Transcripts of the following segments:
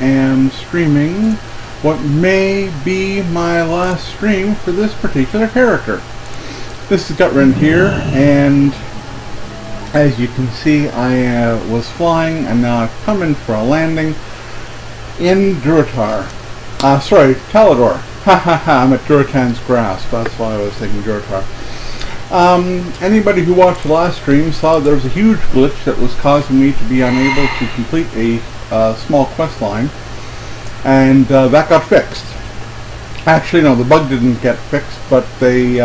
am streaming what may be my last stream for this particular character. This is Gutrend here, and as you can see, I was flying, and now I've come in for a landing in Talador. Ha ha ha, I'm at Durotan's Grasp, that's why I was thinking Durotar. Anybody who watched the last stream saw there was a huge glitch that was causing me to be unable to complete a small quest line, and that got fixed. Actually, no, the bug didn't get fixed, but they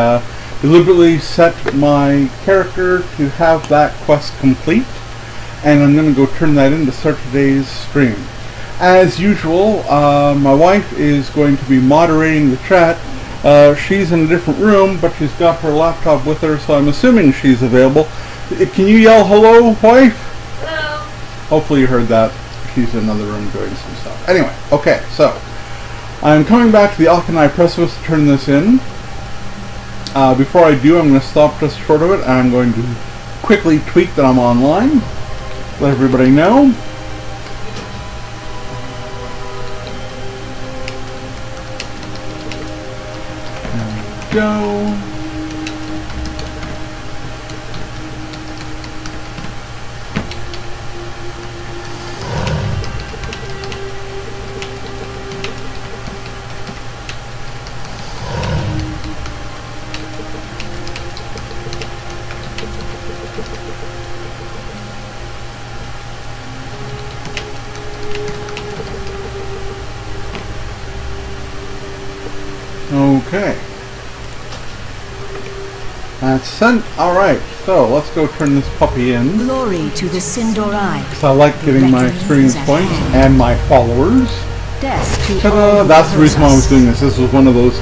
deliberately set my character to have that quest complete, and I'm going to go turn that in to start today's stream. As usual, my wife is going to be moderating the chat. She's in a different room, but she's got her laptop with her, so I'm assuming she's available. Can you yell hello, wife? Hello. Hopefully you heard that. She's in another room doing some stuff. Anyway, okay, so I'm coming back to the Akanai Precipice to turn this in. Before I do, I'm going to stop just short of it, and I'm going to quickly tweet that I'm online. Let everybody know. Go. Okay. That's sent. Alright, so let's go turn this puppy in. Glory to the Sindorai. Because I like getting my experience points and my followers. Ta-da! That's the reason why I was doing this. This was one of those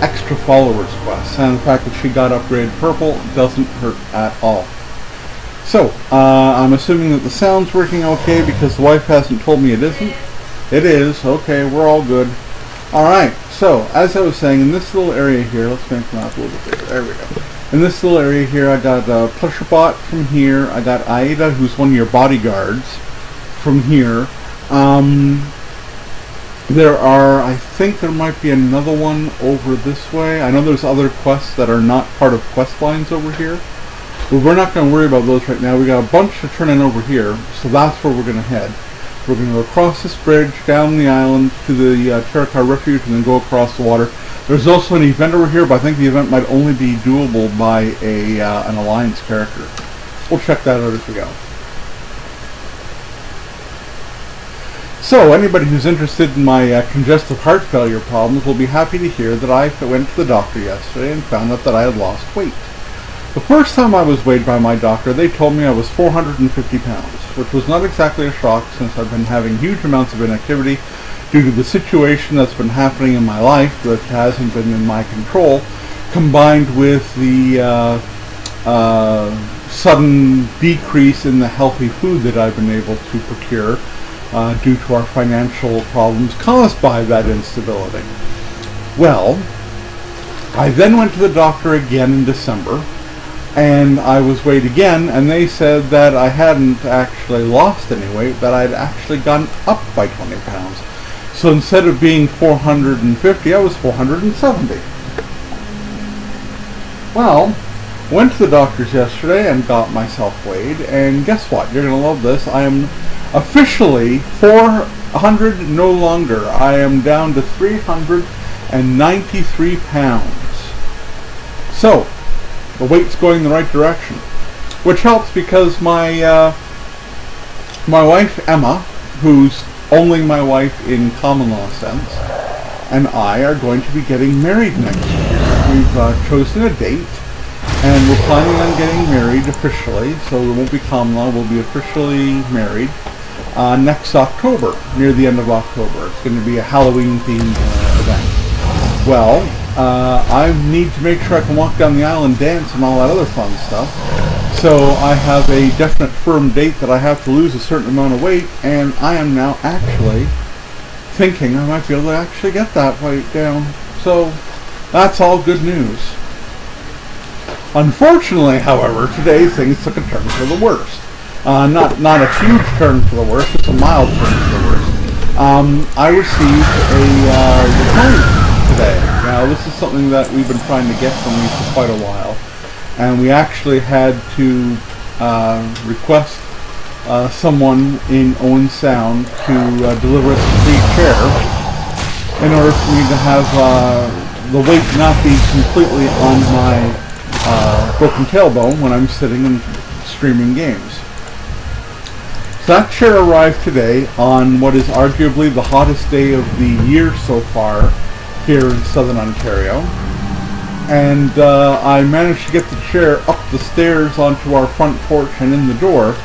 extra followers quests. And the fact that she got upgraded purple doesn't hurt at all. So, I'm assuming that the sound's working okay because the wife hasn't told me it isn't. It is. Okay, we're all good. Alright, so, as I was saying, in this little area here, let's make the map a little bit bigger. There we go. In this little area here, I got Pleasurebot from here. I got Aida, who's one of your bodyguards, from here. There are, I think there might be another one over this way. I know there's other quests that are not part of quest lines over here. But we're not going to worry about those right now. We got a bunch to turn in over here, so that's where we're going to head. We're going to go across this bridge, down the island, to the Terakar Refuge, and then go across the water. There's also an event over here, but I think the event might only be doable by an Alliance character. We'll check that out as we go. So, anybody who's interested in my congestive heart failure problems will be happy to hear that I went to the doctor yesterday and found out that I had lost weight. The first time I was weighed by my doctor, they told me I was 450 pounds, which was not exactly a shock since I've been having huge amounts of inactivity due to the situation that's been happening in my life that hasn't been in my control, combined with the sudden decrease in the healthy food that I've been able to procure due to our financial problems caused by that instability. Well, I then went to the doctor again in December, and I was weighed again, and they said that I hadn't actually lost any weight, that I'd actually gone up by 20 pounds. So instead of being 450, I was 470. Well, went to the doctor's yesterday and got myself weighed, and guess what? You're going to love this. I am officially 400 no longer. I am down to 393 pounds. So, the weight's going in the right direction, which helps because my wife Emma, who's only my wife in common law sense, and I are going to be getting married next year. We've chosen a date, and we're planning on getting married officially, so it won't be common law, we'll be officially married next October, near the end of October. It's going to be a Halloween-themed event. Well, I need to make sure I can walk down the aisle and dance and all that other fun stuff. So I have a definite firm date that I have to lose a certain amount of weight, and I am now actually thinking I might be able to actually get that weight down. So that's all good news. Unfortunately, however, today things took a turn for the worst. Not a huge turn for the worst, just a mild turn for the worst. I received a recliner today. Now, this is something that we've been trying to get from me for quite a while, and we actually had to request someone in Owen Sound to deliver us a free chair in order for me to have the weight not be completely on my broken tailbone when I'm sitting and streaming games. So that chair arrived today on what is arguably the hottest day of the year so far here in Southern Ontario. And I managed to get the chair up the stairs onto our front porch and in the door,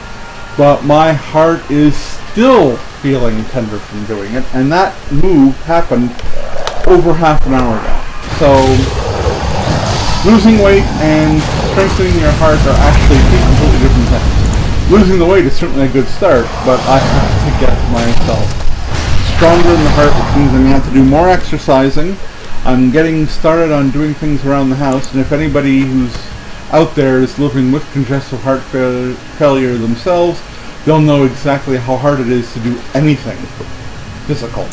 but my heart is still feeling tender from doing it, and that move happened over half an hour ago. So losing weight and strengthening your heart are actually two completely different things. Losing the weight is certainly a good start, but I have to get myself stronger in the heart, which means I'm going to have to do more exercising. I'm getting started on doing things around the house, and if anybody who's out there is living with congestive heart failure themselves, they'll know exactly how hard it is to do anything physical.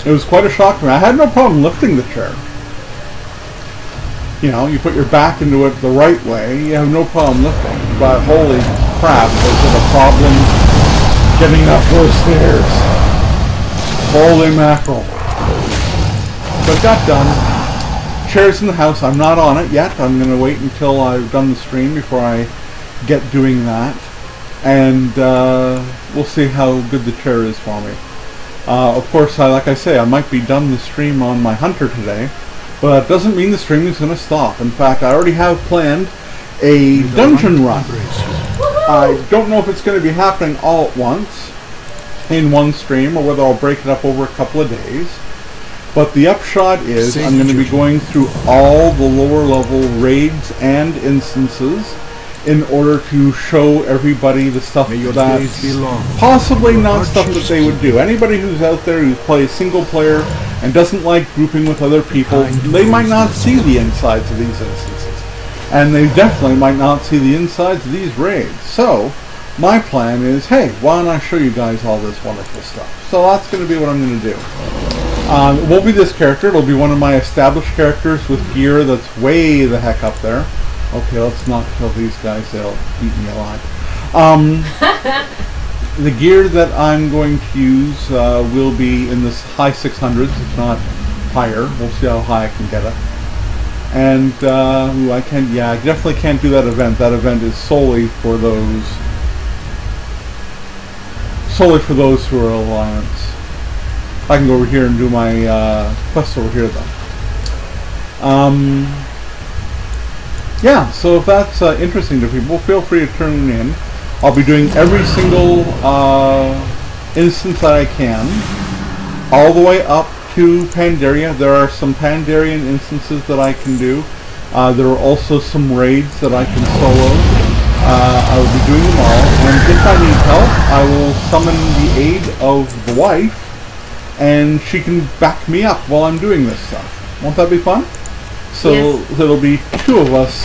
It was quite a shock to me. I had no problem lifting the chair. You know, you put your back into it the right way, you have no problem lifting. But holy crap, was it a problem getting up those stairs. Holy mackerel. But it got done. Chair's in the house. I'm not on it yet. I'm going to wait until I've done the stream before I get doing that. And we'll see how good the chair is for me. Of course, like I say, I might be done the stream on my Hunter today, but that doesn't mean the stream is going to stop. In fact, I already have planned a dungeon run. I don't know if it's going to be happening all at once in one stream, or whether I'll break it up over a couple of days. But the upshot is I'm going to be going through all the lower level raids and instances in order to show everybody the stuff that's possibly not stuff that they would do. Anybody who's out there who plays single player and doesn't like grouping with other people, they might not see the insides of these instances. And they definitely might not see the insides of these raids. So, my plan is, hey, why don't I show you guys all this wonderful stuff? So that's going to be what I'm going to do. It won't be this character, it'll be one of my established characters with gear that's way the heck up there. Okay, let's not kill these guys, they'll eat me alive. The gear that I'm going to use will be in this high 600s, if not higher. We'll see how high I can get it. And, I definitely can't do that event. That event is solely for those who are Alliance. I can go over here and do my quests over here, though. Yeah, so if that's interesting to people, feel free to turn in. I'll be doing every single instance that I can, all the way up to Pandaria. There are some Pandarian instances that I can do. There are also some raids that I can solo. I will be doing them all, and if I need help, I will summon the aid of the wife, and she can back me up while I'm doing this stuff. Won't that be fun? So yes. There'll be two of us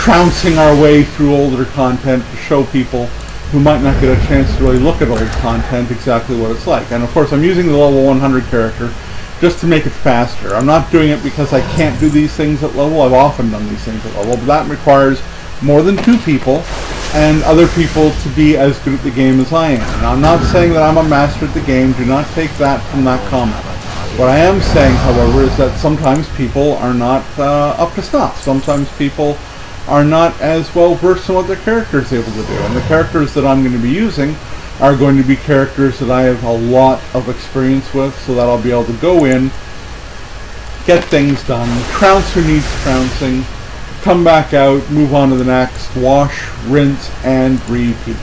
trouncing our way through older content to show people who might not get a chance to really look at old content exactly what it's like. And of course I'm using the level 100 character just to make it faster. I'm not doing it because I can't do these things at level. I've often done these things at level, but that requires more than two people and other people to be as good at the game as I am. Now I'm not saying that I'm a master at the game. Do not take that from that comment. What I am saying, however, is that sometimes people are not up to snuff. Sometimes people are not as well versed in what their character is able to do. And the characters that I'm going to be using are going to be characters that I have a lot of experience with, so that I'll be able to go in, get things done, trounce who needs trouncing, come back out, move on to the next, wash, rinse, and repeat.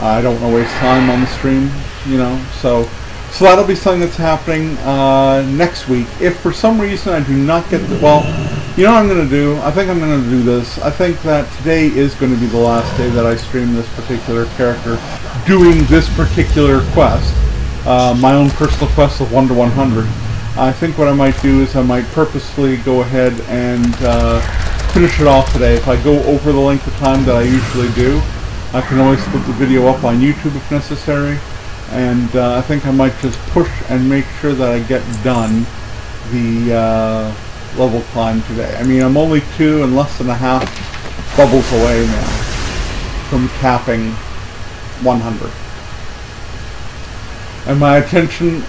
I don't want to waste time on the stream, you know, so that'll be something that's happening next week. If for some reason I do not get the, well, you know what I'm going to do? I think I'm going to do this. I think that today is going to be the last day that I stream this particular character doing this particular quest, my own personal quest of 1 to 100. I think what I might do is I might purposely go ahead and finish it off today. If I go over the length of time that I usually do, I can always put the video up on YouTube if necessary. And I think I might just push and make sure that I get done the level climb today. I mean, I'm only 2 and less than a half bubbles away now from capping 100. And my intention,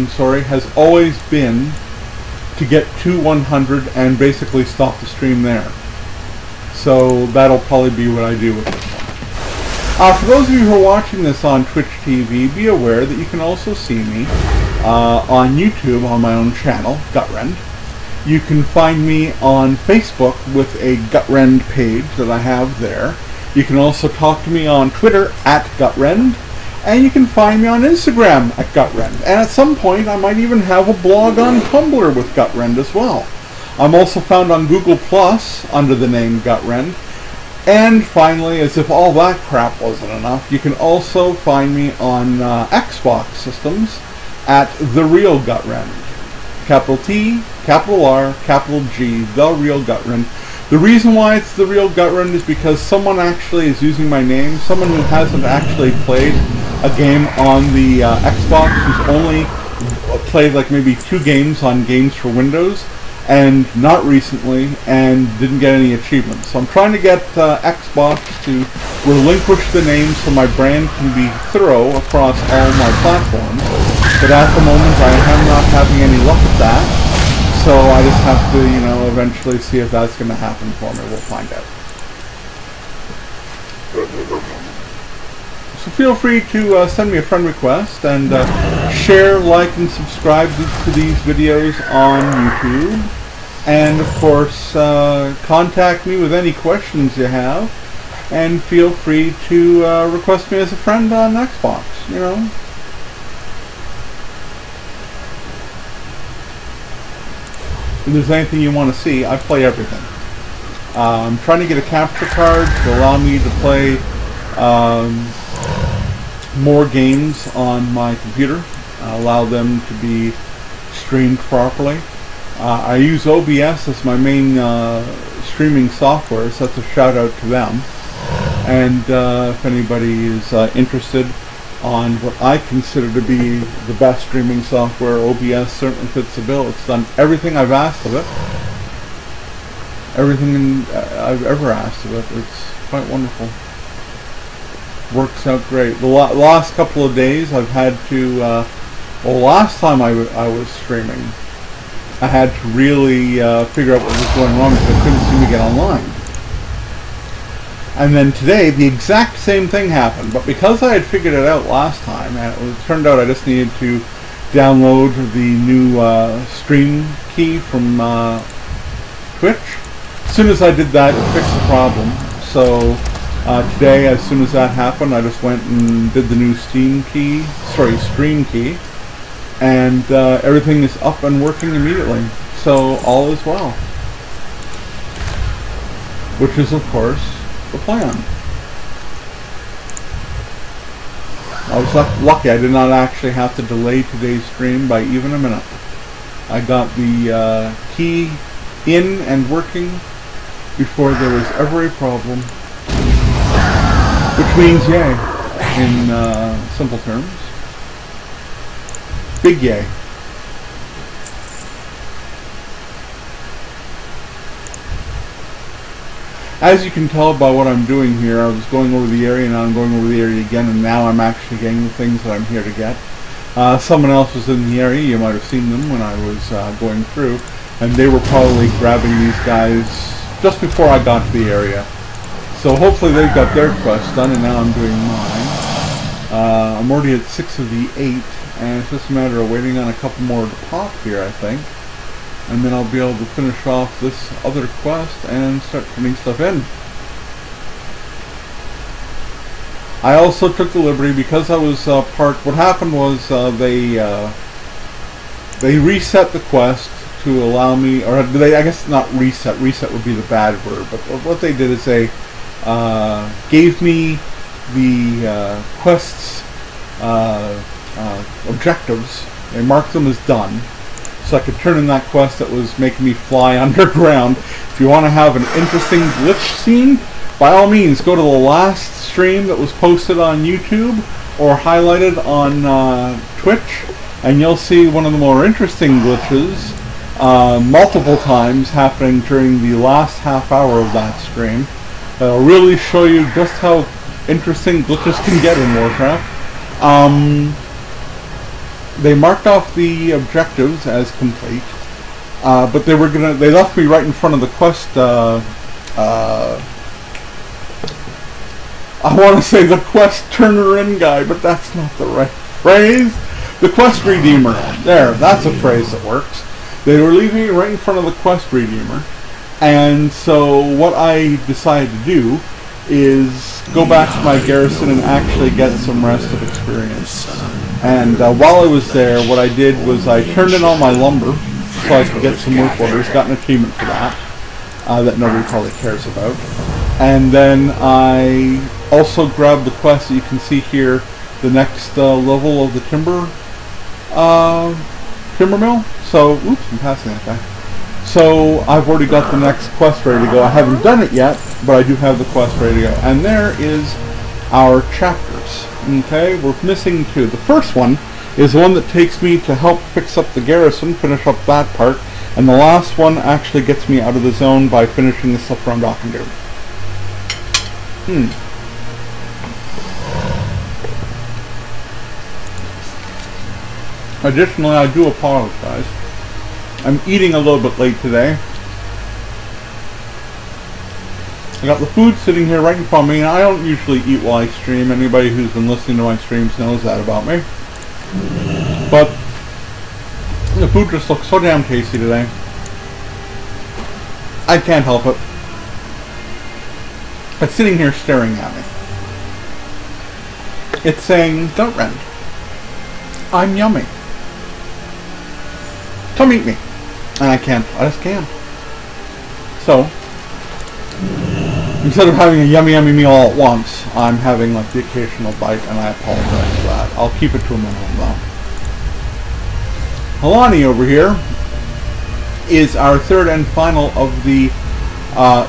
has always been to get to 100 and basically stop the stream there. So that'll probably be what I do with this one. For those of you who are watching this on Twitch TV, be aware that you can also see me on YouTube on my own channel, Gutrend. You can find me on Facebook with a Gutrend page that I have there. You can also talk to me on Twitter at Gutrend. And you can find me on Instagram at Gutrend. And at some point I might even have a blog on Tumblr with Gutrend as well. I'm also found on Google Plus under the name Gutrend. And finally, as if all that crap wasn't enough, you can also find me on Xbox systems at The Real Gutrend. Capital T, capital R, capital G, The Real Gutrend. The reason why it's The Real Gutrend is because someone actually is using my name, someone who hasn't actually played a game on the Xbox, who's only played like maybe 2 games on Games for Windows, and not recently, and didn't get any achievements. So I'm trying to get Xbox to relinquish the name so my brand can be thorough across all my platforms. But at the moment I am not having any luck with that. So I just have to, you know, eventually see if that's going to happen for me. We'll find out. So feel free to send me a friend request and share, like, and subscribe to these videos on YouTube. And of course, contact me with any questions you have. And feel free to request me as a friend on Xbox, you know. If there's anything you want to see, I play everything. I'm trying to get a capture card to allow me to play more games on my computer, allow them to be streamed properly. I use OBS as my main streaming software, so that's a shout out to them. And if anybody is interested on what I consider to be the best streaming software, OBS certainly fits the bill. It's done everything I've asked of it. Everything I've ever asked of it. It's quite wonderful. Works out great. The last couple of days I've had to, well, last time I was streaming, I had to really figure out what was going wrong because I couldn't seem to get online. And then today, the exact same thing happened, but because I had figured it out last time, and it turned out I just needed to download the new stream key from Twitch. As soon as I did that, it fixed the problem. So today, as soon as that happened, I just went and did the new stream key, and everything is up and working immediately. So all is well. Which is, of course, the plan. I was lucky I did not actually have to delay today's stream by even a minute. I got the key in and working before there was ever a problem. Which means yay, in simple terms. Big yay. As you can tell by what I'm doing here, I was going over the area, and now I'm going over the area again, and now I'm actually getting the things that I'm here to get. Someone else was in the area, you might have seen them when I was going through, and they were probably grabbing these guys just before I got to the area. So hopefully they've got their quest done, and now I'm doing mine. I'm already at 6 of the 8, and it's just a matter of waiting on a couple more to pop here, I think. And then I'll be able to finish off this other quest and start putting stuff in. I also took the liberty, because I was parked. What happened was they reset the quest to allow me, or they, I guess not reset. Reset would be the bad word. But what they did is they gave me the quest's objectives. They marked them as done, so I could turn in that quest that was making me fly underground. If you want to have an interesting glitch scene, by all means, go to the last stream that was posted on YouTube or highlighted on Twitch, and you'll see one of the more interesting glitches multiple times happening during the last half hour of that stream. That'll really show you just how interesting glitches can get in Warcraft. They marked off the objectives as complete, but they left me right in front of the quest. I want to say the quest turner-in guy, but that's not the right phrase. The quest redeemer. There, that's a phrase that works. They were leaving me right in front of the quest redeemer, and so what I decided to do is go back to my garrison and actually get some rest of experience. And while I was there, what I did was I turned in all my lumber so I could get some work orders, got an achievement for that, that nobody probably cares about. And then I also grabbed the quest that you can see here, the next level of the timber mill. So, oops, I'm passing that guy. So I've already got the next quest ready to go. I haven't done it yet, but I do have the quest ready to go. And there is our chapters. Okay, we're missing two. The first one is the one that takes me to help fix up the garrison, finish up that part. And the last one actually gets me out of the zone by finishing the stuff around Dock and Do. Additionally, I do apologize. I'm eating a little bit late today. I got the food sitting here right in front of me, and I don't usually eat while I stream. Anybody who's been listening to my streams knows that about me. But the food just looks so damn tasty today. I can't help it. It's sitting here staring at me. It's saying, "Don't rend. I'm yummy. Come eat me." And I can't. I just can't. So, instead of having a yummy yummy meal all at once, I'm having like the occasional bite, and I apologize for that. I'll keep it to a minimum though. Helani over here is our third and final of the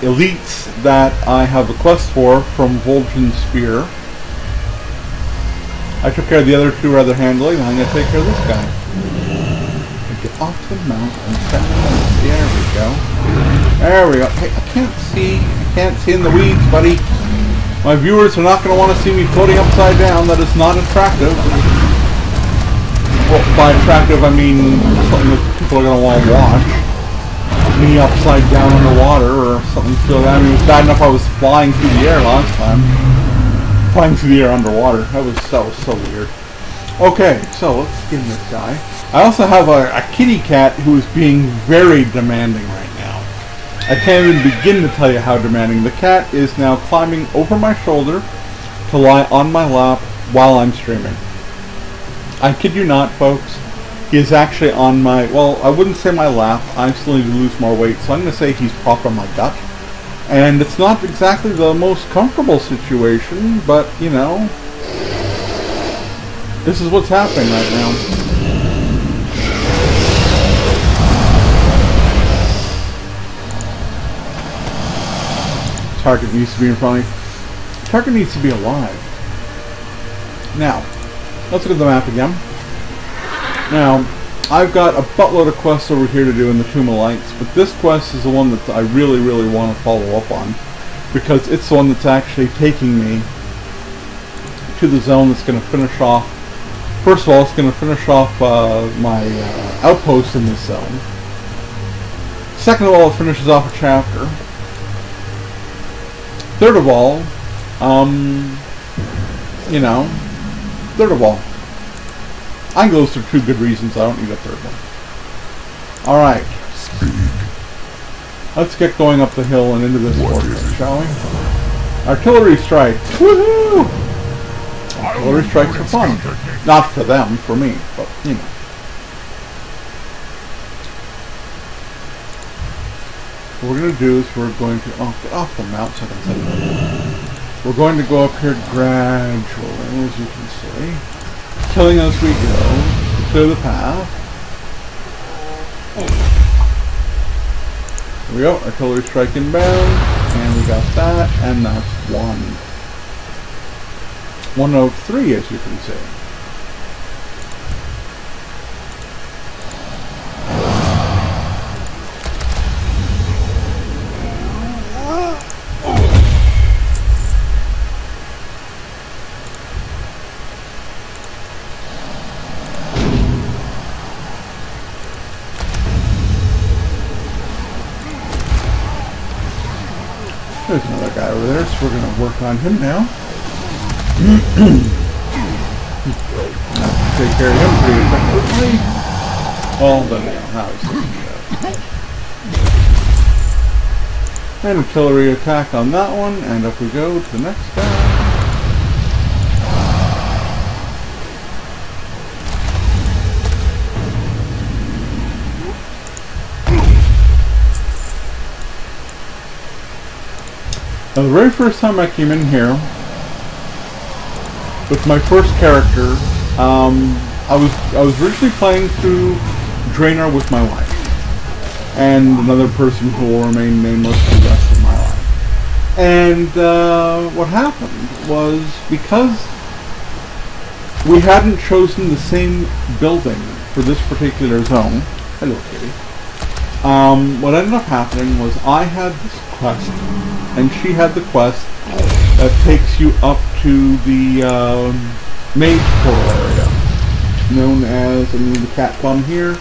elites that I have a quest for from Vol'jin's Spear. I took care of the other two rather handily, and I'm going to take care of this guy. Get off the mount and send him in. There we go. There we go. Hey, I can't see in the weeds, buddy. My viewers are not going to want to see me floating upside down. That is not attractive. Well, by attractive, I mean something that people are going to want to watch. Me upside down underwater or something. I mean, it was bad enough I was flying through the air last time. Flying through the air underwater. That was so weird. Okay, so let's skin this guy. I also have a kitty cat who is being very demanding right now. I can't even begin to tell you how demanding. The cat is now climbing over my shoulder to lie on my lap while I'm streaming. I kid you not, folks. He is actually on my, well, I wouldn't say my lap. I still need to lose more weight, so I'm going to say he's propped on my gut. And it's not exactly the most comfortable situation, but, you know, this is what's happening right now. Target needs to be in front of me. Target needs to be alive. Now, let's look at the map again. Now, I've got a buttload of quests over here to do in the Tomb of Lights, but this quest is the one that I really, really want to follow up on, because it's the one that's actually taking me to the zone that's going to finish off. First of all, it's going to finish off my outpost in this zone. Second of all, it finishes off a chapter. Third of all, you know, third of all, I can go through two good reasons. I don't need a third one. Alright. Let's get going up the hill and into this fortress, shall we? Artillery strike. Woohoo! Artillery strikes are fun. Not for them, for me, but, you know. What we're going to do is we're going to... Oh, get off the mount so I can set it. We're going to go up here gradually, as you can see. Killing as we go to clear the path. There we go, artillery strike inbound, and we got that, and that's one. One out of 3, as you can see. There's another guy over there, so we're going to work on him now. Take care of him pretty effectively. Well, then you know how he's and artillery attack on that one, and up we go to the next guy. Now, the very first time I came in here with my first character, I was originally playing through Draenor with my wife and another person who will remain nameless for the rest of my life. And what happened was, because we hadn't chosen the same building for this particular zone. Hello, kitty. What ended up happening was I had this quest, and she had the quest that takes you up to the mage portal area, known as, the cat bomb here,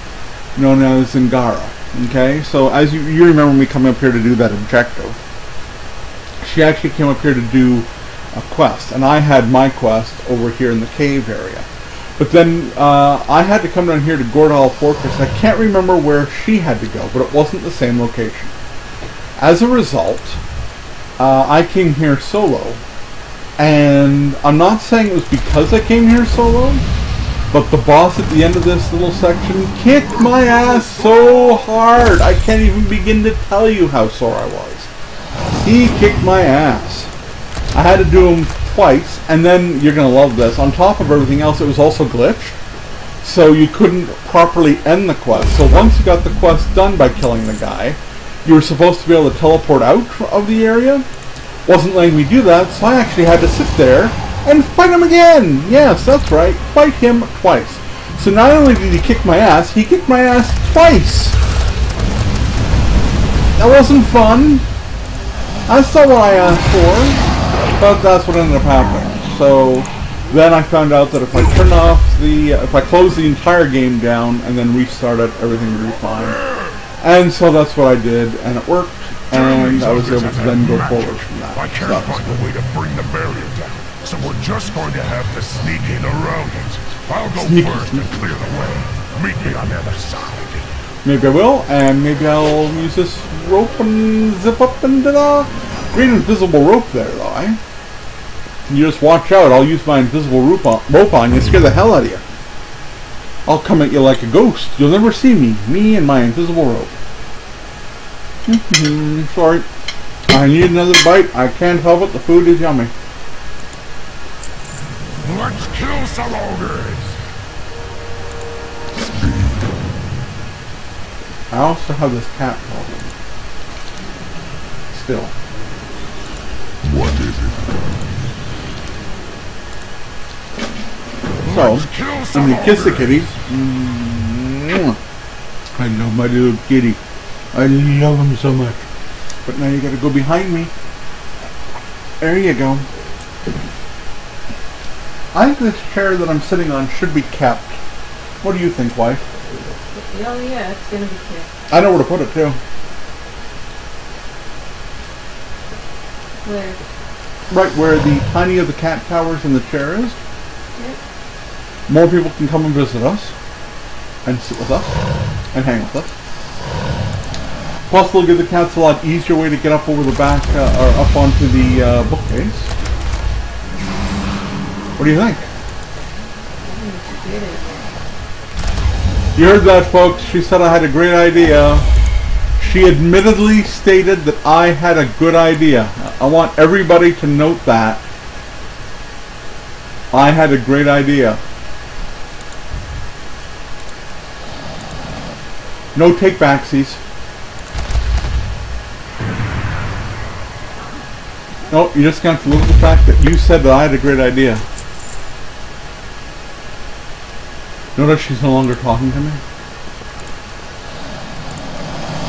known as Zingara. Okay, so as you remember me coming up here to do that objective, she actually came up here to do a quest, and I had my quest over here in the cave area. But then I had to come down here to Gordal Fortress. I can't remember where she had to go, but it wasn't the same location. As a result, I came here solo, and I'm not saying it was because I came here solo, but the boss at the end of this little section kicked my ass so hard, I can't even begin to tell you how sore I was. He kicked my ass. I had to do him twice, and then, you're going to love this, on top of everything else, it was also glitched, so you couldn't properly end the quest. So once you got the quest done by killing the guy, you were supposed to be able to teleport out of the area. Wasn't letting me do that, so I actually had to sit there and fight him again! Yes, that's right, fight him twice. So not only did he kick my ass, he kicked my ass twice! That wasn't fun. That's not what I asked for, but that's what ended up happening. So then I found out that if I turn off if I close the entire game down and then restart it, everything would be fine. And so that's what I did, and it worked, and I was able to then go forward from that. I can't find a way to bring the barrier down, so we're just going to have to sneak in around it. I'll go first and clear the way. Meet me on the other side. Maybe I will, and maybe I'll use this rope and zip up into the green invisible rope there, though, eh? You just watch out, I'll use my invisible rope on you, scare the hell out of you. I'll come at you like a ghost. You'll never see me. Me and my invisible rope. Sorry. I need another bite. I can't help it. The food is yummy. Let's kill some ogres! I also have this cat problem. Still. What is it? So, I'm gonna kiss the kitty. I love my little kitty. I love him so much. But now you gotta go behind me. There you go. I think this chair that I'm sitting on should be kept. What do you think, wife? Oh yeah, it's gonna be kept. I know where to put it too. Where? Right where the tiny of the cat towers and the chair is. Yep. More people can come and visit us, and sit with us, and hang with us. Plus, it'll give the cats a lot easier way to get up over the back, or up onto the bookcase. What do you think? You heard that, folks. She said I had a great idea. She admittedly stated that I had a good idea. I want everybody to note that. I had a great idea. No take-backsies. No, you're just going to have to look at the fact that you said that I had a great idea. Notice she's no longer talking to me?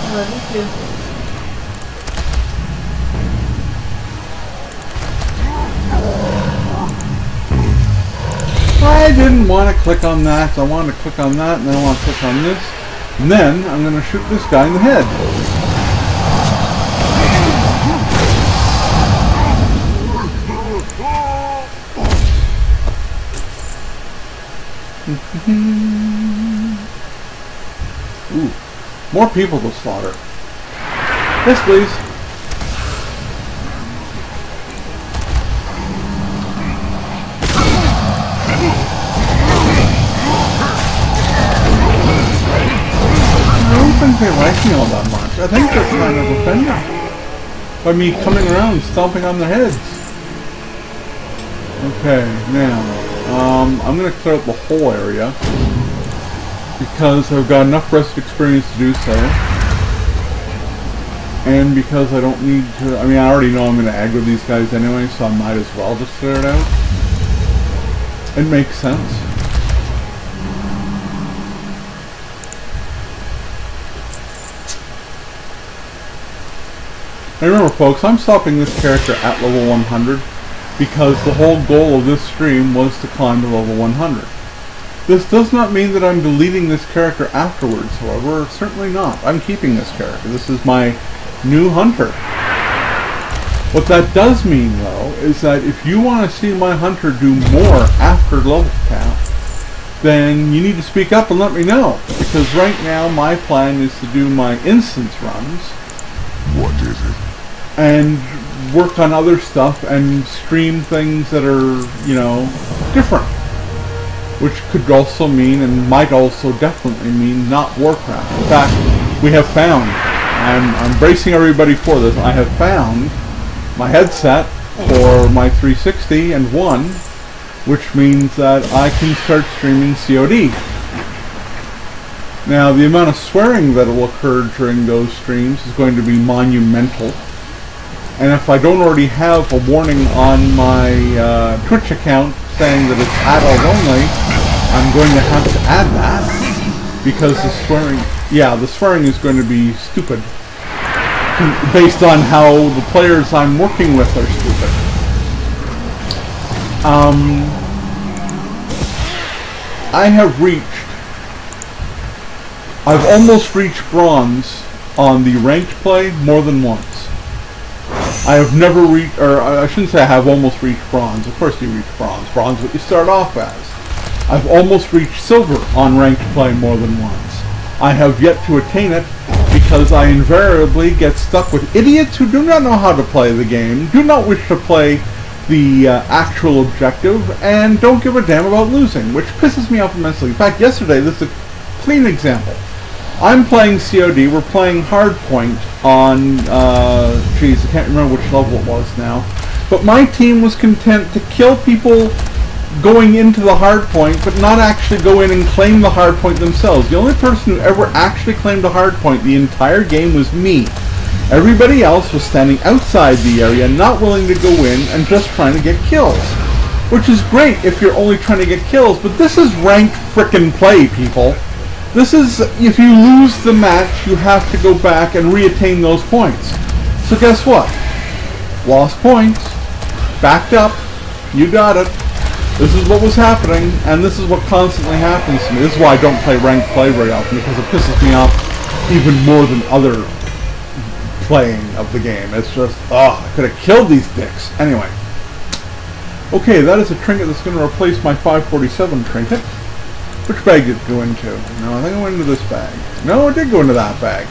I love you too. I didn't want to click on that. I wanted to click on that, and then I want to click on this. And then I'm going to shoot this guy in the head. Ooh, more people to slaughter. Yes, please. I don't think they like me all that much. I think they're trying to offend me by me coming around stomping on their heads. Okay, now I'm going to clear out the whole area because I've got enough rest experience to do so, and because I don't need to. I mean, I already know I'm going to aggro these guys anyway, so I might as well just clear it out. It makes sense. Now remember folks, I'm stopping this character at level 100 because the whole goal of this stream was to climb to level 100. This does not mean that I'm deleting this character afterwards, however, certainly not. I'm keeping this character. This is my new hunter. What that does mean though, is that if you want to see my hunter do more after level cap, then you need to speak up and let me know. Because right now my plan is to do my instance runs. What is it? And work on other stuff and stream things that are, you know, different. Which could also mean, and might also definitely mean, not Warcraft. In fact, we have found, I'm bracing everybody for this, I have found my headset for my 360 and 1, which means that I can start streaming COD. Now, the amount of swearing that will occur during those streams is going to be monumental. And if I don't already have a warning on my Twitch account saying that it's adult only, I'm going to have to add that. Because the swearing, yeah, the swearing is going to be stupid. Based on how the players I'm working with are stupid. I've almost reached bronze on the ranked play more than once. I have never reached, or I shouldn't say I have almost reached bronze. Of course you reach bronze. Bronze is what you start off as. I've almost reached silver on ranked play more than once. I have yet to attain it because I invariably get stuck with idiots who do not know how to play the game, do not wish to play the actual objective, and don't give a damn about losing, which pisses me off immensely. In fact, yesterday, this is a clean example. I'm playing COD, we're playing Hardpoint on, geez, I can't remember which level it was now, but my team was content to kill people going into the hardpoint, but not actually go in and claim the hardpoint themselves. The only person who ever actually claimed a hardpoint the entire game was me. Everybody else was standing outside the area, not willing to go in, and just trying to get kills. Which is great if you're only trying to get kills, but this is ranked frickin' play, people. This is, if you lose the match, you have to go back and reattain those points. So guess what? Lost points. Backed up. You got it. This is what was happening, and this is what constantly happens to me. This is why I don't play ranked play very often, because it pisses me off even more than other playing of the game. It's just, I could have killed these dicks. Anyway. Okay, that is a trinket that's going to replace my 547 trinket. Which bag did it go into? No, I think it went into this bag. No, it did go into that bag.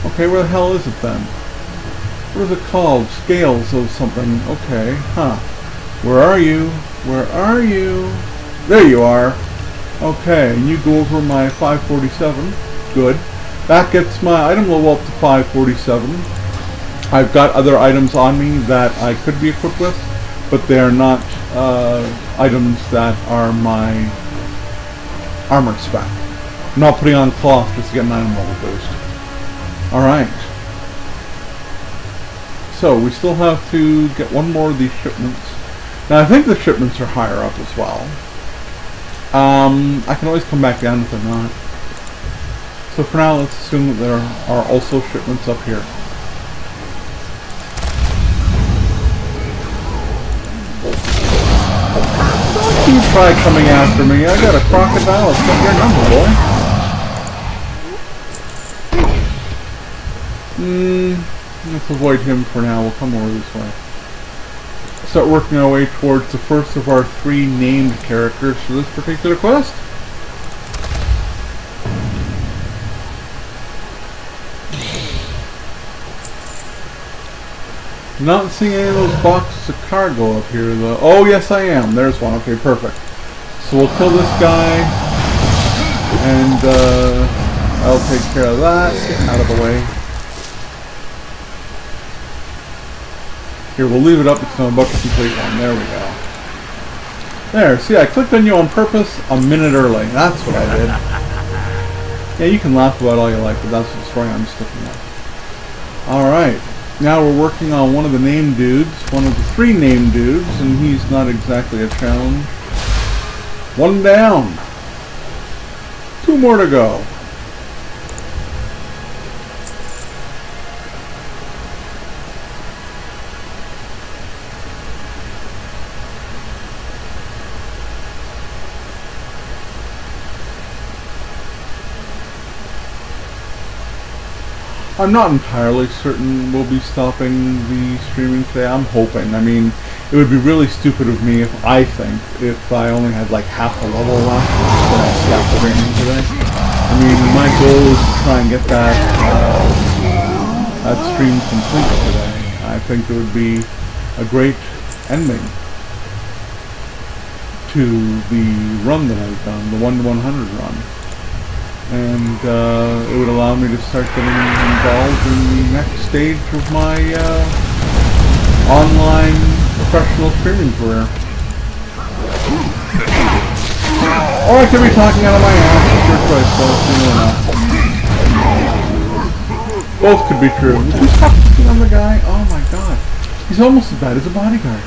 Okay, where the hell is it then? What is it called? Scales of something. Okay, huh. Where are you? Where are you? There you are. Okay, and you go over my 547. Good. That gets my item level up to 547. I've got other items on me that I could be equipped with, but they are not items that are my armored spec. I'm not putting on cloth just to get an item level boost. Alright. So, we still have to get one more of these shipments. Now, I think the shipments are higher up as well. I can always come back down if they're not. So for now, let's assume that there are also shipments up here. Don't you try coming after me. I got a crocodile. It's got your number, boy. Let's avoid him for now. We'll come over this way. Start working our way towards the first of our 3 named characters for this particular quest. Not seeing any of those boxes of cargo up here though. Oh yes I am. There's one. Okay, perfect. So we'll kill this guy and I'll take care of that. Out of the way. Here, we'll leave it up because I'm about to complete one. There we go. There, see, I clicked on you on purpose a minute early. That's what I did. Yeah, you can laugh about all you like, but that's the story I'm sticking with. Alright, now we're working on one of the named dudes, one of the 3 named dudes, and he's not exactly a challenge. 1 down. 2 more to go. I'm not entirely certain we'll be stopping the streaming today. I'm hoping. I mean, it would be really stupid of me if I only had like half a level left when I stopped streaming today. I mean, my goal is to try and get that stream complete today. I think it would be a great ending to the run that I've done, the 1 to 100 run. And it would allow me to start getting involved in the next stage of my online professional streaming career. Or I could be talking out of my ass. It's your choice, both. Both could be true. Would you stop picking on the guy? Oh my god. He's almost as bad as a bodyguard.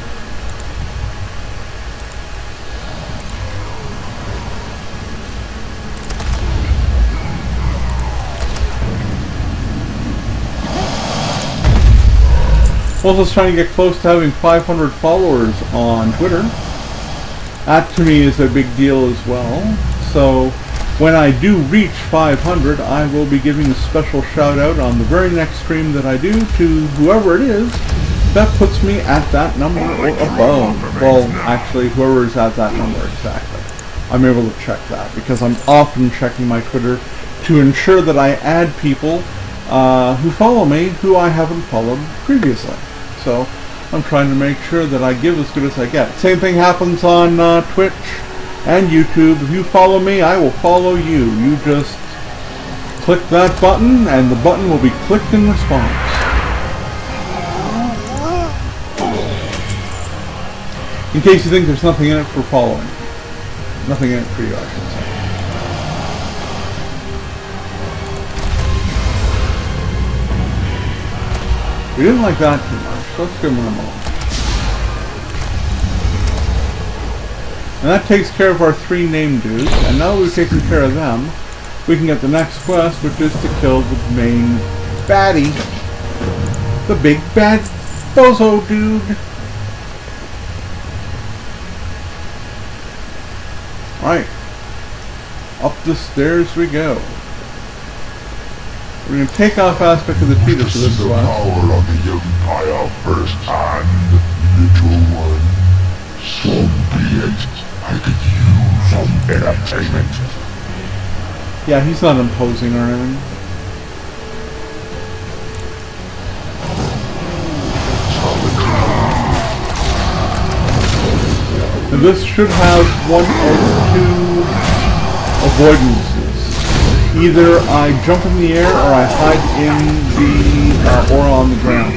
Also trying to get close to having 500 followers on Twitter. That to me is a big deal as well. So when I do reach 500, I will be giving a special shout out on the very next stream that I do to whoever it is that puts me at that number or above. Well, actually, whoever is at that number exactly. I'm able to check that because I'm often checking my Twitter to ensure that I add people who follow me who I haven't followed previously. So I'm trying to make sure that I give as good as I get. Same thing happens on Twitch and YouTube. If you follow me, I will follow you. You just click that button and the button will be clicked in response. In case you think there's nothing in it for following. Nothing in it for you, I should say. We didn't like that too much. Let's give him a moment. And that takes care of our 3 named dudes. And now that we've taken care of them, we can get the next quest, which is to kill the main baddie. The big bad bozo dude. Right. Up the stairs we go. We're going to take off aspect of the Peter for this one. Power of the Empire first hand, little one. So be it. I could use some entertainment. Yeah, he's not imposing or anything. And this should have 1 or 2 avoidances. Either I jump in the air or I hide in the aura on the ground.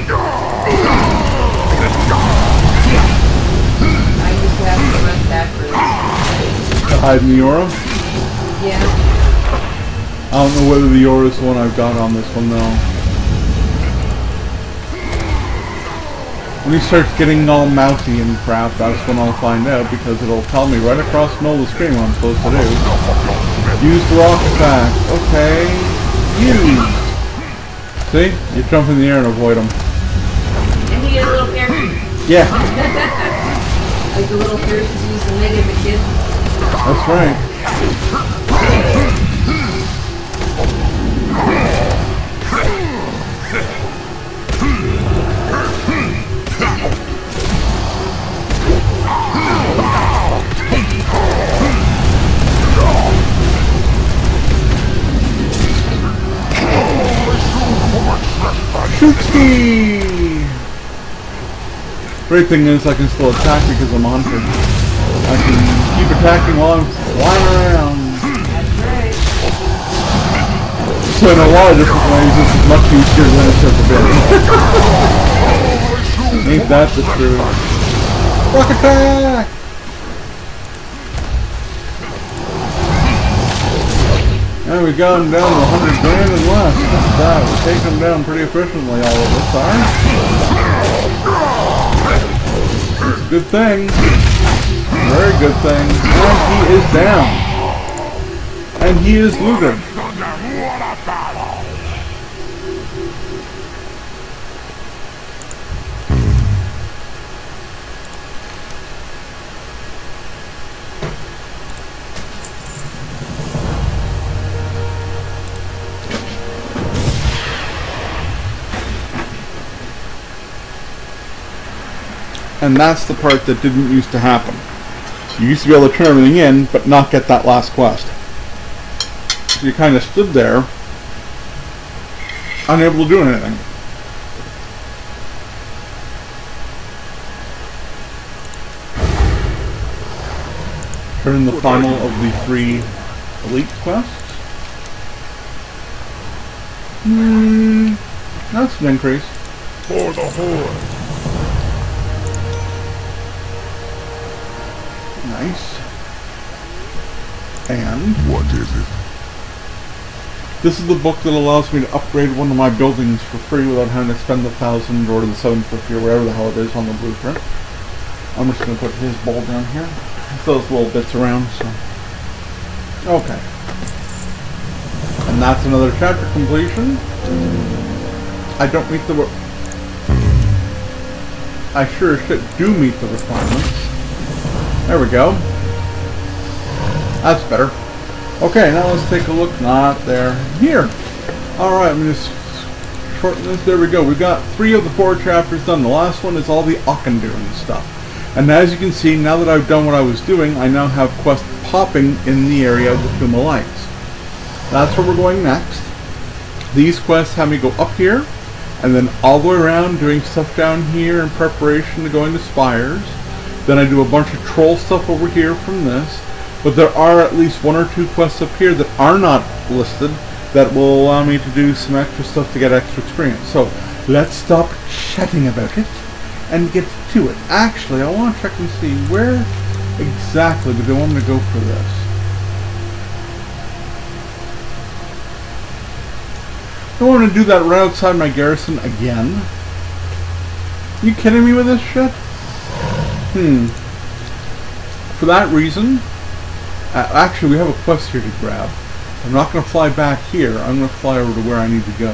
I used to have to run backwards. To hide in the aura? Yeah. I don't know whether the aura is the one I've got on this one though. When he starts getting all mouthy and crap, that's when I'll find out, because it'll tell me right across the middle of the screen what I'm supposed to do. Use the rock attack. Okay. Use. See? You jump in the air and avoid them. And he had a little parachute. Yeah. Like the little parachutes used to make as a kid. That's right. Shootski! Great thing is I can still attack because I'm a hunter. I can keep attacking while I'm flying around. That's right. So in a lot of different ways, this is much easier than it's ever been. Ain't that the truth? Rock attack! And we've gotten down to 100 grand and less. That's that. We're taking them down pretty efficiently, all of us are. It's a good thing. Very good thing. And he is down. And he is looted. And that's the part that didn't used to happen. You used to be able to turn everything in, but not get that last quest. So you kind of stood there, unable to do anything. Turn the final of the 3 elite quests. That's an increase. For the Horde. Nice. And What is it? this is the book that allows me to upgrade one of my buildings for free without having to spend the 1,000 or the 750 or whatever the hell it is on the blueprint. I'm just going to put his ball down here. Those little bits around, so. Okay. And that's another chapter completion. I don't meet the... I sure as shit do meet the requirements. There we go. That's better. Okay, now let's take a look. Not there. Here. Alright, I'm going to shorten this. There we go. We've got 3 of the 4 chapters done. The last one is all the Auchendoon stuff. And as you can see, now that I've done what I was doing, I now have quests popping in the area of the Puma Lights. That's where we're going next. These quests have me go up here, and then all the way around doing stuff down here in preparation to go into Spires. Then I do a bunch of troll stuff over here from this. But there are at least 1 or 2 quests up here that are not listed that will allow me to do some extra stuff to get extra experience. So let's stop chatting about it and get to it. Actually, I want to check and see where exactly do they want me to go for this. I want to do that right outside my garrison again. You kidding me with this shit? For that reason, actually we have a quest here to grab. I'm not going to fly back here. I'm going to fly over to where I need to go.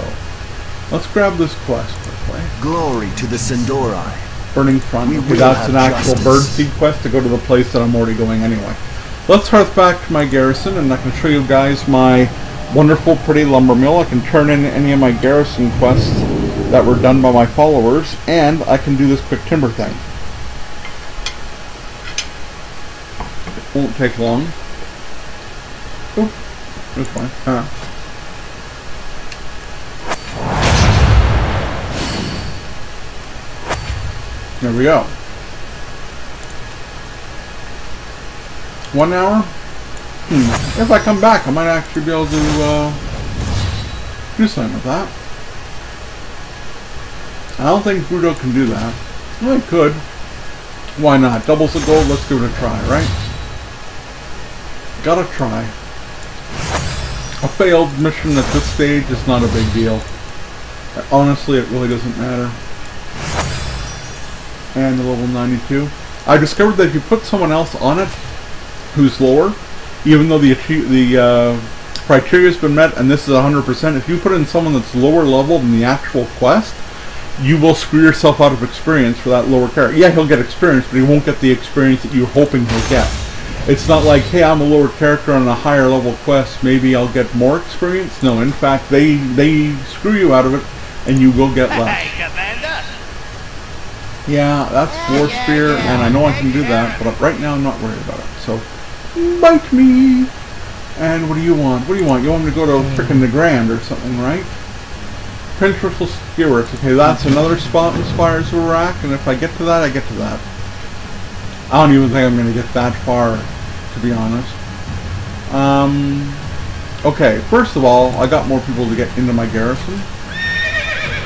Let's grab this quest quickly. Glory to the Sindorai. Burning Front. We Okay, will that's have an actual justice. birdseed quest to go to the place that I'm already going anyway. Let's hearth back to my garrison, and I can show you guys my wonderful, pretty lumber mill. I can turn in any of my garrison quests that were done by my followers, and I can do this quick timber thing. It won't take long. Oh, that's fine. There we go. 1 hour? If I come back, I might actually be able to do something with that. I don't think Budo can do that. Well, I could. Why not? Doubles the gold, let's give it a try, right? Gotta try. A failed mission at this stage is not a big deal. Honestly, it really doesn't matter. and the level 92. I discovered that if you put someone else on it who's lower, even though the criteria has been met and this is 100%, if you put in someone that's lower level than the actual quest, you will screw yourself out of experience for that lower character. Yeah, he'll get experience, but he won't get the experience that you're hoping he'll get. It's not like, hey, I'm a lower character on a higher level quest, maybe I'll get more experience. No, in fact, they screw you out of it, and you will get less. Hey, Commander! Yeah, that's War Spear, and I know I can do that, but right now I'm not worried about it. So, bite me! And what do you want? What do you want? You want me to go to frickin' the Grand or something, right? Principal Skewers. Okay, that's another spot in Spires of Arak, and if I get to that, I get to that. I don't even think I'm going to get that far, to be honest. Okay, first of all, I got more people to get into my garrison.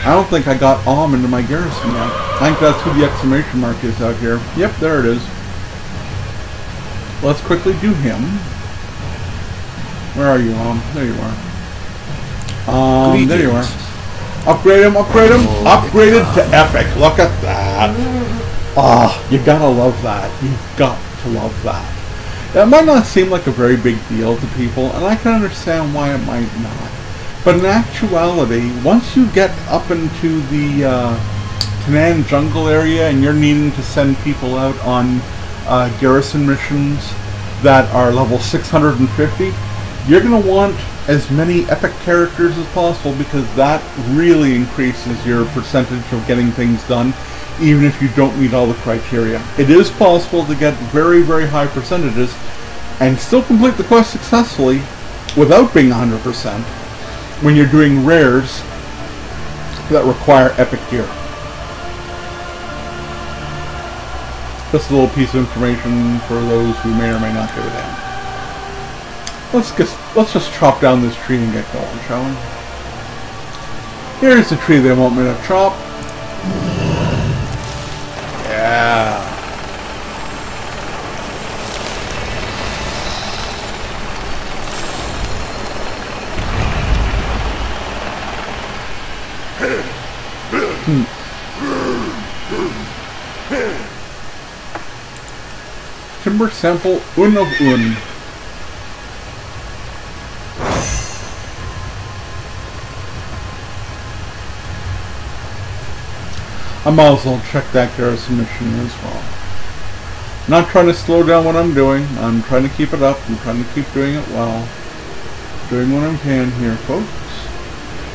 I don't think I got into my garrison yet. I think that's who the exclamation mark is out here. Yep, there it is. Let's quickly do him. Where are you, There you are. There you are. Upgrade him, upgrade him. Upgraded to epic. Look at that. Ah, you gotta love that. You've got to love that. It might not seem like a very big deal to people, and I can understand why it might not. But in actuality, once you get up into the Tanan jungle area and you're needing to send people out on garrison missions that are level 650, you're going to want as many epic characters as possible, because that really increases your percentage of getting things done, even if you don't meet all the criteria. It is possible to get very, very high percentages and still complete the quest successfully without being 100% when you're doing rares that require epic gear. Just a little piece of information for those who may or may not give a damn. Let's just chop down this tree and get going, shall we? Here's the tree they want me to chop. Yeah. Timber sample Un of Un. I might as well check that garrison mission as well. Not trying to slow down what I'm doing. I'm trying to keep it up. I'm trying to keep doing it well. Doing what I can here, folks.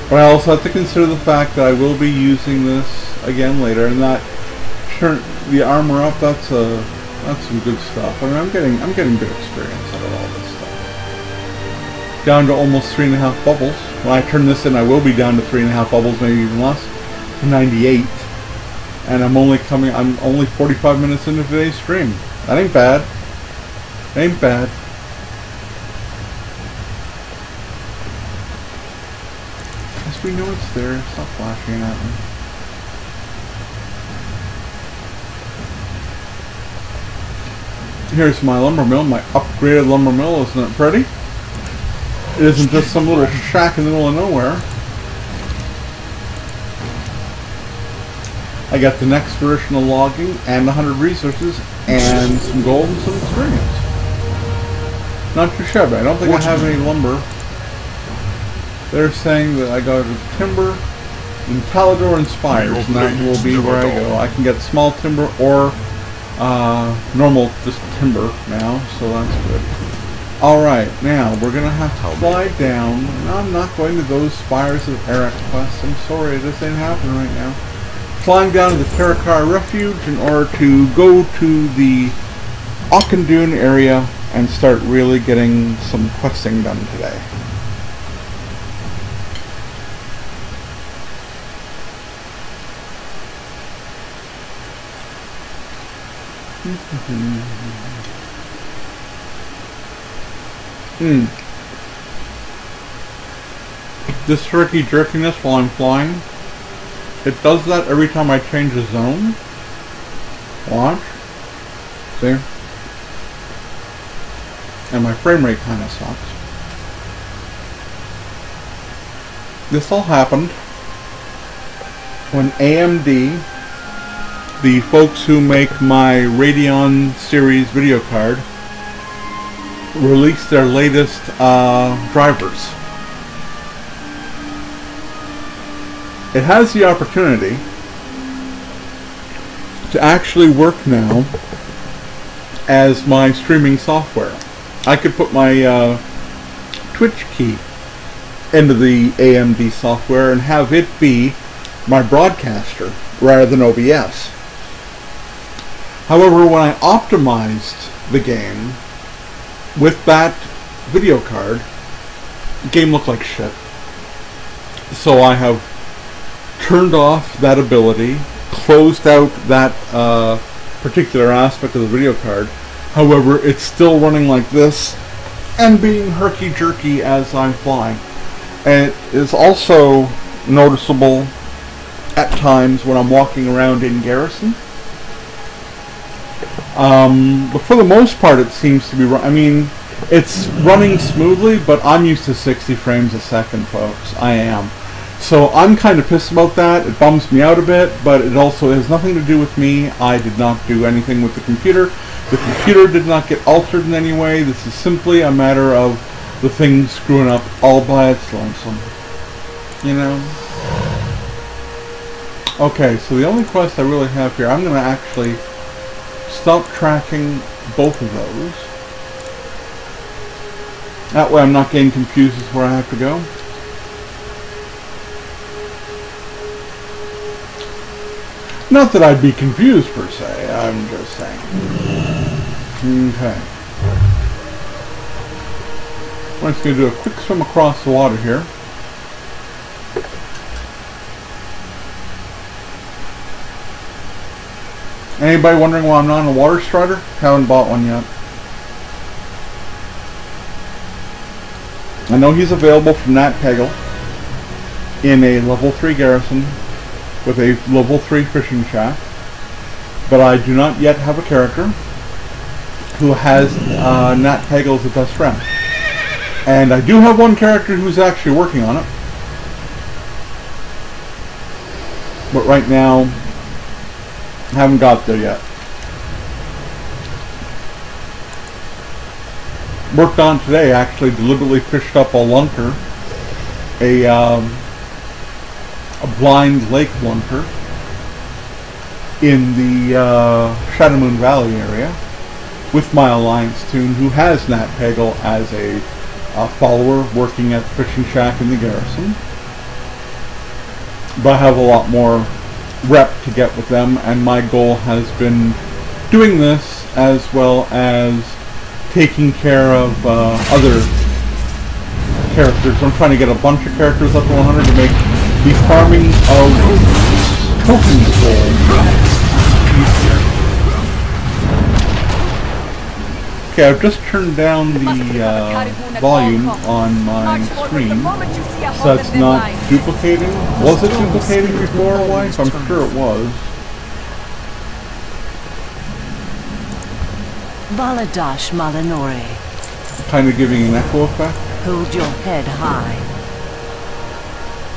But I also have to consider the fact that I will be using this again later, and that turn the armor up. That's some good stuff. I mean, I'm getting good experience out of all this stuff. Down to almost 3.5 bubbles. When I turn this in, I will be down to 3.5 bubbles, maybe even less, to 98. And I'm only 45 minutes into today's stream. That ain't bad. Ain't bad. Yes, we know it's there. Stop flashing at me. Here's my lumber mill, my upgraded lumber mill. Isn't it pretty? It isn't just some little shack in the middle of nowhere. I got the next version of logging and 100 resources and some gold and some experience. Not too shabby. I don't think I have any lumber. They're saying that I got timber in Talador and Spires, and that will be where I go. I can get small timber or normal just timber now, so that's good. Alright, now we're going to have to fly down. I'm not going to those Spires of Arak quests. I'm sorry, this ain't happening right now. Flying down to the Karakar Refuge in order to go to the Auchendoon area and start really getting some questing done today. This turkey jerkiness while I'm flying, it does that every time I change the zone. Watch. See? And my frame rate kind of sucks. This all happened when AMD the folks who make my Radeon series video card released their latest drivers. It has the opportunity to actually work now as my streaming software. I could put my Twitch key into the AMD software and have it be my broadcaster rather than OBS. However, when I optimized the game with that video card, the game looked like shit. So I have turned off that ability, closed out that particular aspect of the video card. However, it's still running like this and being herky-jerky as I'm flying. And it is also noticeable at times when I'm walking around in garrison. But for the most part it seems to be I mean, it's running smoothly, but I'm used to 60 frames a second, folks. I am. So I'm kind of pissed about that. It bums me out a bit, but it also has nothing to do with me. I did not do anything with the computer. The computer did not get altered in any way. This is simply a matter of the thing screwing up all by its lonesome. You know? Okay, so the only quest I really have here, I'm going to actually stop tracking both of those. That way I'm not getting confused as to where I have to go. Not that I'd be confused per se, I'm just saying. Okay. I'm just going to do a quick swim across the water here. Anybody wondering why I'm not on a water strider? Haven't bought one yet. I know he's available from Nat Peggle in a level 3 garrison with a level 3 fishing shack, but I do not yet have a character who has Nat Peggle as the best friend. And I do have one character who's actually working on it, but right now I haven't got there yet. Worked on today, actually deliberately fished up a lunker, a blind lake lunker in the Shadow Moon Valley area with my Alliance Toon, who has Nat Peggle as a follower working at the fishing shack in the garrison. But I have a lot more rep to get with them, and my goal has been doing this as well as taking care of other characters. I'm trying to get a bunch of characters up to 100 to make the farming of token gold easier. Okay, I've just turned down the volume on my screen so it's not duplicating. Was it duplicating before, wife? I'm sure it was. Baladash Malinore. Kind of giving an echo effect. Hold your head high.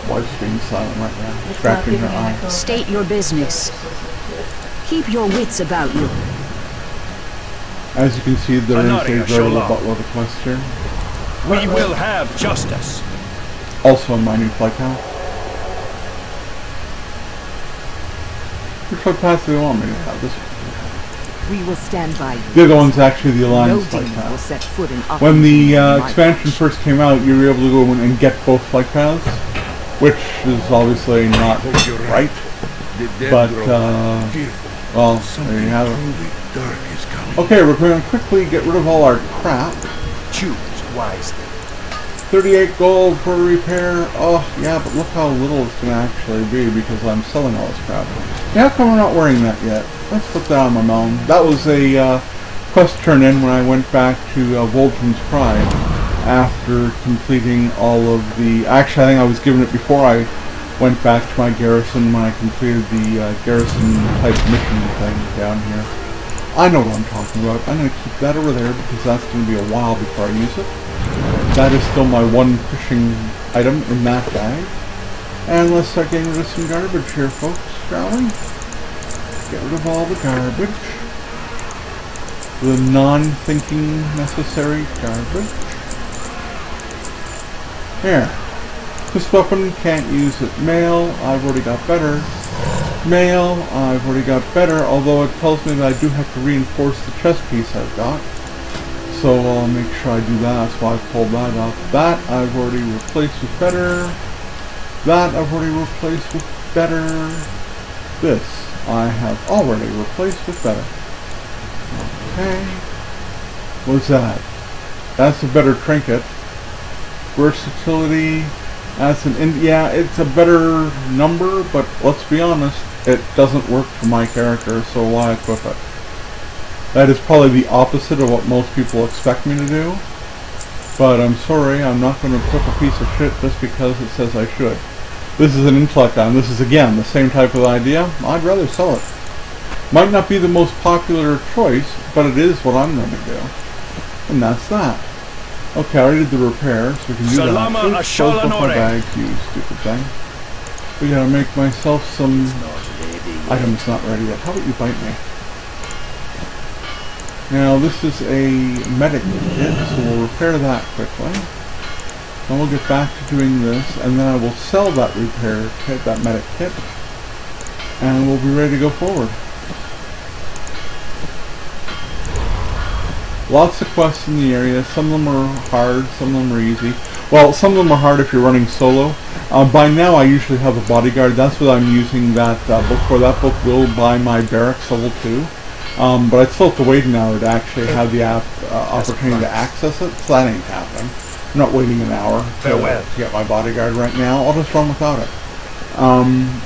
Wife's being silent right now, scratching her eye. State your business. Keep your wits about you. As you can see, there is a very little butler of a quest here. We will have justice. Also in my new flight path. Which flight path do they want me to have? This one. We will stand by you. The other one's actually the Alliance flight will path. set foot in When the expansion first came out, you were able to go in and get both flight paths, which is obviously not right. But, well, there you have it. Okay, we're going to quickly get rid of all our crap. Choose wisely. 38 gold for repair. Oh, yeah, but look how little it's going to actually be because I'm selling all this crap. Yeah, how come we're not wearing that yet? Let's put that on my mound. That was a quest turn-in when I went back to Voltron's Pride after completing all of the... Actually, I think I was given it before I went back to my garrison when I completed the garrison-type mission thing down here. I know what I'm talking about. I'm going to keep that over there because that's going to be a while before I use it. That is still my one fishing item in that bag. And let's start getting rid of some garbage here, folks, shall we? Get rid of all the garbage. The non-thinking necessary garbage. Here. This weapon can't use it. Mail, I've already got better. Mail, I've already got better, although it tells me that I do have to reinforce the chest piece I've got. So I'll make sure I do that. That's why I pulled that off. That I've already replaced with better. That I've already replaced with better. This I have already replaced with better. Okay. What's that? That's a better trinket. Versatility. That's an yeah, it's a better number, but let's be honest, it doesn't work for my character, so why equip it? That is probably the opposite of what most people expect me to do. But I'm sorry, I'm not going to equip a piece of shit just because it says I should. This is an intellect item. This is, again, the same type of idea. I'd rather sell it. Might not be the most popular choice, but it is what I'm going to do. And that's that. Okay, I already did the repair, so we can do that. Oops, close off my bag, you stupid thing. We gotta make myself some items not ready yet. How about you bite me? Now this is a medic kit, so we'll repair that quickly. Then we'll get back to doing this, and then I will sell that repair kit, that medic kit, and we'll be ready to go forward. Lots of quests in the area. Some of them are hard, some of them are easy. Well, some of them are hard if you're running solo. By now I usually have a bodyguard. That's what I'm using that book for. That book will buy my barracks level 2. But I still have to wait an hour to actually have the opportunity to access it, so that ain't happening. I'm not waiting an hour to get my bodyguard right now. I'll just run without it.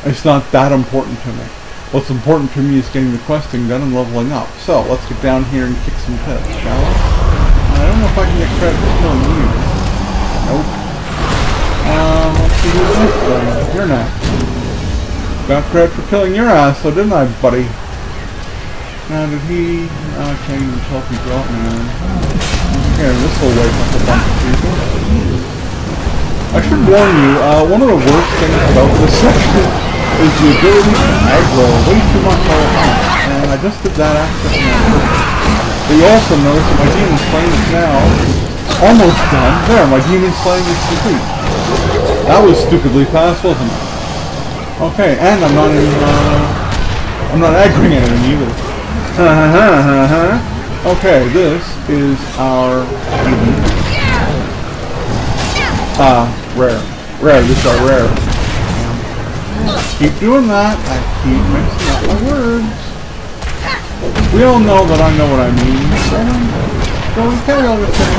It's not that important to me. What's important to me is getting the questing done and leveling up. So, let's get down here and kick some tits, shall we? I don't know if I can get credit for killing you. Nope. Let's see who's next then. You're next. Got credit for killing your ass, so didn't I, buddy? Now, did he... I can't even tell if he dropped me on. Here, this will wake up a bunch of people. I should warn you, one of the worst things about this section is the ability to aggro way too much all at once, and I just did that accidentally. But you also notice that my demon slaying is now almost done. There, my demon slaying is complete. That was stupidly fast, wasn't it? Okay, and I'm not aggroing anything either. Okay, this is our rare. This is our rare. Keep doing that. I keep mixing up my words. We all know that I know what I mean. So we carry on with things.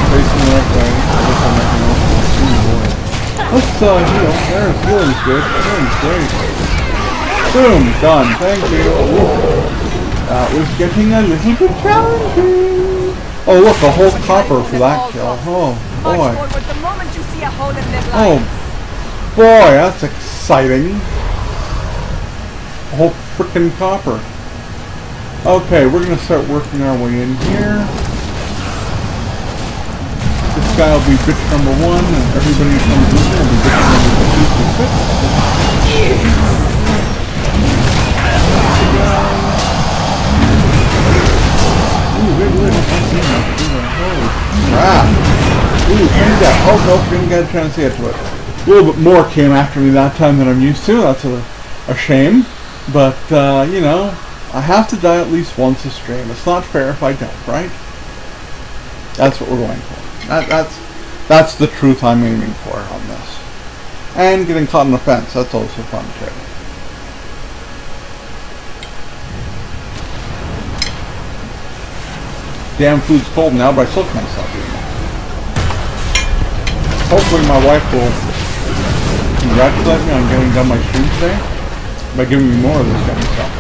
Facing the right way. Let's heal. There's healing's good. Healing's great. Boom! Done. Thank you. That was getting a little bit challenging. Oh look, a whole copper for that kill. Oh boy. Oh boy, that's exciting. A whole frickin' copper. Okay, we're gonna start working our way in here. This guy will be bitch number 1, and everybody who comes in here will be bitch number 2 through 6. Oh, nope, didn't get a chance to get to it. A little bit more came after me that time than I'm used to. That's a shame. But, you know, I have to die at least once a stream. It's not fair if I don't, right? That's what we're going for. That's the truth I'm aiming for on this. And getting caught in a fence, that's also fun too. Damn food's cold now, but I still can't stop eating it. Hopefully my wife will congratulate me on getting done my stream today by giving me more of this kind of stuff.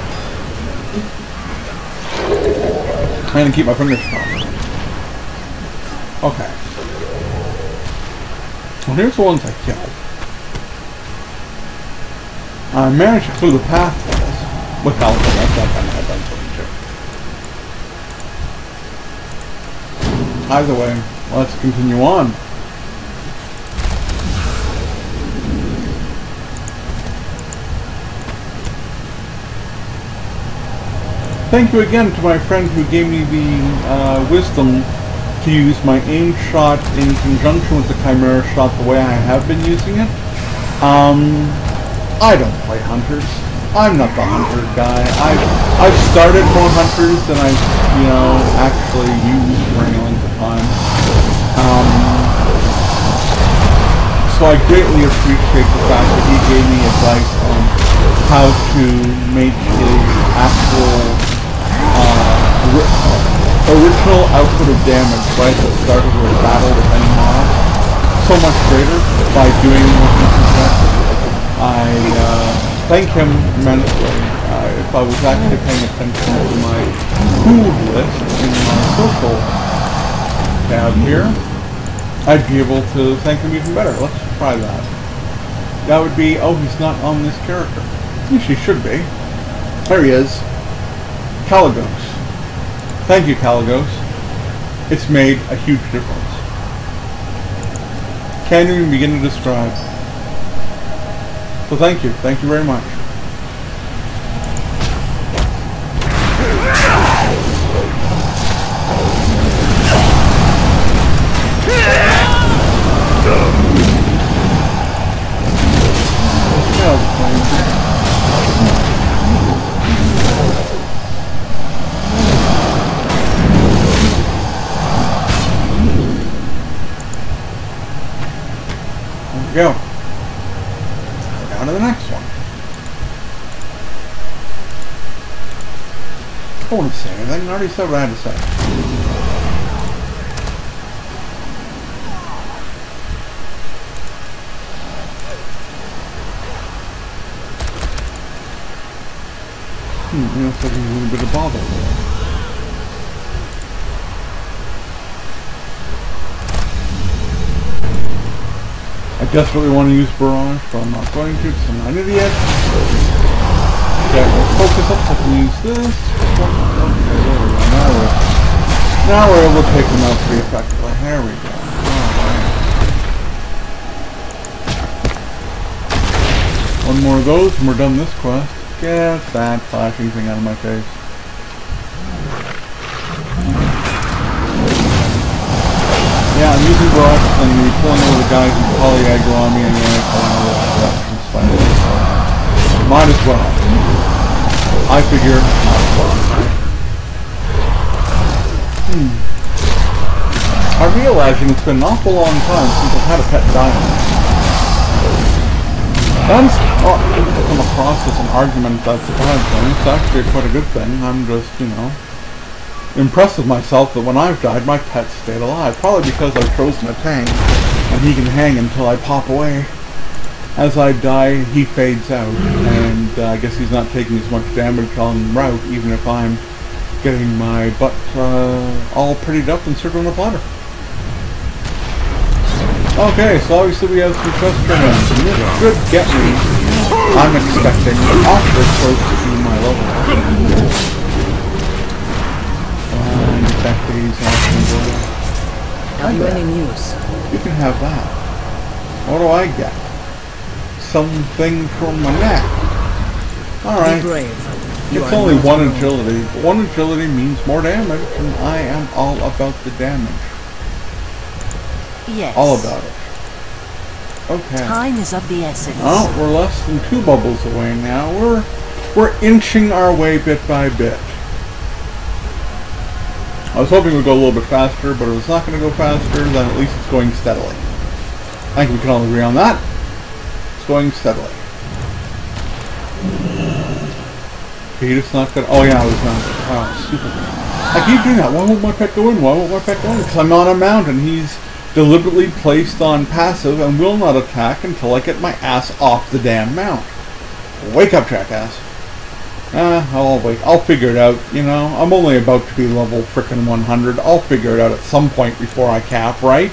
And keep my fingers crossed. Okay. Well, here's the ones I killed. I managed to clear the path for this. With help, that's not kind of done something too. Either way, let's continue on. Thank you again to my friend who gave me the wisdom to use my aim shot in conjunction with the Chimera shot the way I have been using it. I don't play hunters. I'm not the hunter guy. I've started more hunters than I've, you know, actually used for any length of time. So I greatly appreciate the fact that he gave me advice on how to make his actual original output of damage, right, that started with a battle with any mob, so much greater by doing what he suggested. I thank him immensely. If I was actually paying attention to my food list in my social tab here, I'd be able to thank him even better. Let's try that. That would be, oh, he's not on this character. Which he should be. There he is. Caligos. Thank you, Caligos. It's made a huge difference. Can't even begin to describe. So thank you. Thank you very much. Go. Down to the next one. I don't want to say anything. I already said what I had to say. Looks like there's a little bit of bother there. I desperately want to use Barrage, but I'm not going to because I'm not an idiot. Okay, we'll focus up so I can use this. Okay, there we go. Now we're able to take them out pretty effectively. There we go. Alright. One more of those and we're done this quest. Get that flashing thing out of my face. Yeah, I'm using Barrage and we're pulling over the guys who polyaggro on me and then pulling over the directions finally. So might as well. I figure might as well. I'm realizing it's been an awful long time since I've had a pet diamond. That's come across as an argument that's a bad thing. It's actually quite a good thing. I'm just, you know, impressed with myself that when I've died, my pet stayed alive. Probably because I've chosen a tank, and he can hang until I pop away. As I die, he fades out, and I guess he's not taking as much damage on route, even if I'm getting my butt all prettied up and served on a platter. Okay, so obviously we have some quest trimmings, and this should get me, I'm expecting, awfully close to my level. Have you any news? You can have that. What do I get? Something from my neck. Alright. Be brave. It's only one agility, but one agility means more damage, and I am all about the damage. Yes. All about it. Okay. Time is of the essence. Oh, we're less than 2 bubbles away now. We're inching our way bit by bit. I was hoping it would go a little bit faster, but if it's not going to go faster, then at least it's going steadily. I think we can all agree on that. It's going steadily. Okay, it's not going to... Oh yeah, I was not... Oh, stupid. I keep doing that. Why won't my pet go in? Why won't my pet go in? Because I'm on a mountain. He's deliberately placed on passive and will not attack until I get my ass off the damn mount. Wake up, jackass. I'll wait. I'll figure it out, you know. I'm only about to be level frickin' 100. I'll figure it out at some point before I cap, right?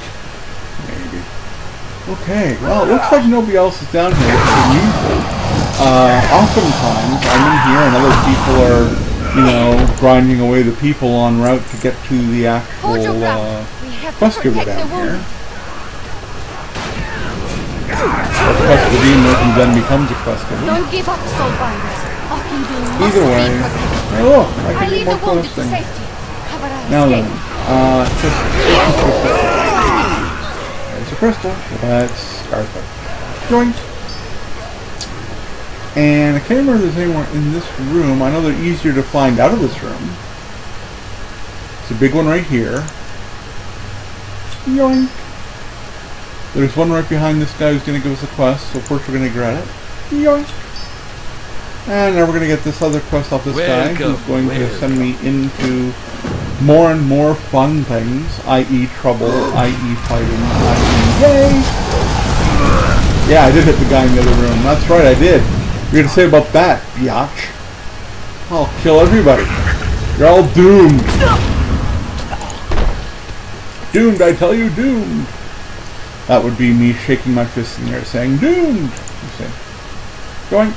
Maybe. Okay, well, it looks like nobody else is down here, which is unusual. Oftentimes, I'm in here and other people are, you know, grinding away the people en route to get to the actual, have to quest giver protect the down here. wounded. Or quest redeemer who then becomes a quest giver. Don't give up, Soulbinders. Ockendune must Either way. be protected. Oh, look, I I can leave do the more wounded to questing. safety. Have a Now then, escape. there's a crystal. Let's start there. Joint. And I can't remember if there's anywhere in this room. I know they're easier to find out of this room. It's a big one right here. Yoink. There's one right behind this guy who's going to give us a quest, so first we're going to get it. Yoink. And now we're going to get this other quest off this guy who's going to send me into more and more fun things, i.e. trouble, i.e. fighting, i.e. yay! Yeah, I did hit the guy in the other room. That's right, I did. You're going to say about that, biatch? I'll kill everybody. You're all doomed. Doomed, I tell you, doomed. That would be me shaking my fist in the air saying, doomed! You see. Joint.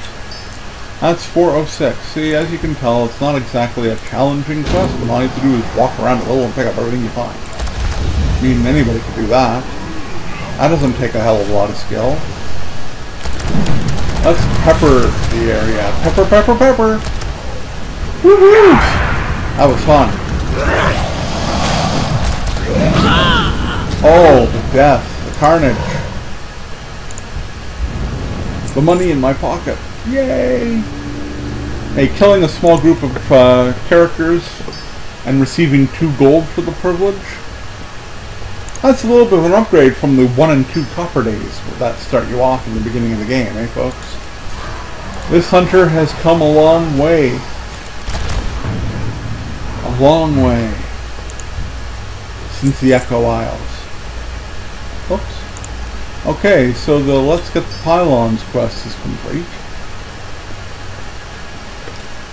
That's 406. See, as you can tell, it's not exactly a challenging quest, but all you have to do is walk around a little and pick up everything you find. I mean, anybody could do that. That doesn't take a hell of a lot of skill. Let's pepper the area. Pepper, pepper, pepper! Woohoo! That was fun. Oh, the death. Carnage. The money in my pocket. Yay! Hey, killing a small group of characters and receiving 2 gold for the privilege. That's a little bit of an upgrade from the 1 and 2 copper days that start you off in the beginning of the game, eh folks? This hunter has come a long way. A long way. Since the Echo Isles. Oops. Okay, so the Let's Get the Pylons quest is complete.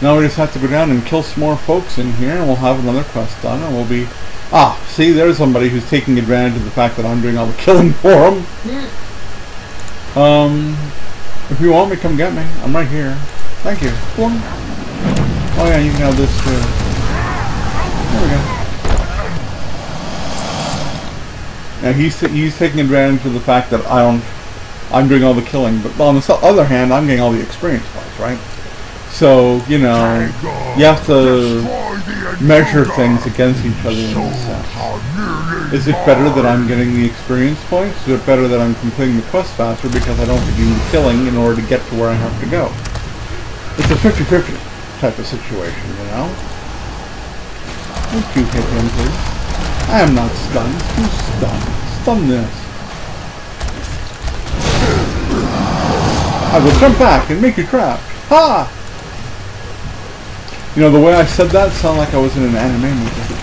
Now we just have to go down and kill some more folks in here, and we'll have another quest done, and we'll be... Ah, see, there's somebody who's taking advantage of the fact that I'm doing all the killing for him. If you want me, come get me. I'm right here. Thank you. Come on. Oh yeah, you can have this too. There we go. Now he's taking advantage of the fact that I'm doing all the killing, but on the other hand, I'm getting all the experience points, right? So, you know, you have to measure things against each other in a sense. Is it better that I'm getting the experience points? Is it better that I'm completing the quest faster because I don't have to do the killing in order to get to where I have to go? It's a 50-50 type of situation, you know? Don't you hit him, please. I am not stunned. Who's stunned? Stun this. I will jump back and make you trapped. Ha! You know, the way I said that sounded like I was in an anime movie.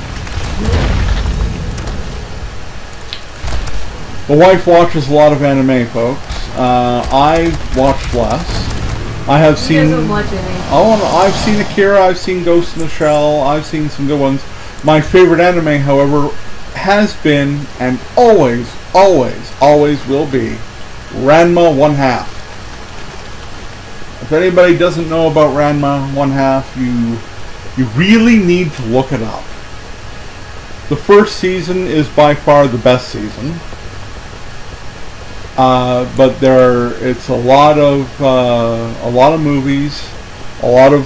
The wife watches a lot of anime, folks. I watch less. I have seen... Oh, I've seen Akira, I've seen Ghost in the Shell, I've seen some good ones. My favorite anime, however, has been, and always, always, always will be, Ranma 1/2. If anybody doesn't know about Ranma 1/2, you really need to look it up. The first season is by far the best season, but it's a lot of movies, a lot of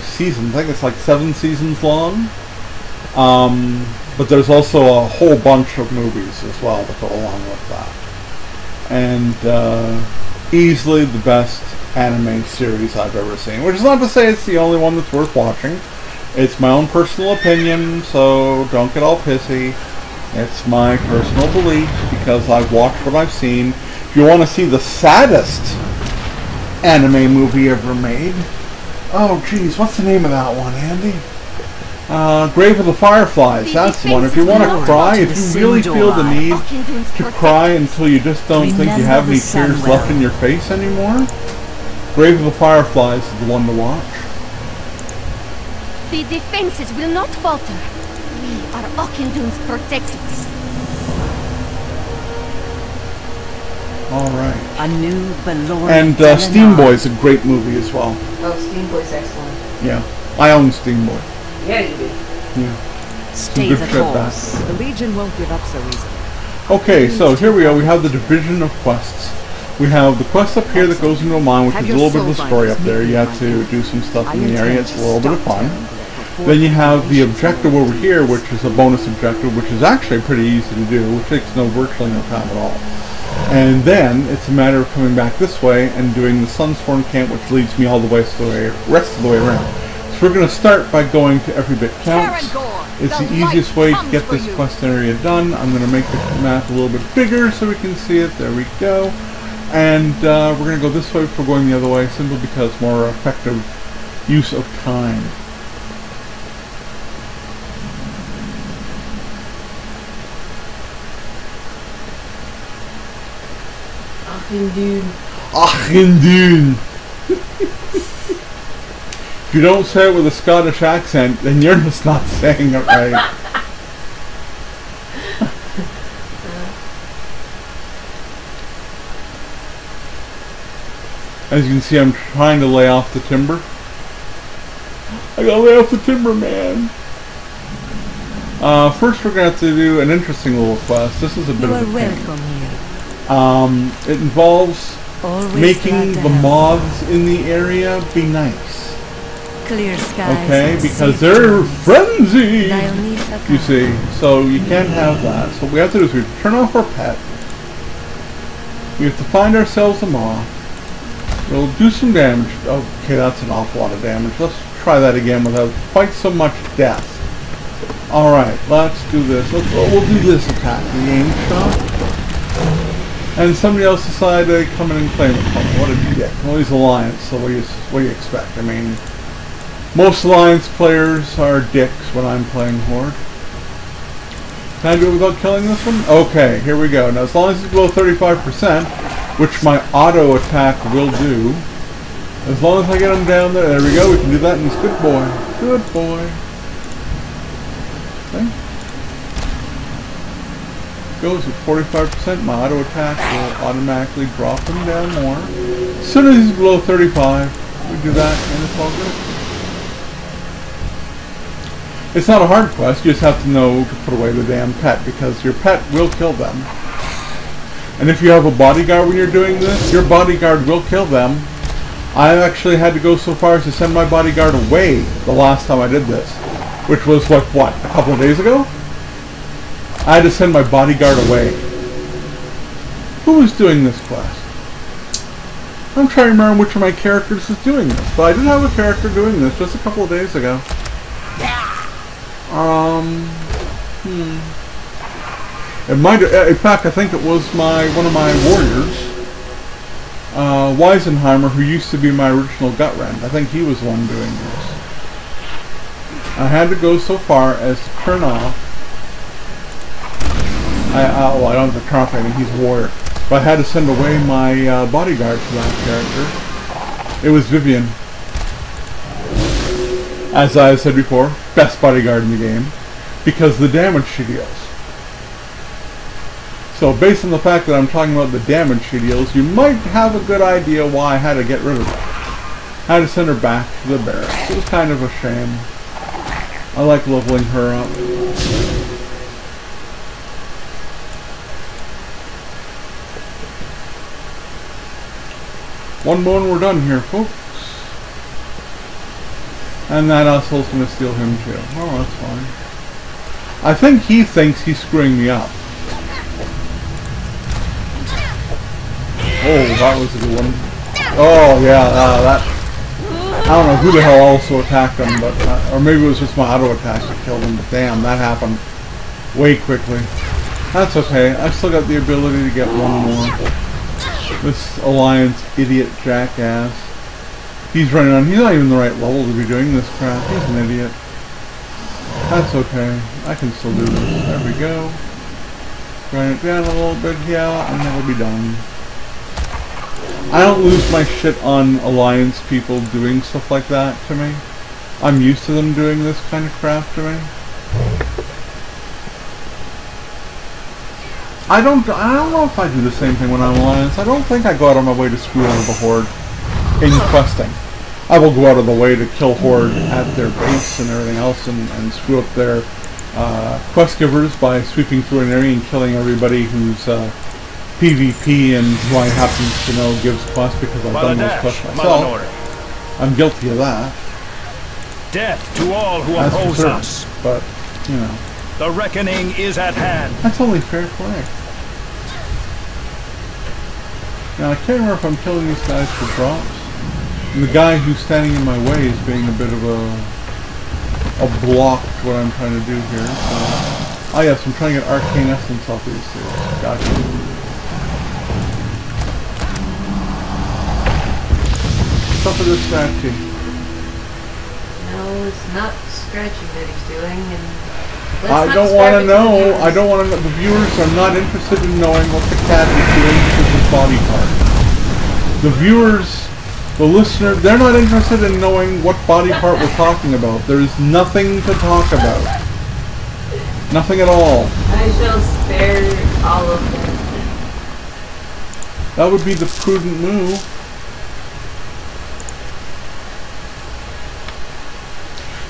seasons. I think it's like 7 seasons long. But there's also a whole bunch of movies as well that go along with that, and easily the best anime series I've ever seen, which is not to say it's the only one that's worth watching. It's my own personal opinion, so don't get all pissy. It's my personal belief because I've watched what I've seen. If you want to see the saddest anime movie ever made, oh geez, what's the name of that one, Andy? Grave of the Fireflies, that's the one. If you want to cry, if you really feel the need to cry until you just don't think you have any tears left in your face anymore, Grave of the Fireflies is the one to watch. The defenses will not falter. We are Ockendune's protectors. Alright. A new Balor. And Steam Boy's a great movie as well. Oh, Steam Boy's excellent. Yeah. I own Steam Boy. Yeah, you do. Yeah. Stay good the shit back. course. The Legion won't give up so easily. Okay, so here we go. We have the division of quests. We have the quest up here that goes into a mine, which is a little bit of the story up there. You have to do some stuff in the area. It's a little bit of fun. Then you have the objective over here, which is a bonus objective, which is actually pretty easy to do, which takes virtually no time at all. And then it's a matter of coming back this way and doing the Sunstorm camp, which leads me all the way rest of the way around. So we're going to start by going to Every Bit Counts. It's the easiest way to get this quest area done. I'm going to make the map a little bit bigger so we can see it. There we go. And we're going to go this way before going the other way, simply because more effective use of time. Achendoon. If you don't say it with a Scottish accent, then you're just not saying it right. As you can see, I'm trying to lay off the timber. I gotta lay off the timber, man. First we're gonna have to do an interesting little quest. This is a bit of a pain. Welcome here. It involves Always making glad to the have moths in the area be nice. clear skies. Okay, and because safe they're travels. frenzied, Dionysa you see. So you can't have that. So what we have to do is we have to turn off our pet. We have to find ourselves a moth. We'll do some damage. Okay, that's an awful lot of damage. Let's try that again without quite so much death. Alright, let's do this. We'll do this attack. The aim shot. And somebody else decided to come in and claim it from me. What a dick. Well, he's Alliance, so what do you expect? I mean, most Alliance players are dicks when I'm playing Horde. Can I do it without killing this one? Okay, here we go. Now, as long as it's below 35%, which my auto attack will do, as long as I get him down there we go, we can do that, and he's good boy. Good boy. Okay. Goes at 45%, my auto attack will automatically drop him down more. As soon as he's below 35, we do that, and it's all good. It's not a hard quest, you just have to know to put away the damn pet, because your pet will kill them. And if you have a bodyguard when you're doing this, your bodyguard will kill them. I actually had to go so far as to send my bodyguard away the last time I did this. Which was, what, a couple of days ago? I had to send my bodyguard away. Who was doing this quest? I'm trying to remember which of my characters is doing this. But I did have a character doing this just a couple of days ago. It might, in fact, I think it was one of my warriors, Weisenheimer, who used to be my original Gutrend. I think he was the one doing this. I had to go so far as to turn off. Well, I don't have to turn off anything. He's a warrior, but I had to send away my bodyguard for that character. It was Vivian. As I said before, best bodyguard in the game, because of the damage she deals. So based on the fact that I'm talking about the damage she deals, you might have a good idea why I had to get rid of her. I had to send her back to the barracks. It was kind of a shame. I like leveling her up. One more and we're done here, folks. And that asshole's gonna steal him too. Oh, that's fine. I think he thinks he's screwing me up. Oh, that was a good one. Oh, yeah, that... I don't know who the hell also attacked him, but... or maybe it was just my auto attack that killed him, but damn, that happened way quickly. That's okay, I've still got the ability to get one more. This Alliance idiot jackass. He's running on. He's not even the right level to be doing this crap. He's an idiot. That's okay. I can still do this. There we go. Grind it down a little bit, yeah, and that'll be done. I don't lose my shit on Alliance people doing stuff like that to me. I'm used to them doing this kind of crap to me. I don't know if I do the same thing when I'm Alliance. I don't think I go out of my way to screw over the Horde in questing. I will go out of the way to kill Horde at their base and everything else and screw up their quest givers by sweeping through an area and killing everybody who's PvP and who I happen to know gives quests because I've done those quests myself. I'm guilty of that. Death to all who oppose us. But, you know. The reckoning is at hand. That's only fair play. Now, I can't remember if I'm killing these guys for drops. And the guy who's standing in my way is being a bit of a block to what I'm trying to do here. So. Oh yes, I'm trying to get arcane essence off these two. Gotcha. What's up with this scratchy? No, it's not scratching that he's doing, and I don't want to know. I don't want to know. The viewers are not interested in knowing what the cat is doing to his body part. The viewers, the listener, they're not interested in knowing what body part we're talking about. There is nothing to talk about. Nothing at all. I shall spare all of them. That would be the prudent move.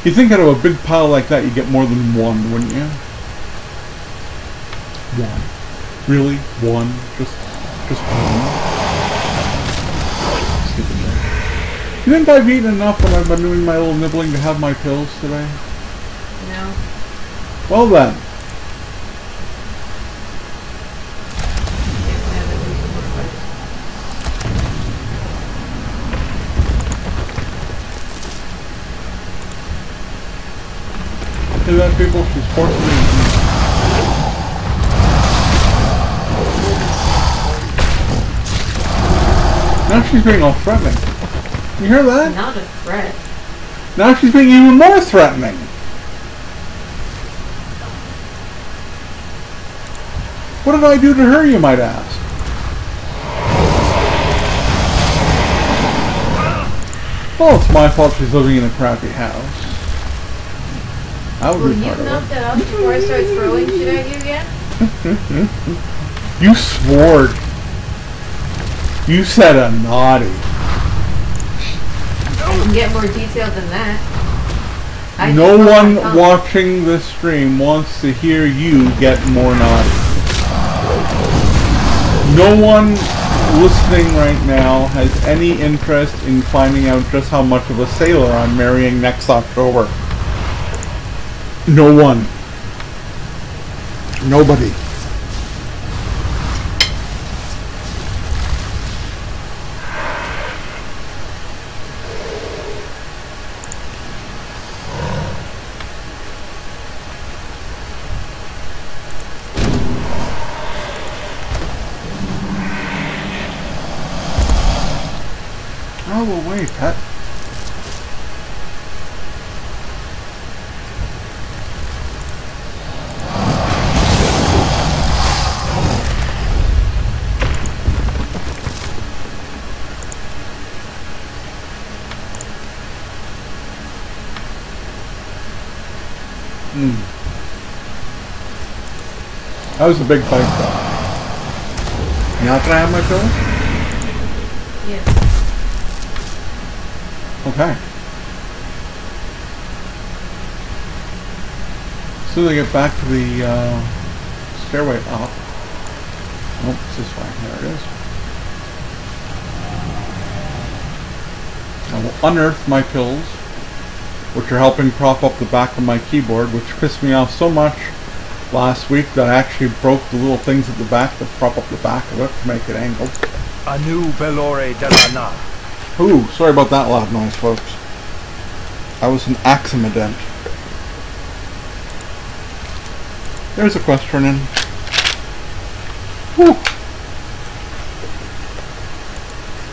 You think out of a big pile like that, you get more than one, wouldn't you? One. Really? One? Just one? You think I've eaten enough when I've been doing my little nibbling to have my pills today? No. Well then. See that, people? She's forcing me. Now she's being all threatening. You hear that? Not a threat. Now she's being even more threatening. What did I do to her, you might ask? Well, it's my fault she's living in a crappy house. I would Will be you part of knock it. that off before I start throwing shit at you again? You swore. You said a naughty. I can get more detailed than that. No one watching this stream wants to hear you get more naughty. No one listening right now has any interest in finding out just how much of a sailor I'm marrying next October. No one. Nobody. Oh, well, wait, Pat. That was a big fight, though. Now can I have my pills? Yes. Okay. As soon as I get back to the stairway up. Nope, it's this way. There it is. I will unearth my pills, which are helping prop up the back of my keyboard, which pissed me off so much last week that I actually broke the little things at the back that prop up the back of it to make it angled. A new Belore de la Na. Ooh, sorry about that loud noise, folks. That was an accident. There's a quest turn in. Whew.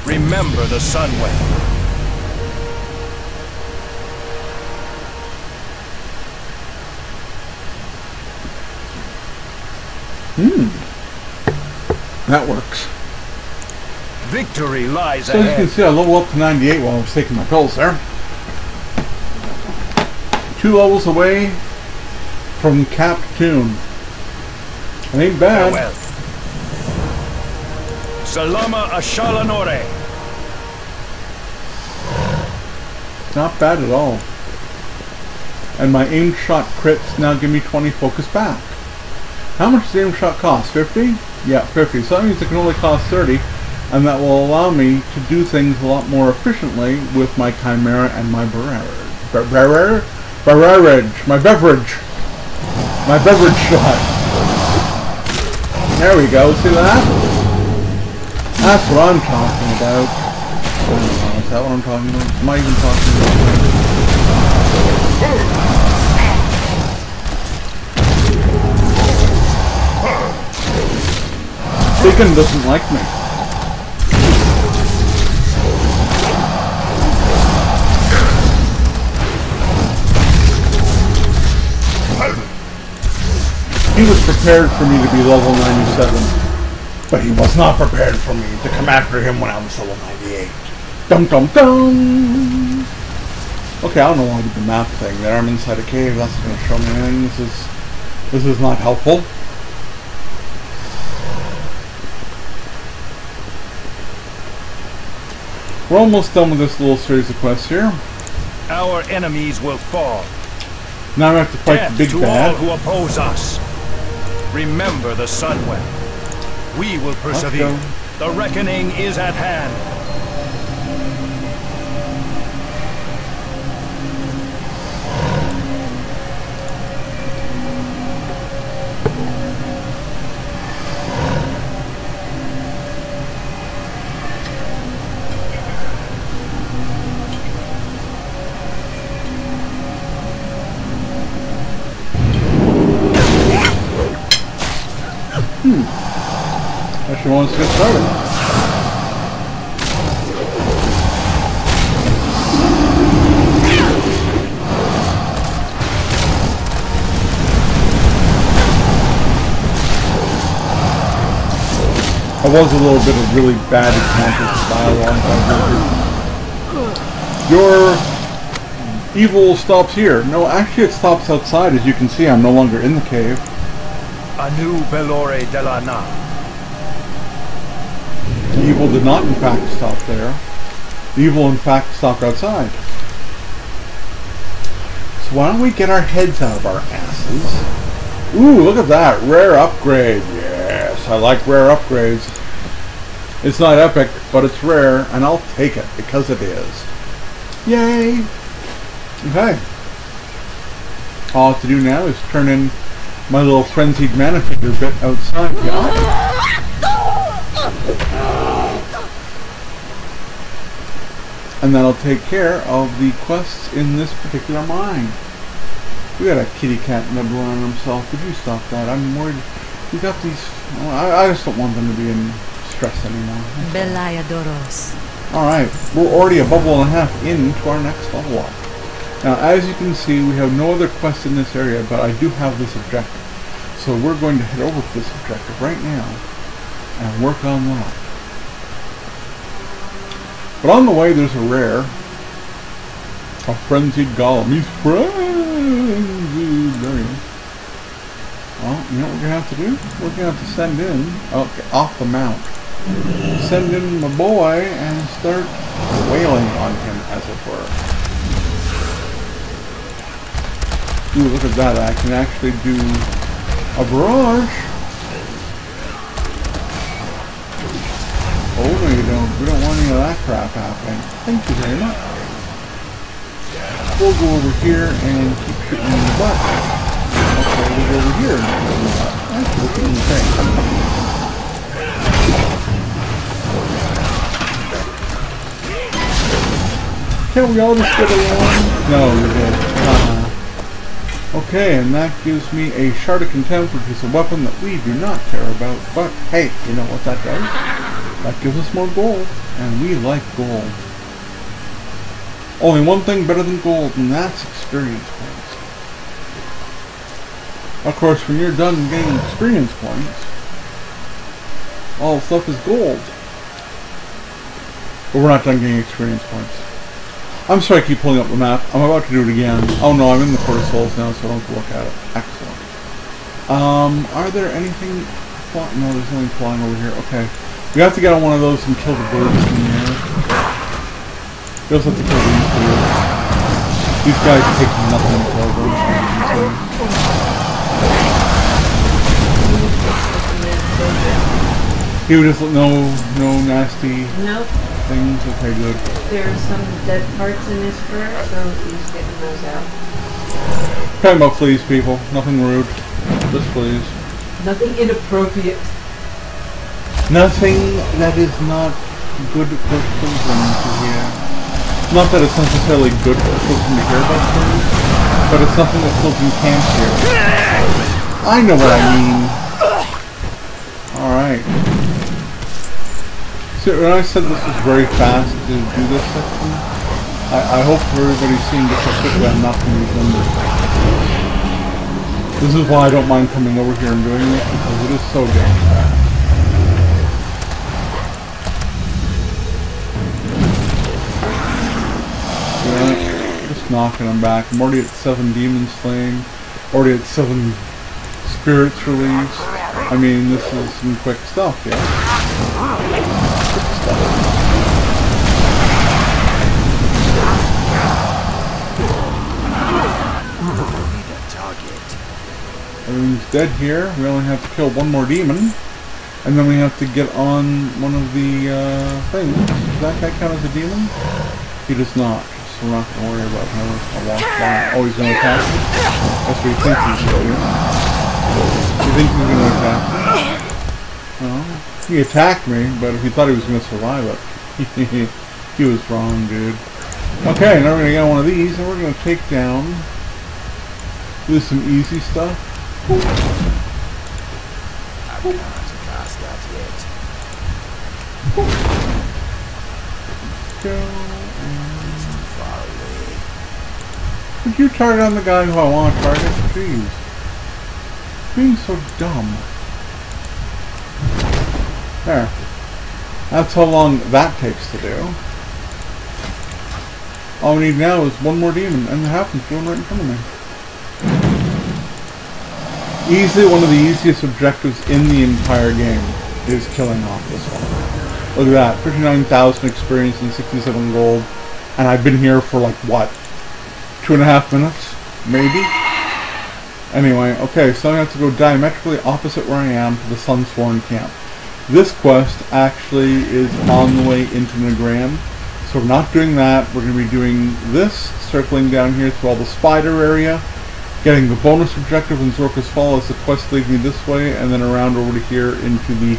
Remember the Sunway. That works. Victory lies So as you ahead. can see, I level up to 98 while I was taking my pills there. 2 levels away from Cap Tune. It ain't bad. Farewell. Salama Ashalanore. Not bad at all. And my aimed shot crits now give me 20 focus back. How much does aimed shot cost? 50? Yeah, 50. So that means it can only cost 30. And that will allow me to do things a lot more efficiently with my Chimera and my beverage. My beverage shot. There we go, see that? That's what I'm talking about. I don't know, is that what I'm talking about? Am I even talking about? Deacon doesn't like me. He was prepared for me to be level 97, but he was not prepared for me to come after him when I was level 98. Dum dum dum! Okay, I don't know why I did the map thing there. I'm inside a cave, that's going to show me anything. This is not helpful. We're almost done with this little series of quests here. Our enemies will fall. Now we have to fight the big to bad. all who oppose us. Remember the Sunwell. We will persevere. The reckoning is at hand. Actually wants to get started. I was a little bit of really bad encounter style long time ago. Your evil stops here. No, actually it stops outside. As you can see, I'm no longer in the cave. Anu Belore de la Na. The evil did not, in fact, stop there. The evil, in fact, stopped outside. So why don't we get our heads out of our asses? Ooh, look at that. Rare upgrade. Yes, I like rare upgrades. It's not epic, but it's rare, and I'll take it, because it is. Yay! Okay. All I have to do now is turn in my little frenzied mana figure bit outside. Yeah. And that'll take care of the quests in this particular mine. We got a kitty cat nibbling on himself. Could you stop that? I'm worried. We got these. I just don't want them to be in stress anymore. Belayadoros. Alright, we're already a bubble and a half into our next level up. Now, as you can see, we have no other quests in this area, but I do have this objective. So we're going to head over to this objective right now and work on that. But on the way, there's a rare. A frenzied golem. He's frenzied. There he is. Well, you know what we're going to have to do? We're going to have to send in, off the mount, send in my boy and start wailing on him, as it were. Ooh, look at that. I can actually do a barrage. Oh, no you don't. We don't want any of that crap happening. Thank you very much. We'll go over here and keep shooting in the butt. Okay, we'll go over here and shoot in the butt. That's the same thing. Can't we all just get along? No, you're dead. Okay, and that gives me a Shard of Contempt, which is a weapon that we do not care about. But, hey, you know what that does? That gives us more gold, and we like gold. Only one thing better than gold, and that's experience points. Of course, when you're done getting experience points, all stuff is gold. But we're not done getting experience points. I'm sorry I keep pulling up the map. I'm about to do it again. Oh no, I'm in the Port of Souls now, so I don't have to look at it. Excellent. Are there anything... No, there's nothing flying over here. Okay. We have to get on one of those and kill the birds in the air. We also have to kill these birds. These guys take nothing to kill them. He would just no nasty Nope. things. Okay, good. There's some dead parts in his fur, so he's getting those out. Talking about fleas, people. Nothing rude. Just fleas. Nothing inappropriate. Nothing that is not good for children to hear. Not that it's necessarily good for children to hear about things, but it's something that children can't hear. I know what I mean. Alright. So when I said this was very fast to do this section, I hope everybody's seeing just how quickly I'm knocking these numbers. This is why I don't mind coming over here and doing this, because it is so damn fast. Yeah, just knocking them back. I'm already at 7 demons slain, already at 7 spirits released. I mean, this is some quick stuff, yeah? Quick stuff. Everything's dead here. We only have to kill one more demon. And then we have to get on one of the things. Does that guy count as a demon? He does not. So we're not going to worry about him. I'll walk by. Oh, he's going to attack me? That's what he thinks he's going to do. He thinks he's going to attack me. Well, he attacked me, but if he thought he was going to survive it, he was wrong, dude. Okay, now we're going to get one of these, and we're going to take down... do some easy stuff. I can't cast that yet. Go and... Far away. Would you target on the guy who I want to target? Jeez. Being so dumb. There. That's how long that takes to do. All we need now is one more demon, and it happens going right in front of me. Easily one of the easiest objectives in the entire game is killing off this one. Look at that, 59,000 experience and 67 gold. And I've been here for like, what? 2.5 minutes? Maybe? Anyway, okay, so I have to go diametrically opposite where I am to the Sunsworn camp. This quest actually is on the way into Nagram. So we're not doing that, we're going to be doing this, circling down here through all the spider area, getting the bonus objective in Zorka's Fall as the quest leads me this way, and then around over to here into the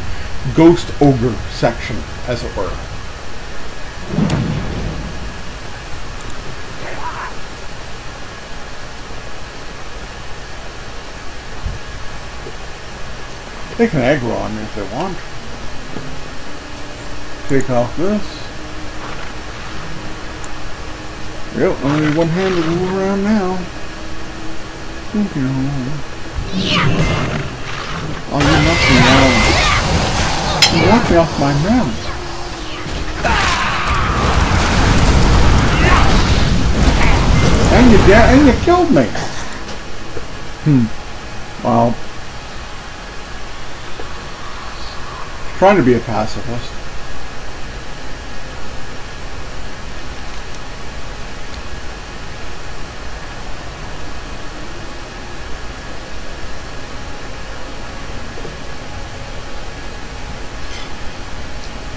Ghost Ogre section, as it were. They can aggro on me if they want. Take off this. Yep, only one hand to move around now. Oh, you knocked me down. You knocked me off my mount. And you killed me. Well, trying to be a pacifist.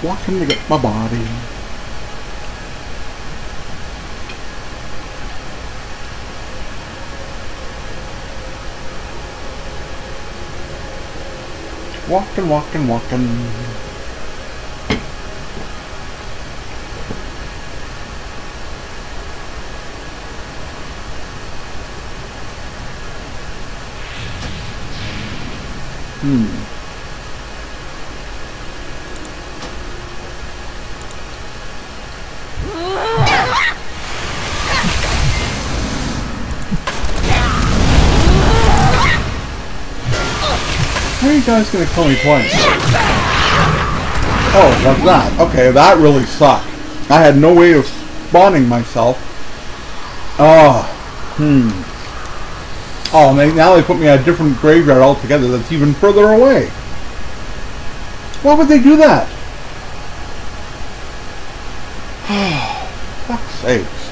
Walking to get my body. Walking, walking, walking. How are you guys gonna kill me twice? Oh, like that. Okay, that really sucked. I had no way of spawning myself. Oh, Oh, now they put me at a different graveyard altogether that's even further away. Why would they do that? Fuck's sakes.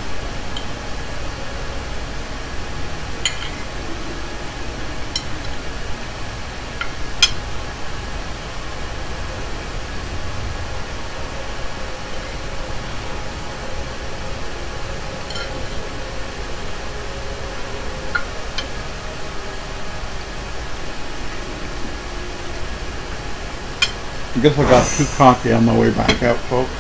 I guess I got too cocky on my way back out, folks.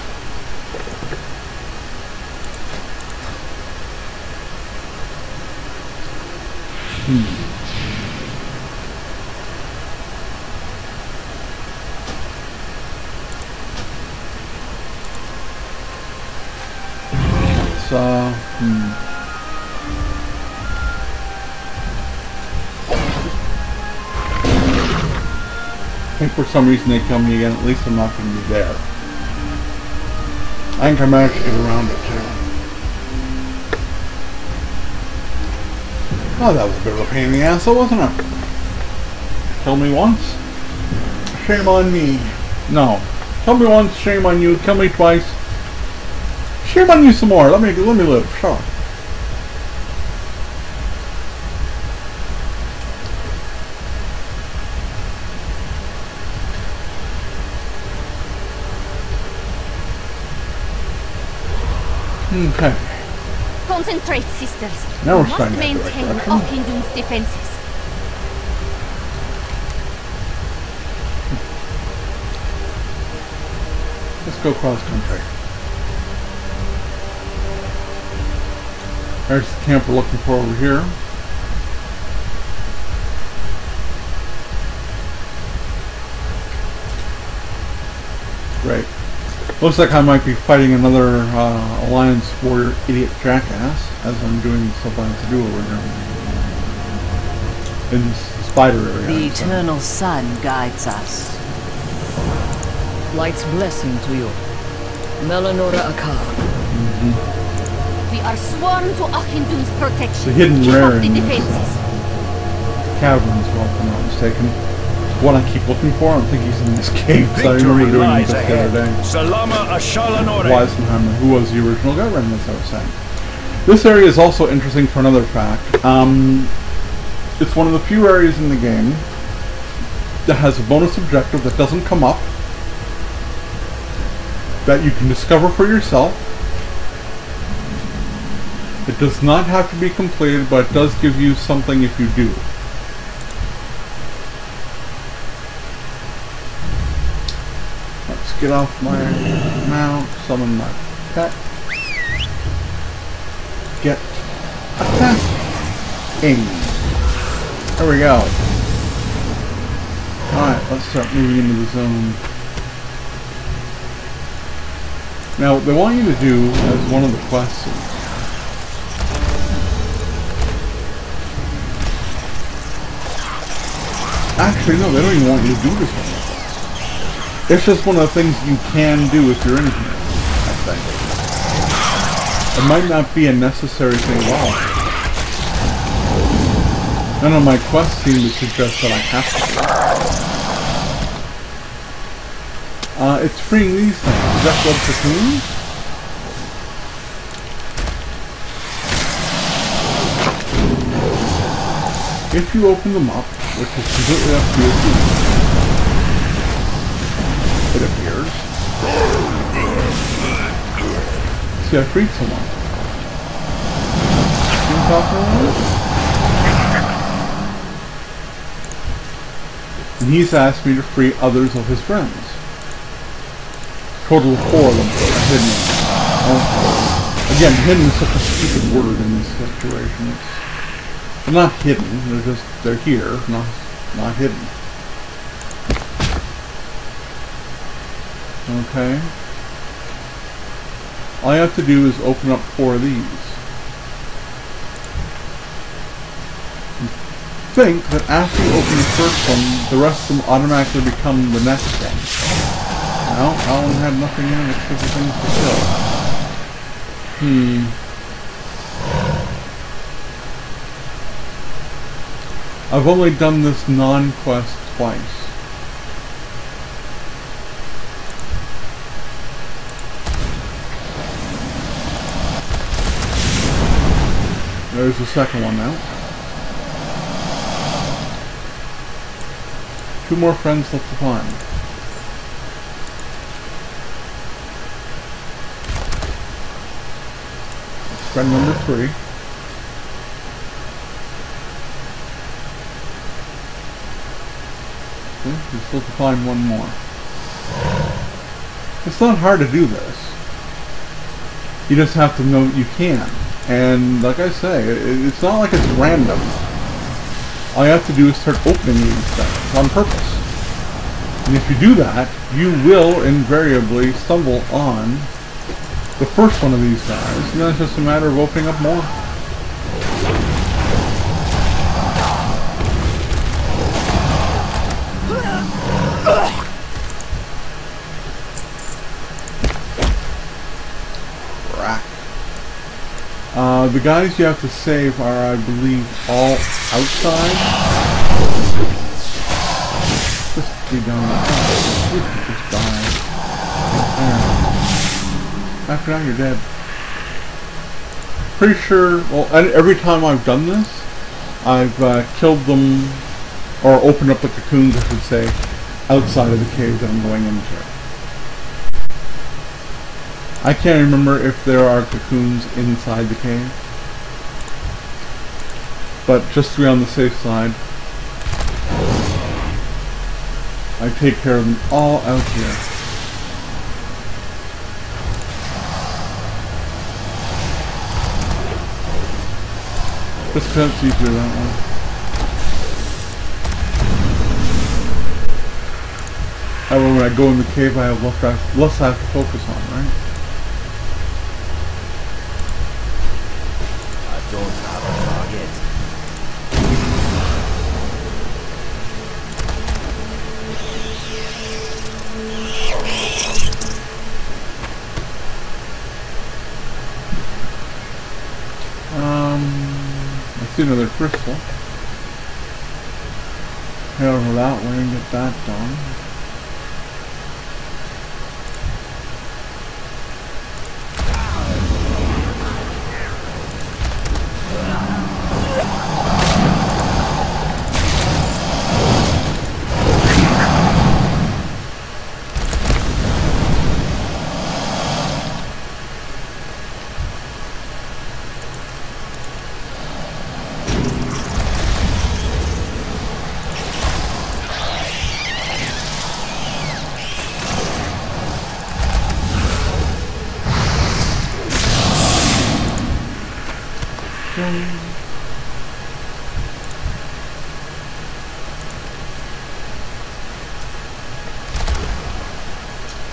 I think for some reason they kill me again. At least I'm not going to be there. I think I managed to get around it too. Oh, that was a bit of a pain in the ass, though, wasn't it? Kill me once, shame on me. No, kill me once, shame on you. Kill me twice, shame on you some more. Let me live. Shut up. Okay. Concentrate, sisters. Now we're We starting must at the right maintain direction. Ockendun's defenses. Let's go cross country. There's the camp we're looking for over here. Great. Looks like I might be fighting another Alliance warrior idiot jackass, as I'm doing stuff I have to do over here. In this spider area. The eternal sun guides us. Light's blessing to you. Melanora Akar. We are sworn to Ockendun's protection. The hidden Keep rare up the in this. defenses. Caverns, well, if I'm not mistaken. What I keep looking for, I think he's in this cave, because I Victory remember doing lies this the ahead. other day. Salama Ashalanore. Weisenheimer, who was the original governor, as I was saying. This area is also interesting for another fact. It's one of the few areas in the game that has a bonus objective that doesn't come up, that you can discover for yourself. It does not have to be completed, but it does give you something if you do. Let's get off my mount, summon my pet. Get attacking. There we go. Alright, let's start moving into the zone. Now, what they want you to do as one of the quests. Actually, no, they don't even want you to do this one. It's just one of the things you can do if you're in here, I think. It might not be a necessary thing at all. None of my quests seem to suggest that I have to. It's freeing these things. Death Blood Cocoons? If you open them up, which is completely up to you, it appears. See, I freed someone. See what I'm talking about? And he's asked me to free others of his friends. Total of 4 of them are hidden. Again, hidden is such a stupid word in this situation. They're not hidden, they're here, not hidden. Okay. All I have to do is open up 4 of these. Think that after you open the first one, the rest of them automatically become the next one. Well, that one had nothing in it except for things to kill. I've only done this non-quest twice. There's the second one now. 2 more friends left to find. Friend number 3. Okay, we still have to find 1 more. It's not hard to do this. You just have to know that you can. And like I say, it's not like it's random. All you have to do is start opening these things on purpose. And if you do that, you will invariably stumble on the first one of these guys. And then it's just a matter of opening up more. The guys you have to save are, I believe, all outside. Just be done. You can just die. There. After that, you're dead. Pretty sure. Well, every time I've done this, I've killed them, or opened up the cocoons, I should say, outside of the cave that I'm going into. I can't remember if there are cocoons inside the cave, but just to be on the safe side, I take care of them all out here. Just because it's easier that way. However, when I go in the cave, I have less I have to focus on, right? Don't have a target. I see another crystal. Head over that way and get that done.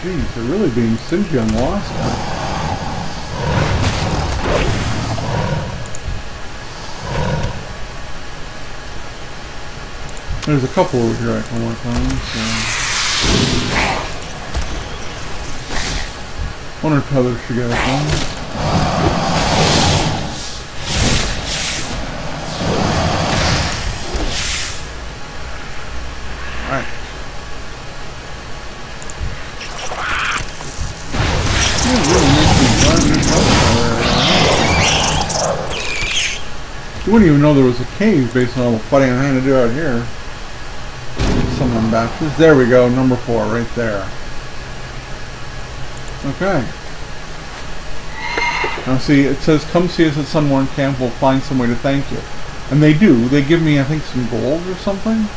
Jeez, they're really being stingy on the last one. There's a couple over here I can work on, so... one or two others should get it done. You wouldn't even know there was a cave based on all the fighting I'm having to do out here. Some of them batches. There we go, number 4 right there. Okay. Now see, it says, come see us at Sunworn Camp, we'll find some way to thank you. And they do. They give me, I think, some gold or something.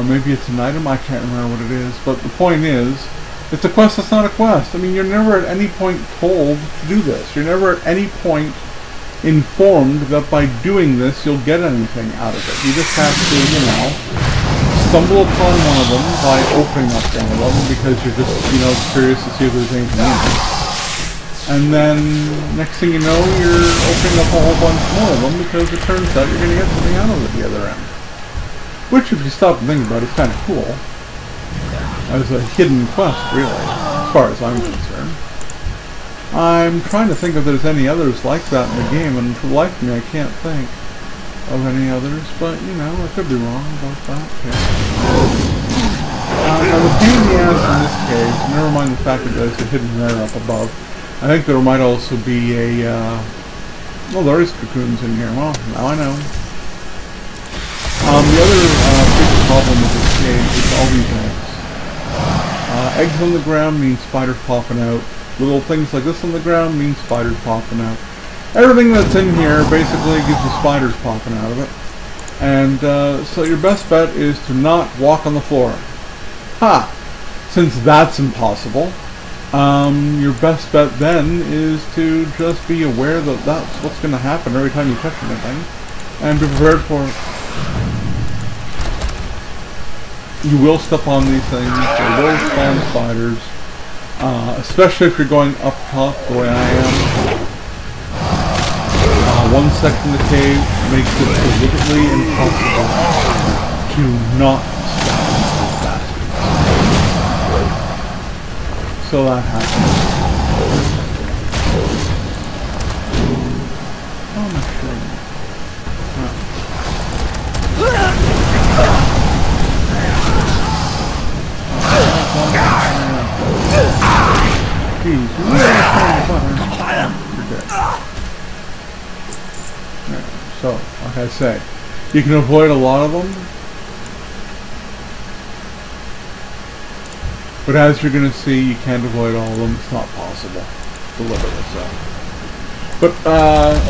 Maybe it's an item, I can't remember what it is. But the point is, it's a quest that's not a quest. I mean, you're never at any point told to do this. You're never at any point informed that by doing this you'll get anything out of it. You just have to, you know, stumble upon one of them by opening up one of them because you're just, you know, curious to see if there's anything in it. And then, next thing you know, you're opening up a whole bunch more of them because it turns out you're going to get something out of it at the other end. Which, if you stop and think about it, is kind of cool. As a hidden quest, really, as far as I'm concerned. I'm trying to think if there's any others like that in the game, and for the life of me I can't think of any others, but, you know, I could be wrong about that. Now the pain in the ass in this case, never mind the fact that there's a hidden rare up above, I think there might also be a, well, there is cocoons in here. Well, now I know. The other big problem with this game is all these eggs. Eggs on the ground mean spiders popping out. Little things like this on the ground mean spiders popping out. Everything that's in here basically gives you spiders popping out of it. And so your best bet is to not walk on the floor. Ha! Since that's impossible, your best bet then is to just be aware that that's what's going to happen every time you touch anything, and be prepared for it. You will step on these things, there will spawn spiders, especially if you're going up top the way I am. One section of the cave makes it deliberately impossible to not spawn these bastards. So that happens. Oh, my shit. Jeez, you really are trying to button. You're dead. Right. So, like I say, you can avoid a lot of them. But as you're going to see, you can't avoid all of them. It's not possible. Deliberately so. But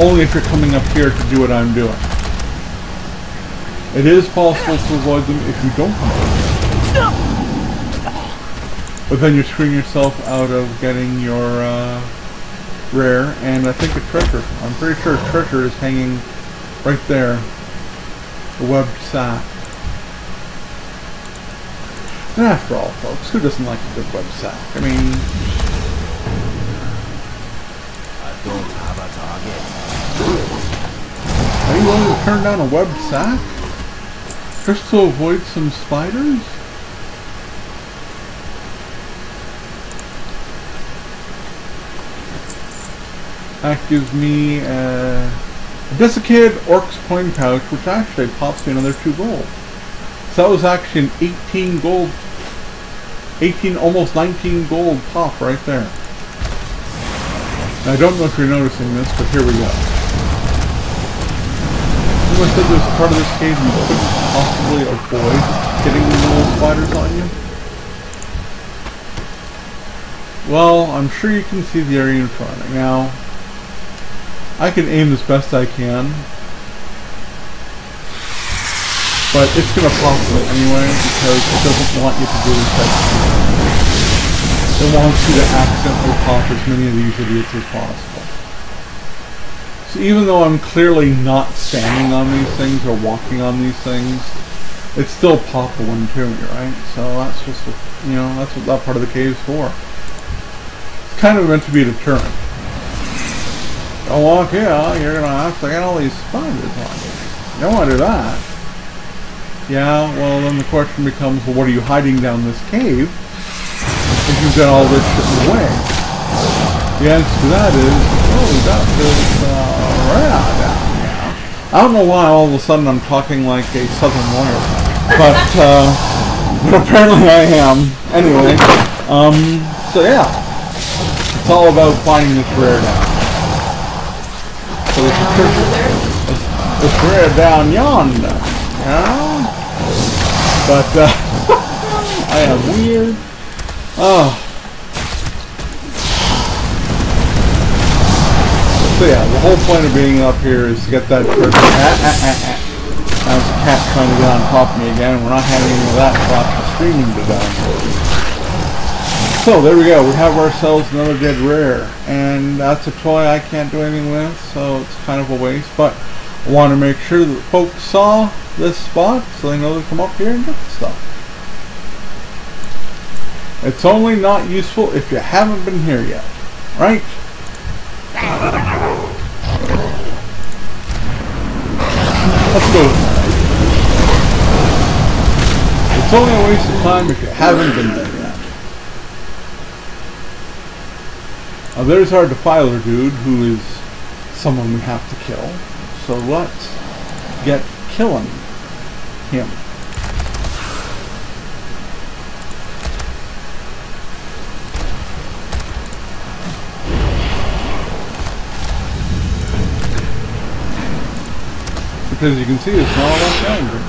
only if you're coming up here to do what I'm doing. It is possible to avoid them if you don't come up here. But then you're screwing yourself out of getting your rare, and I think a treasure. I'm pretty sure a treasure is hanging right there. The webbed sack. And after all, folks, who doesn't like a good web sack? I mean, I don't have a target. are you willing to turn down a web sack just to avoid some spiders? That gives me a desiccated orc's coin pouch, which actually pops me another 2 gold. So that was actually an 18 gold, almost 19 gold pop right there. Now, I don't know if you're noticing this, but here we go. Remember I said there's a part of this cave you couldn't possibly avoid getting the little spiders on you? Well, I'm sure you can see the area in front of me. Now, I can aim as best I can, but it's going to pop it anyway because it doesn't want you to do this type of thing. It wants you to accidentally pop as many of these idiots as possible. So even though I'm clearly not standing on these things or walking on these things, it's still popping to me, right? So that's just, that's what that part of the cave is for. It's kind of meant to be a deterrent. Don't walk here, you're going to have to get all these spiders on you. You don't want to do that. Yeah, well then the question becomes, well, what are you hiding down this cave if you've got all this shit in the way? The answer to that is, that is rare down here. I don't know why all of a sudden I'm talking like a southern lawyer, but apparently I am. Anyway, so yeah, it's all about finding this rare down. So it's rare down yonder, you know? But, I am weird. Oh. So yeah, the whole point of being up here is to get that treasure. Now it's a cat trying to get on top of me again. We're not having any of that crap screaming to death. So there we go. We have ourselves another dead rare. And that's a toy I can't do anything with, so it's kind of a waste. But I want to make sure that folks saw this spot so they know to come up here and get the stuff. It's only not useful if you haven't been here yet, right? Let's go. It's only a waste of time if you haven't been there yet. Now there's our defiler dude, who is someone we have to kill. So let's get killing him. Because you can see it's not all that challenging.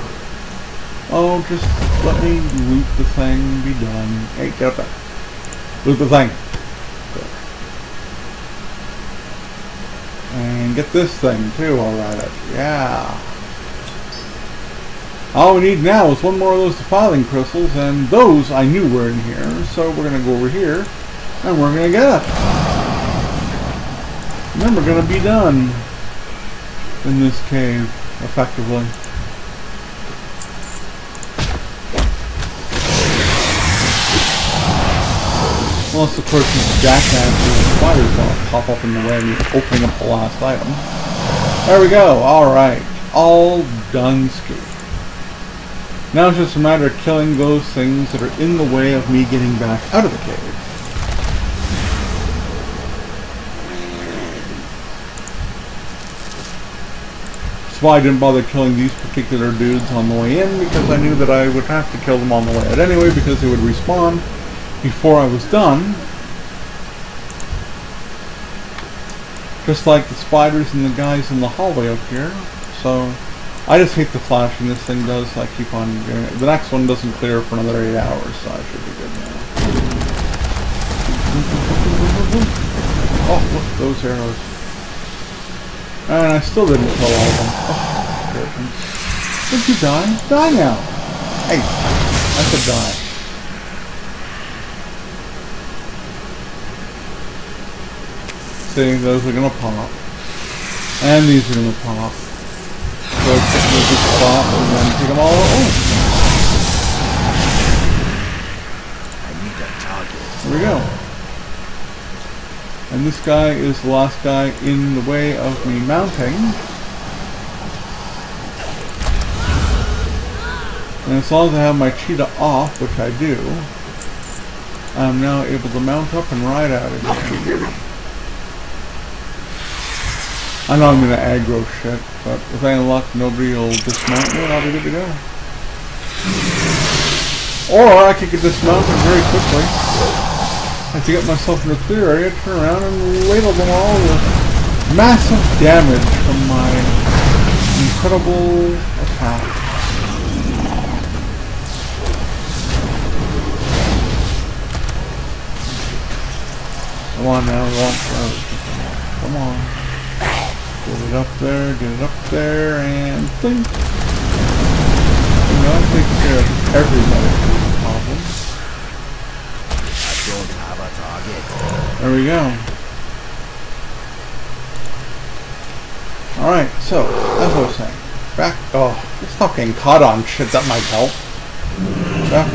Oh, just let me loot the thing and be done. Hey, get up there. Loot the thing. Good. And get this thing too, alright. Yeah. All we need now is one more of those defiling crystals, and those I knew were in here, so we're going to go over here And we're gonna get it. And then we're gonna be done in this cave, effectively. Unless, of course, these jackasses and spiders want to pop up in the way and he's opening up the last item. There we go. Alright. All done ski. Now it's just a matter of killing those things that are in the way of me getting back out of the cave. That's why I didn't bother killing these particular dudes on the way in, because I knew that I would have to kill them on the way out anyway, because they would respawn before I was done. Just like the spiders and the guys in the hallway up here. So I just hate the flashing this thing does, so I keep on doing it. The next one doesn't clear for another 8 hours, so I should be good now. Oh, look at those arrows. And I still didn't kill all of them. Oh, curtains. Did you die? Die now! Hey, I said die. See, those are gonna pop. And these are gonna pop. So it's just pop and then take them all at once. I need a target. Here we go. And this guy is the last guy in the way of me mounting. And as long as I have my cheetah off, which I do, I'm now able to mount up and ride out again. I know I'm gonna aggro shit, but with any luck, nobody will dismount me and I'll be good to go. Or I could get dismounted very quickly. I have to get myself in a clear area, turn around and ladle them all with massive damage from my incredible attack. Come on now, come on. Get it up there, and think. You know, I take care of everybody's problem. I don't have a target. There we go. Alright, so, as I was saying, back. Oh, stop getting caught on shit, that might help.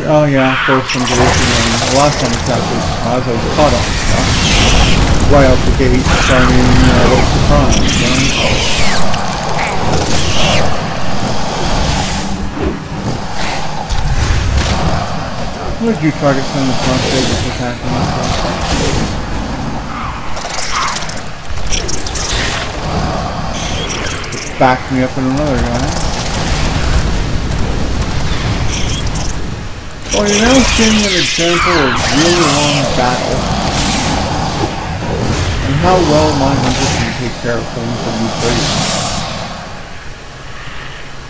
Oh yeah, first some glitching, and the last time it happened was I was caught on stuff. Right out the gate, so I mean, what a surprise, What did you target from the front stage of attacking us? Backed me up in another guy. Well, you're now seeing an example of really long battle. And how well my hunters can take care of things that you face.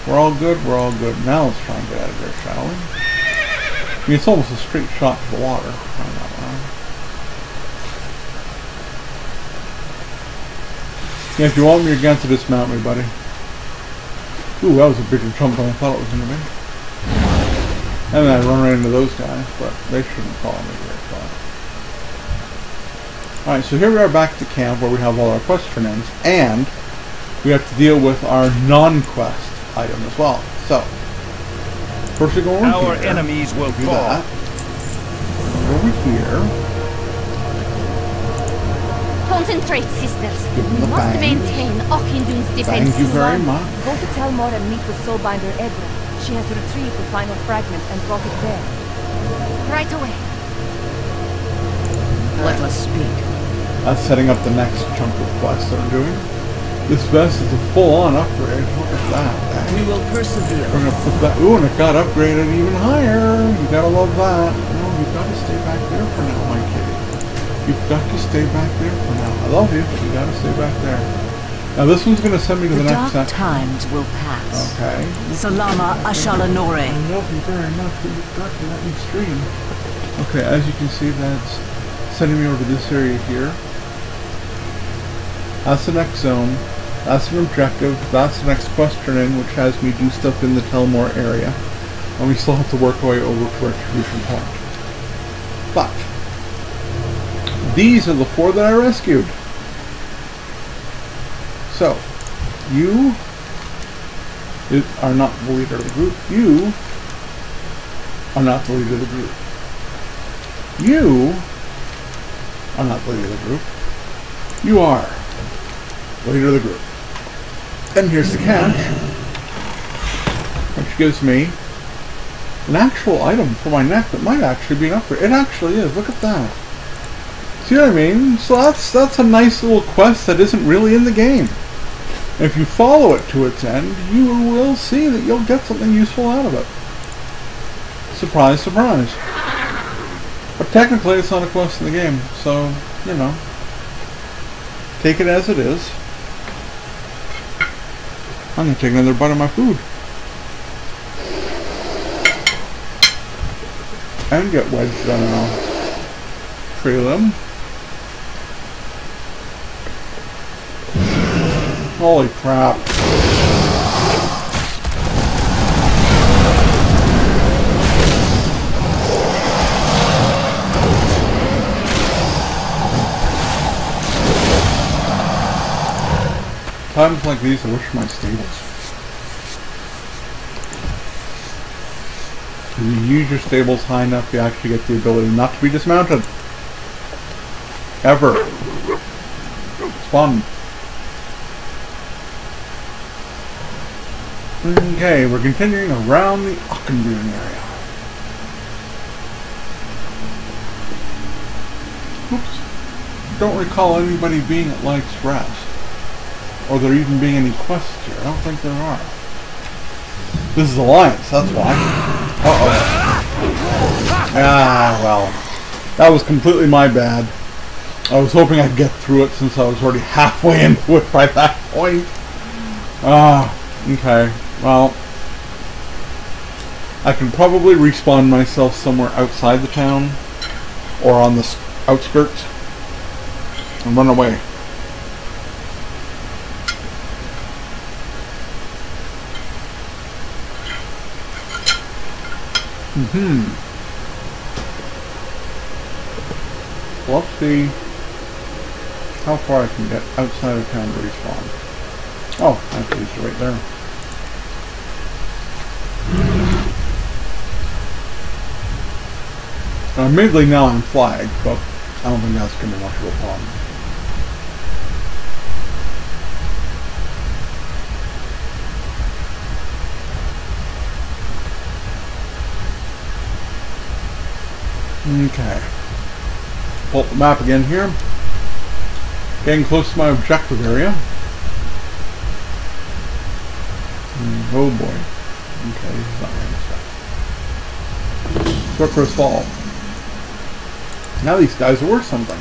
We're all good, we're all good. Now let's try and get out of there, shall we? I mean, it's almost a straight shot to the water. Yeah, if you want me again to dismount me, buddy. Ooh, that was a bigger jump than I thought it was going to be. And then I run right into those guys, but they shouldn't follow me very far. Alright, so here we are back at the camp where we have all our quest turn-ins, and we have to deal with our non-quest item as well. So, first we go over Our here. enemies will do fall. that. Over here. Concentrate, sisters. Give them We the must bang. maintain Ockendun's defense. Thank you very much. Go to Talmor and meet with Soulbinder Edra. She has retrieved the final fragment and brought it there. Right away. Let us speak. That's setting up the next chunk of quests that I'm doing. This vest is a full-on upgrade. Look at that. We will persevere. We're gonna put that. Ooh, and it got upgraded even higher. You gotta love that. No, you've got to stay back there for now, my kitty. You've got to stay back there for now. I love you, but you gotta stay back there. Now this one's gonna send me to the next dark section. times will pass. Okay. Salama Ashalanore. I love you very much, but you've got to let me stream. Okay, as you can see, that's sending me over to this area here. That's the next zone. That's an objective. That's the next quest turn-in, which has me do stuff in the Telmore area. And we still have to work our way over to our distribution point. But These are the 4 that I rescued. So, you are not the leader of the group. You are not the leader of the group. You are not the leader of the group. You are the leader of the group. And here's the catch, which gives me an actual item for my neck that might actually be an upgrade. It actually is. Look at that. See what I mean? So that's a nice little quest that isn't really in the game. If you follow it to its end, you will see that you'll get something useful out of it. Surprise, surprise. But technically it's not a quest in the game, so, you know, take it as it is. I'm going to take another bite of my food. And get wedged on a tree limb. Holy crap. Times like these, I wish my stables. If you use your stables high enough, you actually get the ability not to be dismounted. Ever. It's fun. Okay, we're continuing around the Ockendune area. Oops. Don't recall anybody being at Light's Rest. Or there even being any quests here. I don't think there are. This is Alliance, that's why. Uh-oh. Ah, well. That was completely my bad. I was hoping I'd get through it since I was already halfway into it by that point. Okay. Well, I can probably respawn myself somewhere outside the town or on the outskirts and run away. Well, let's see how far I can get outside of town to respawn. Oh, actually it's right there. Admittedly now I'm flagged, but I don't think that's going to be much of a problem. Okay. Pull up the map again here. Getting close to my objective area. Oh boy. Okay, this is not right stuff. Sorcerer's Fall. Now these guys are worth something.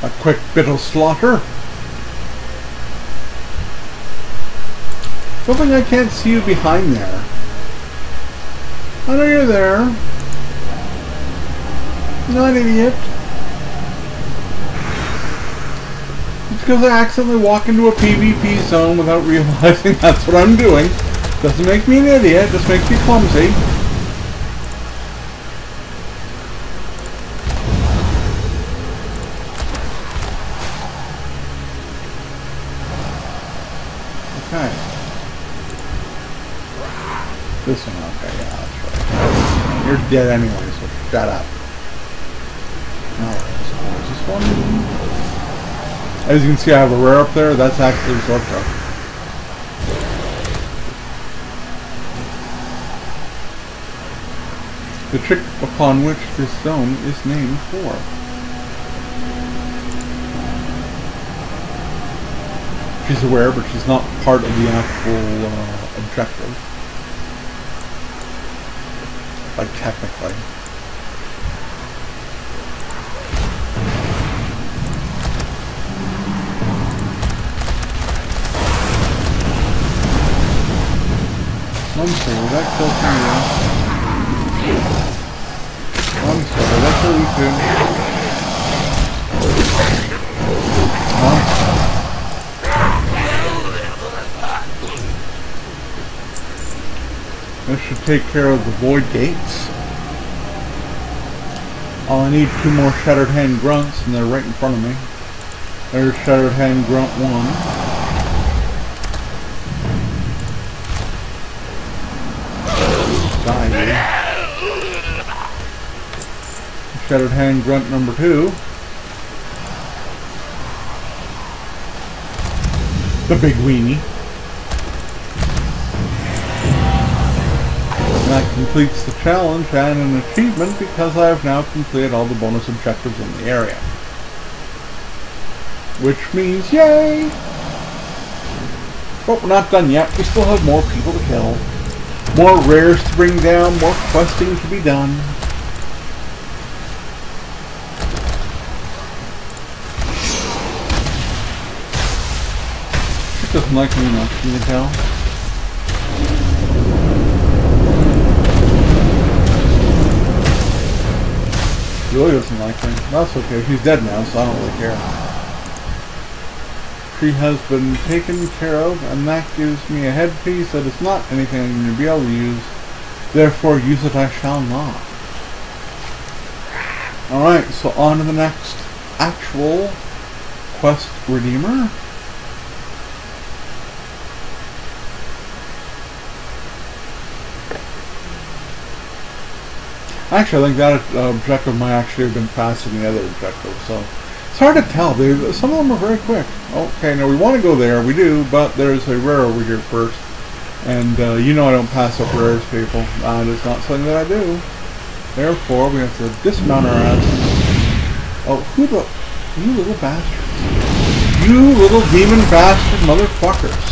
A quick bit of slaughter. Hoping I can't see you behind there. I know you're there. Not an idiot. It's because I accidentally walk into a PvP zone without realizing that's what I'm doing. Doesn't make me an idiot, just makes me clumsy. Okay. This one, okay, yeah, that's right. You're dead anyway, so shut up. Alright, so is this one? As you can see, I have a rare up there. That's actually Zorka. The trick upon which this zone is named for. She's aware, but she's not part of the actual objective. Like, technically. I'm sorry, that killed me. I'm sorry, that killed you too. This should take care of the void gates. I need 2 more Shattered Hand Grunts, and they're right in front of me. There's Shattered Hand Grunt 1. Die here. Shattered Hand Grunt number 2. The big weenie. And that completes the challenge and an achievement because I have now completed all the bonus objectives in the area. Which means yay! But we're not done yet. We still have more people to kill. More rares to bring down, more questing to be done. It doesn't like me much, can you tell? He really doesn't like me. That's okay. He's dead now, so I don't really care. She has been taken care of, and that gives me a headpiece that is not anything I'm going to be able to use. Therefore, use it I shall not. Alright, so on to the next actual quest redeemer. Actually, I think that objective might actually have been faster than the other objective, so it's hard to tell. Some of them are very quick. Okay, now we want to go there, we do, but there's a rare over here first. And you know I don't pass up rares, people. It's not something that I do. Therefore, we have to dismount our ass. Oh, you little bastards. You little demon bastard motherfuckers.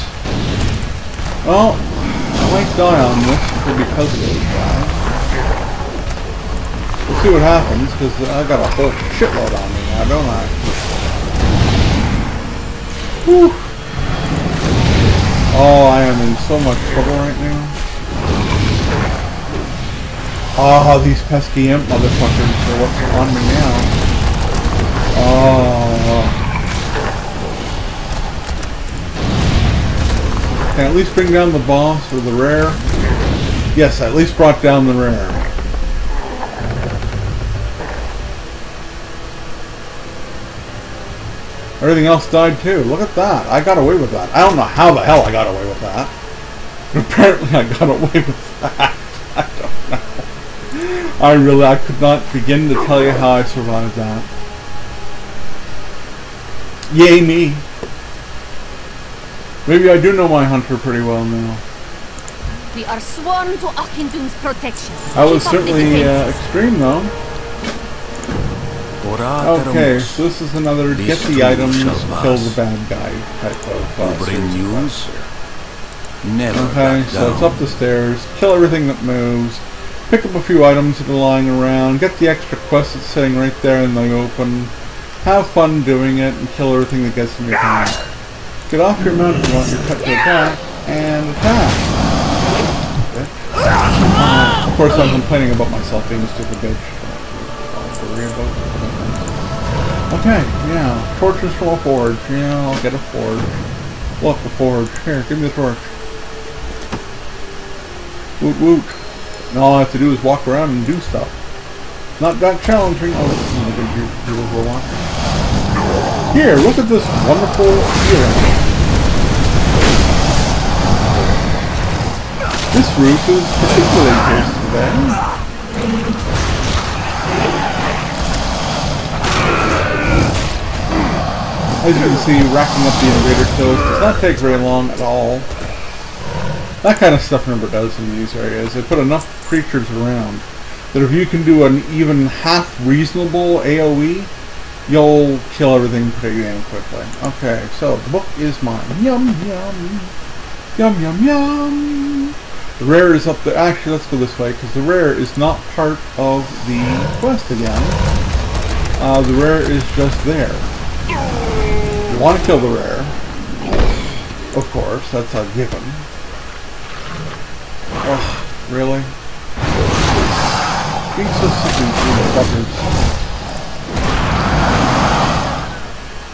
Well, I might die on this because of those guys. We'll see what happens, because I got a whole shitload on me now, don't I? Whew. Oh, I am in so much trouble right now. Ah, these pesky imp motherfuckers are what's on me now. Oh. Can I at least bring down the boss or the rare? Yes, I at least brought down the rare. Everything else died too. Look at that. I got away with that. I don't know how the hell I got away with that. But apparently I got away with that. I don't know. I could not begin to tell you how I survived that. Yay me. Maybe I do know my hunter pretty well now. We are sworn to Auchindoun's protection. I was certainly extreme though. Okay, so this is another get the items, kill the bad guy type of news. Okay, so it's up the stairs, kill everything that moves, pick up a few items that are lying around, get the extra quest that's sitting right there in the open, have fun doing it, and kill everything that gets in your hand. Get off your mount if you want your pet to attack, and attack! Okay. Of course I'm complaining about myself being a stupid bitch. Okay, yeah, torches from a forge. Yeah, I'll get a forge. Look, a forge. Here, give me the torch. Woot woot. And all I have to do is walk around and do stuff. Not that challenging. Oh, this is another good beautiful watching. Here, look at this wonderful healing. This roof is particularly tasty today. As you can see, racking up the invader kills does not take very long at all. That kind of stuff never does in these areas. They put enough creatures around that if you can do an even half reasonable AoE, you'll kill everything pretty damn quickly. Okay, so the book is mine. Yum yum. Yum yum yum. The rare is up there. Actually, let's go this way, because the rare is not part of the quest again. The rare is just there. You want to kill the rare. Of course, that's a given. Ugh, really? Being so sick of these fuckers.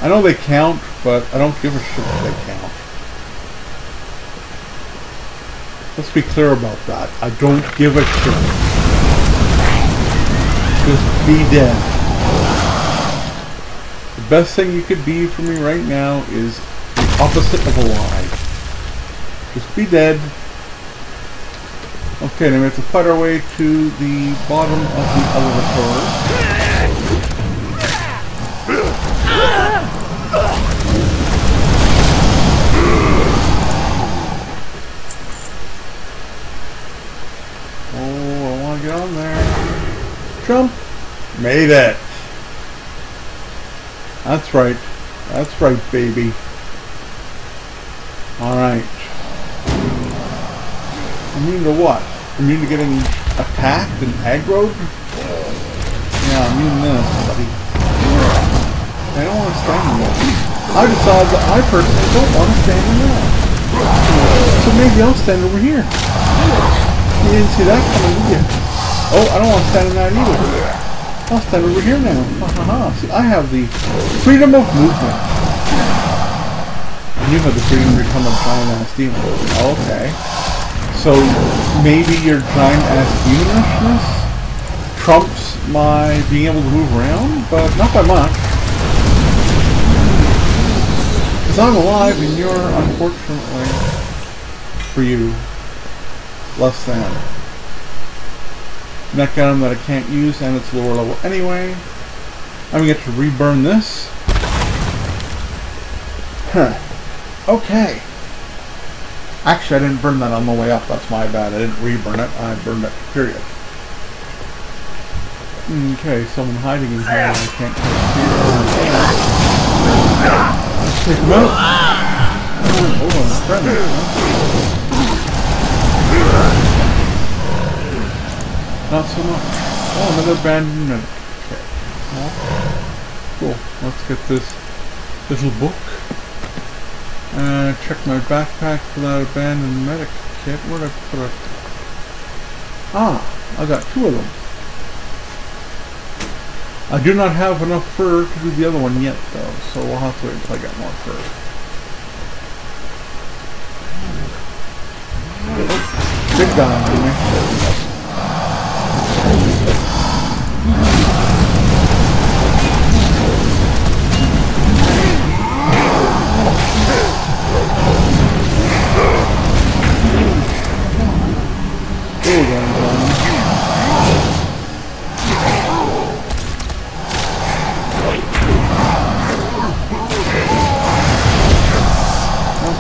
I know they count, but I don't give a shit if they count. Let's be clear about that. I don't give a shit. Just be dead. The best thing you could be for me right now is the opposite of alive. Just be dead. Okay, then we have to fight our way to the bottom of the elevator. Oh, I want to get on there. Jump. Made it. That's right. That's right, baby. Alright. Immune to what? Immune to getting attacked and aggroed? Yeah, immune to this, buddy. I don't want to stand in there. I decided that I personally don't want to stand in there. So maybe I'll stand over here. You didn't see that coming, did you? Oh, I don't want to stand in that either. I'll stand over here now. See, I have the freedom of movement. And you have the freedom to become a giant-ass demon. Okay. So maybe your giant-ass demonishness trumps my being able to move around, but not by much. Because I'm alive and you're, unfortunately, for you, less than. Mech item that I can't use, and it's lower level anyway. I'm gonna get to reburn this. Huh. Okay. Actually, I didn't burn that on the way up. That's my bad. I didn't reburn it. I burned it, period. Okay, someone hiding in here. I can't see. Let's take him out. Oh, I'm friendly. Not so much. Oh, another abandoned medic. Okay. Oh, cool. Let's get this little book. Check my backpack for that abandoned medic kit. Where'd I put it? Ah, I got 2 of them. I do not have enough fur to do the other one yet, though, so we'll have to wait until I get more fur. Oh, big guy on me.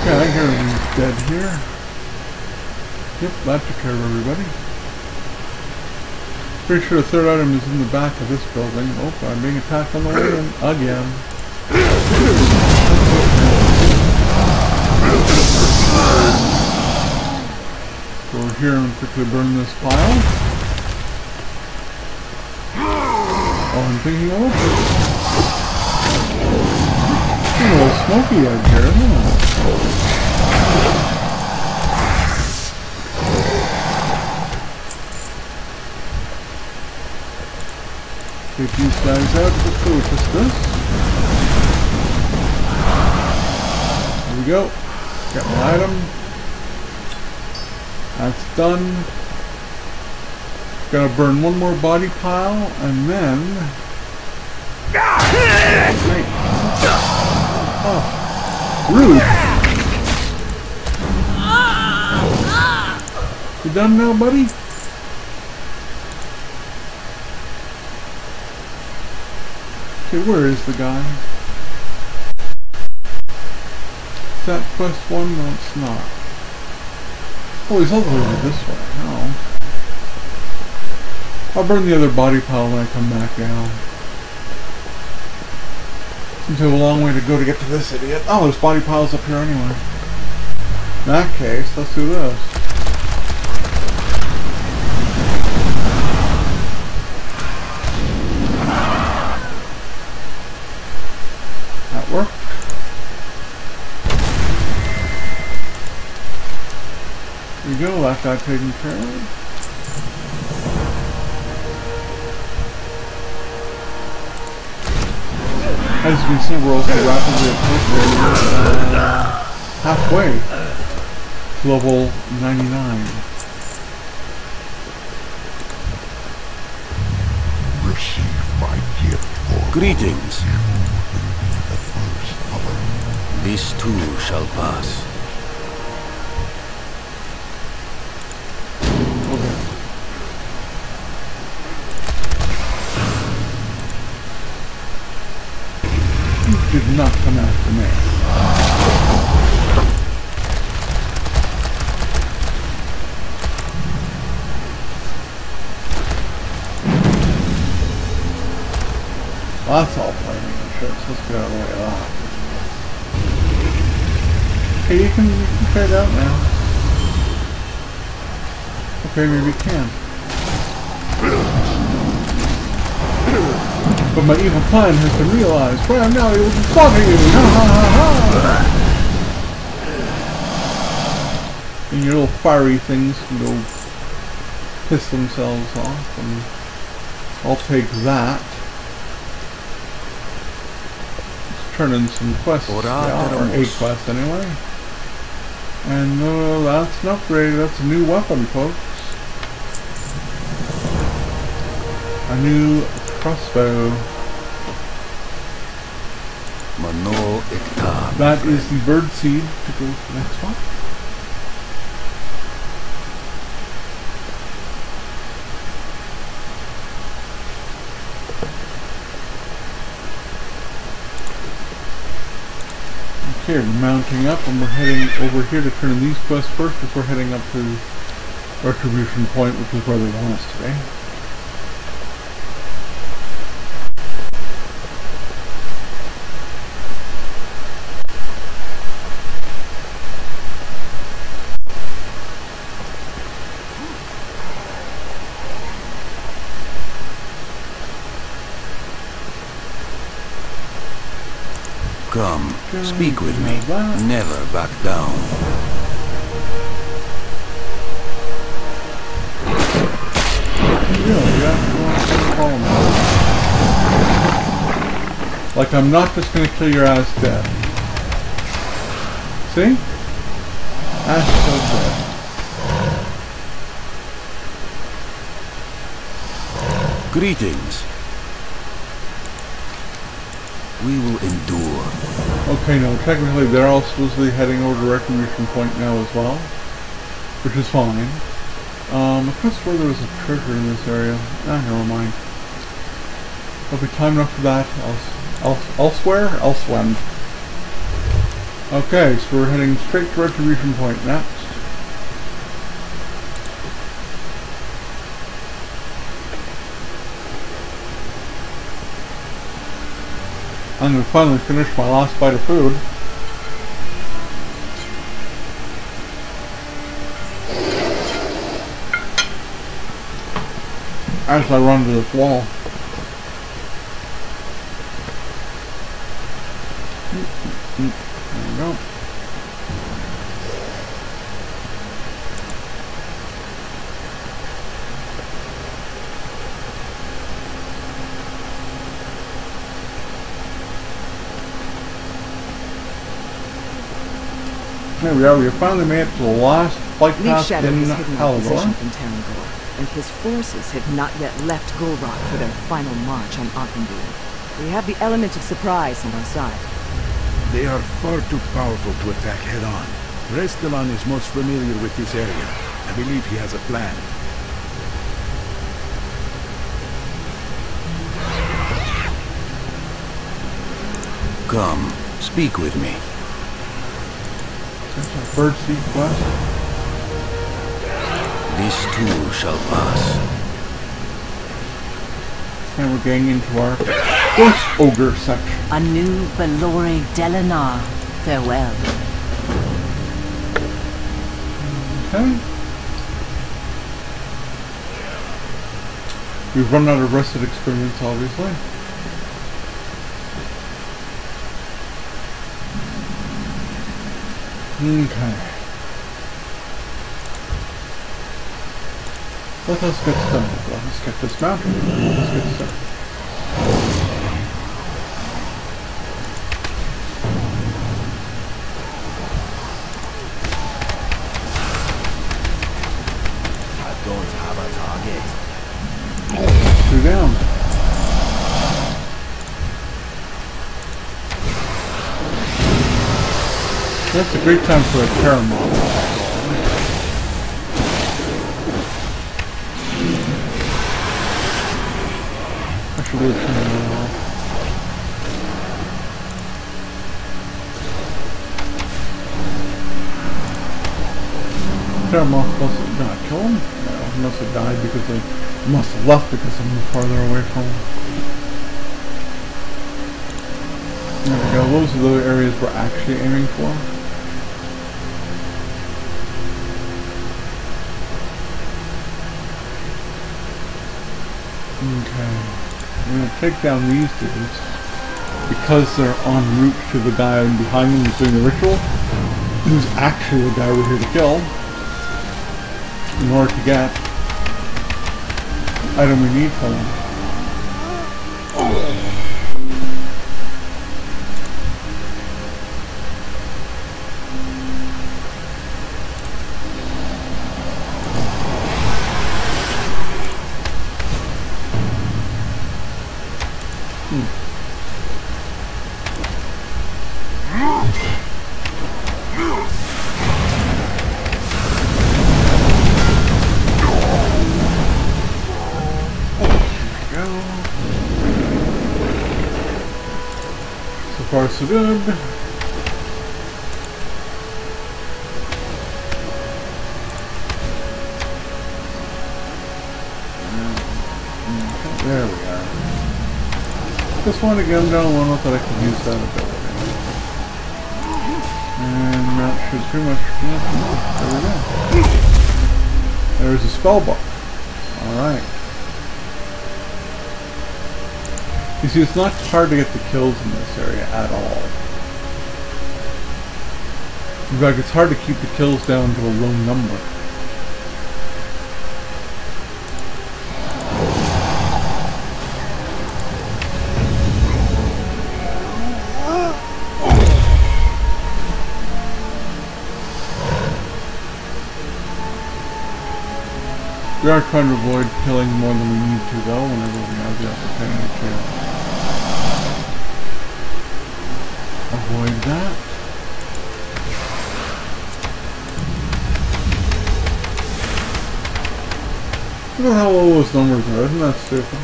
Okay, I hear he's dead here. Yep, that took care of everybody. Pretty sure the 3rd item is in the back of this building. Oh, I'm being attacked on the way in again. Go over here and quickly burn this pile. Oh, I'm thinking of it. It's a little smoky out here, isn't it? Take these guys out. Let's go with just this. There we go. Got my item. That's done. Gotta burn one more body pile and then. Oh, rude. You done now, buddy? Okay, where is the guy? Is that quest 1? No, it's not. Oh, he's all the way this way. Oh. I'll burn the other body pile when I come back down. Seems to have a long way to go to get to this idiot. Oh, there's body piles up here anyway. In that case, let's do this. That worked. There we go, that got taken care of. As you can see, we're also rapidly approaching halfway to level 99. Receive my gift for Greetings. you will be the first of them. This too shall pass. You did not come after me. Well, that's all playing in trips. Let's get out of the way of that. Okay, you can fade out now. Okay, maybe you can. But my evil plan has been realized. Well, now he will be spotting you! Ha ha ha ha! And your little fiery things can go piss themselves off, and I'll take that. Let's turn in some quests, or 8 quests anyway. And that's an upgrade, that's a new weapon, folks. A new crossbow. That is the bird seed to go to the next one. Okay, we're mounting up and we're heading over here to turn in these quests first before heading up to Retribution Point, which is where they want us today. Come, speak with me. Never back down. Really, you have to follow me. Like I'm not just gonna kill your ass dead. See? Ass so dead. Greetings. We will endure. Okay, no, technically they're all supposedly heading over to Retribution Point now as well, which is fine. I could swear there was a treasure in this area. Never mind. There'll be time enough for that. Elsewhere. Okay, so we're heading straight to Retribution Point next. I'm going to finally finish my last bite of food. As I run to this wall. There we go. There we are, we have finally made it to the last flight path in Talador. And his forces have not yet left Gulrock for their final march on Akendul. We have the element of surprise on our side. They are far too powerful to attack head-on. Restylon is most familiar with this area. I believe he has a plan. Come, speak with me. That's a bird seed quest. This too shall pass. And we're getting into our first ogre section. A new Belore Delinar. Farewell. Okay. We've run out of rested experience, obviously. Okay. Let us get started. Let us get this mounted. Let us get started. That's a great time for a caramel. I should really turn that off. Caramel did I kill him? No, he must have died because they must have left because I'm farther away from him. There we go, those are the areas we're actually aiming for. Okay, I'm going to take down these dudes because they're en route to the guy behind them who's doing the ritual, who's actually the guy we're here to kill in order to get the item we need from him. So far so good. There we are. Just want to get them down one that I can use that ability. And that should pretty much, yeah, there we go. There's a spell book. Alright. You see, it's not hard to get the kills in this area at all. In fact, it's hard to keep the kills down to a low number. We are trying to avoid killing more than we need to, though, whenever we have the opportunity to avoid that. Look at how low those numbers are, isn't that stupid?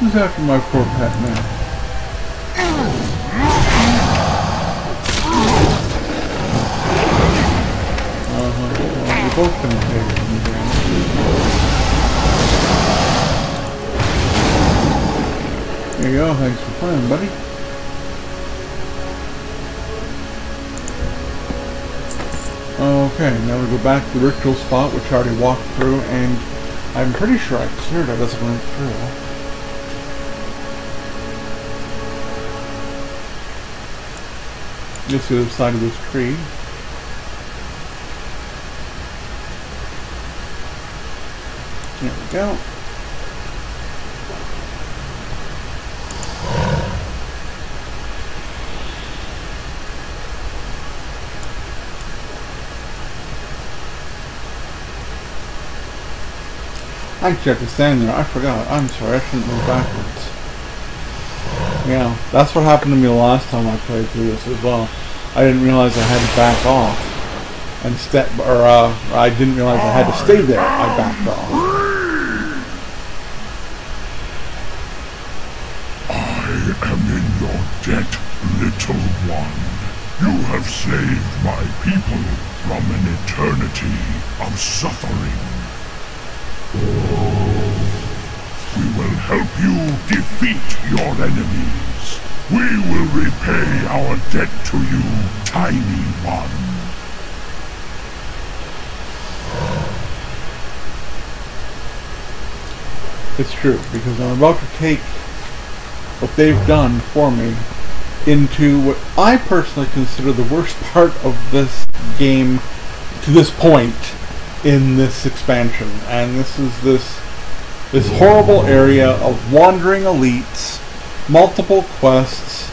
Who's after my poor pet now? Well, you're both gonna take some damage. There you go, thanks for playing, buddy. Okay, now we go back to the ritual spot, which I already walked through, and I'm pretty sure I cleared it as I went through. Just the other side of this tree. There we go. Actually, I have to stand there. I forgot. I'm sorry. I shouldn't move backwards. Yeah, that's what happened to me the last time I played through this as well. I didn't realize I had to back off and step, or I didn't realize I had to stay there. I backed off. I am in your debt, little one. You have saved my people from an eternity of suffering. We will help you defeat your enemies. We will repay our debt to you, tiny one. It's true, because I'm about to take what they've done for me into what I personally consider the worst part of this game to this point in this expansion. And this is this horrible area of wandering elites, multiple quests,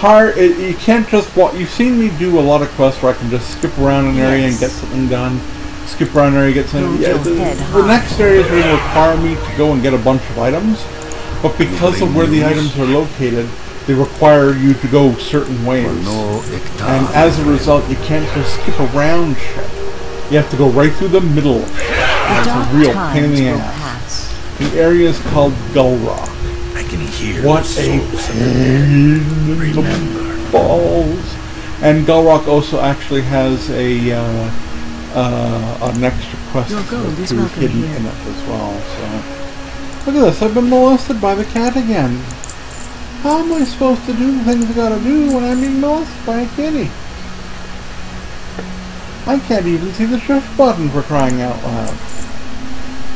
hard. You can't just walk. You've seen me do a lot of quests where I can just skip around an area and get something done. Skip around an area, get something. Yeah, the next area is going to require me to go and get a bunch of items, but because of where the items are located, they require you to go certain ways. And as a result, you can't just skip around shit. You have to go right through the middle of shit. It's a real pain in the ass. The area is called Gull Rock. I can hear what a pain in the balls. And Gull Rock also actually has an extra quest hidden in it as well. So look at this, I've been molested by the cat again. How am I supposed to do the things I gotta do when I'm being molested by a kitty? I can't even see the shift button for crying out loud.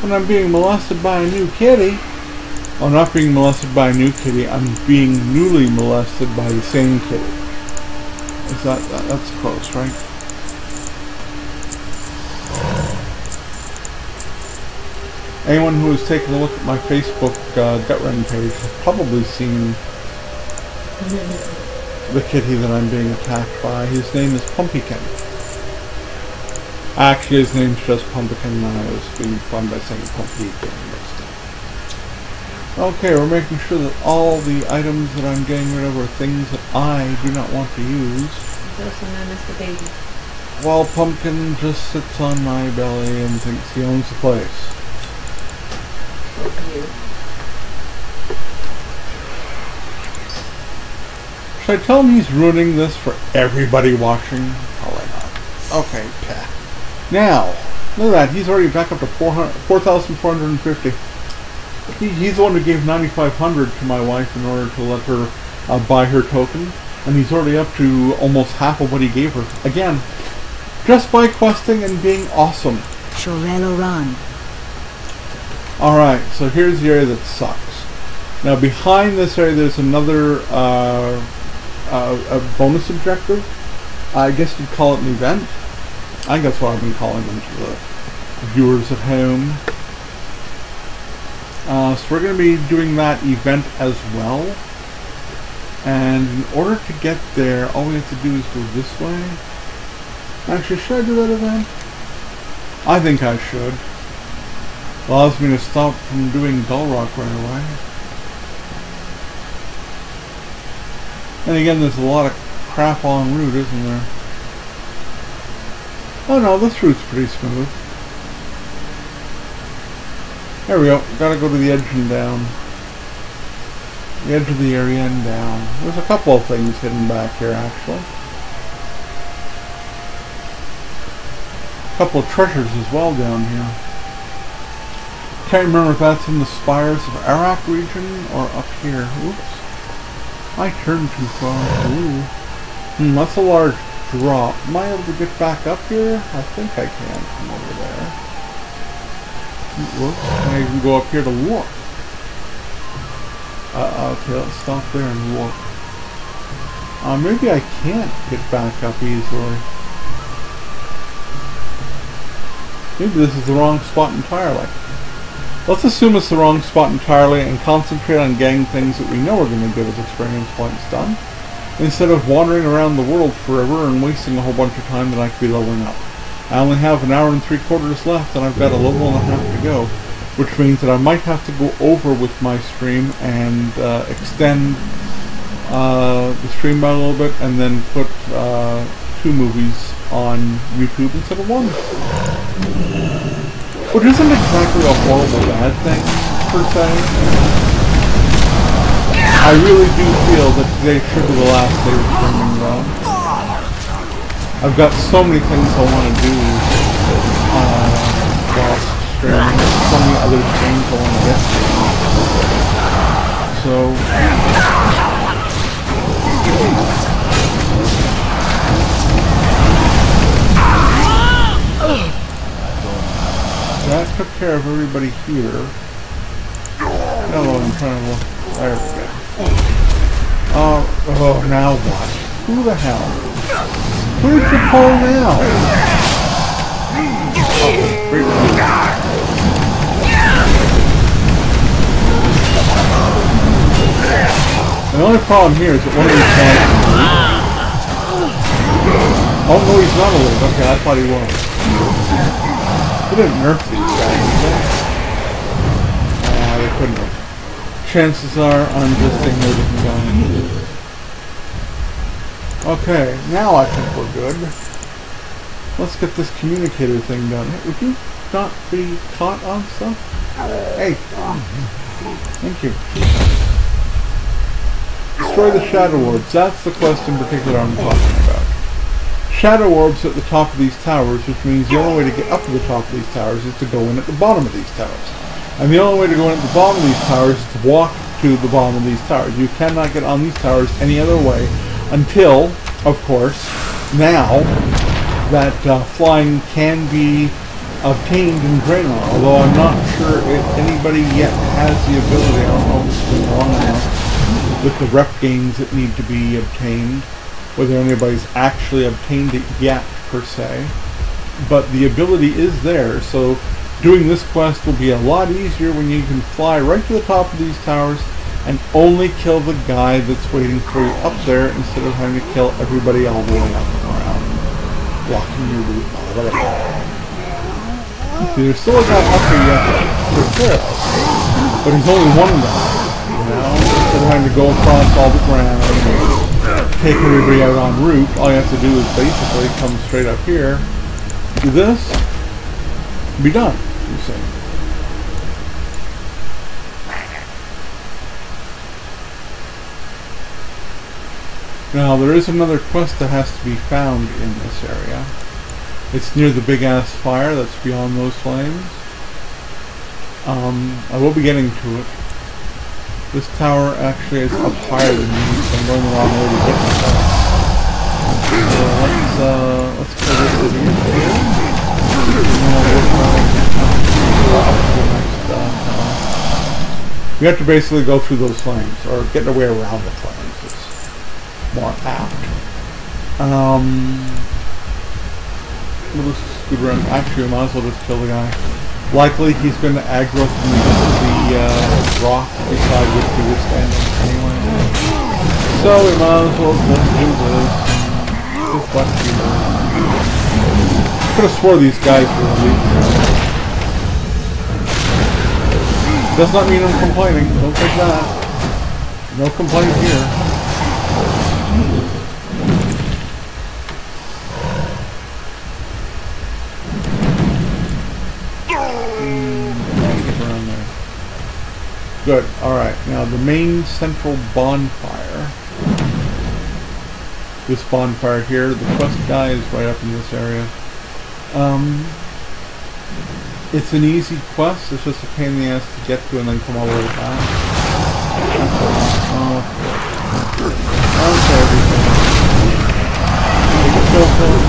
When I'm being molested by a new kitty, I'm not being molested by a new kitty, I'm being newly molested by the same kitty. Is that's close, right? Anyone who has taken a look at my Facebook Gutrun page has probably seen the kitty that I'm being attacked by. His name is Pumpkin. Actually, his name's just Pumpkin, and I was being fun by saying Pumpkin. Okay, we're making sure that all the items that I'm getting rid of are things that I do not want to use. Also known as the baby. While Pumpkin just sits on my belly and thinks he owns the place. Should I tell him he's ruining this for everybody watching? Probably not. Okay, pah. Now, look at that. He's already back up to 4,450. He's the one who gave 9,500 to my wife in order to let her buy her token. And he's already up to almost half of what he gave her. Again, just by questing and being awesome. Chorello Run. Alright, so here's the area that sucks. Now behind this area there's another a bonus objective. I guess you'd call it an event. I think that's what I've been calling them to the viewers at home. So we're going to be doing that event as well. And in order to get there, all we have to do is go this way. Actually, should I do that event? I think I should. Allows me to stop from doing Gull Rock right away. And again, there's a lot of crap en route, isn't there? Oh no, this route's pretty smooth. There we go. Gotta go to the edge and down. The edge of the area and down. There's a couple of things hidden back here, actually. A couple of treasures as well down here. Can't remember if that's in the Spires of Arak region or up here. Oops. I turned too far. Ooh. That's a large drop. Am I able to get back up here? I think I can from over there. Whoops. I can go up here to look. Okay, let's stop there and look. Maybe I can't get back up easily. Maybe this is the wrong spot entirely. Let's assume it's the wrong spot entirely and concentrate on getting things that we know are going to give us experience points done, instead of wandering around the world forever and wasting a whole bunch of time that I could be leveling up. I only have an hour and 3/4 left and I've got a level and a half to go, which means that I might have to go over with my stream and extend the stream by a little bit and then put 2 movies on YouTube instead of 1. Which isn't exactly a horrible bad thing, per se. I really do feel that today should be the last day of streaming, though. I've got so many things I want to do while streaming. So many other things I want to get to. So... that took care of everybody here. No, I'm trying to look. There we go. Oh, now what? Who the hell? Where's the pole now? Oh, great. The only problem here is that one of these guys... Oh no, he's not elite. Okay, I thought he was. They didn't nerf these guys, did they? They couldn't have. Chances are I'm just ignoring the guy. Okay, now I think we're good. Let's get this communicator thing done. Would you not be caught on stuff? Hey! Thank you. Destroy the shadow orbs. That's the quest in particular I'm talking about. Shadow orbs at the top of these towers, which means the only way to get up to the top of these towers is to go in at the bottom of these towers. And the only way to go in at the bottom of these towers is to walk to the bottom of these towers. You cannot get on these towers any other way until, of course, now that flying can be obtained in Draenor, although I'm not sure if anybody yet has the ability. I don't know if it's been long enough with the rep gains that need to be obtained, whether anybody's actually obtained it yet per se, but the ability is there, so doing this quest will be a lot easier when you can fly right to the top of these towers and only kill the guy that's waiting for you up there instead of having to kill everybody all the way up and around, blocking your route. See, there's still a guy up here you have to take care of, but he's only one guy, you know? Instead of having to go across all the ground and take everybody out en route, all you have to do is basically come straight up here, do this, be done, you see. Now, there is another quest that has to be found in this area. It's near the big ass fire that's beyond those flames. I will be getting to it. This tower actually is up higher than me, so I'm going the wrong way to get myself. So let's go this over here. We have to basically go through those flames, or get our way around the flames. It's more apt. We'll just scoot around. Actually, we might as well just kill the guy. Likely he's going to aggro from the rock beside which he was standing anyway. So we might as well just do this. Just watch you. I could have swore these guys were elite. Does not mean I'm complaining. Don't take that. No complaint here. Good. Alright. Now the main central bonfire. This bonfire here. The quest guy is right up in this area. It's an easy quest. It's just a pain in the ass to get to and then come all the way back. Okay, everything. Take a kill for it.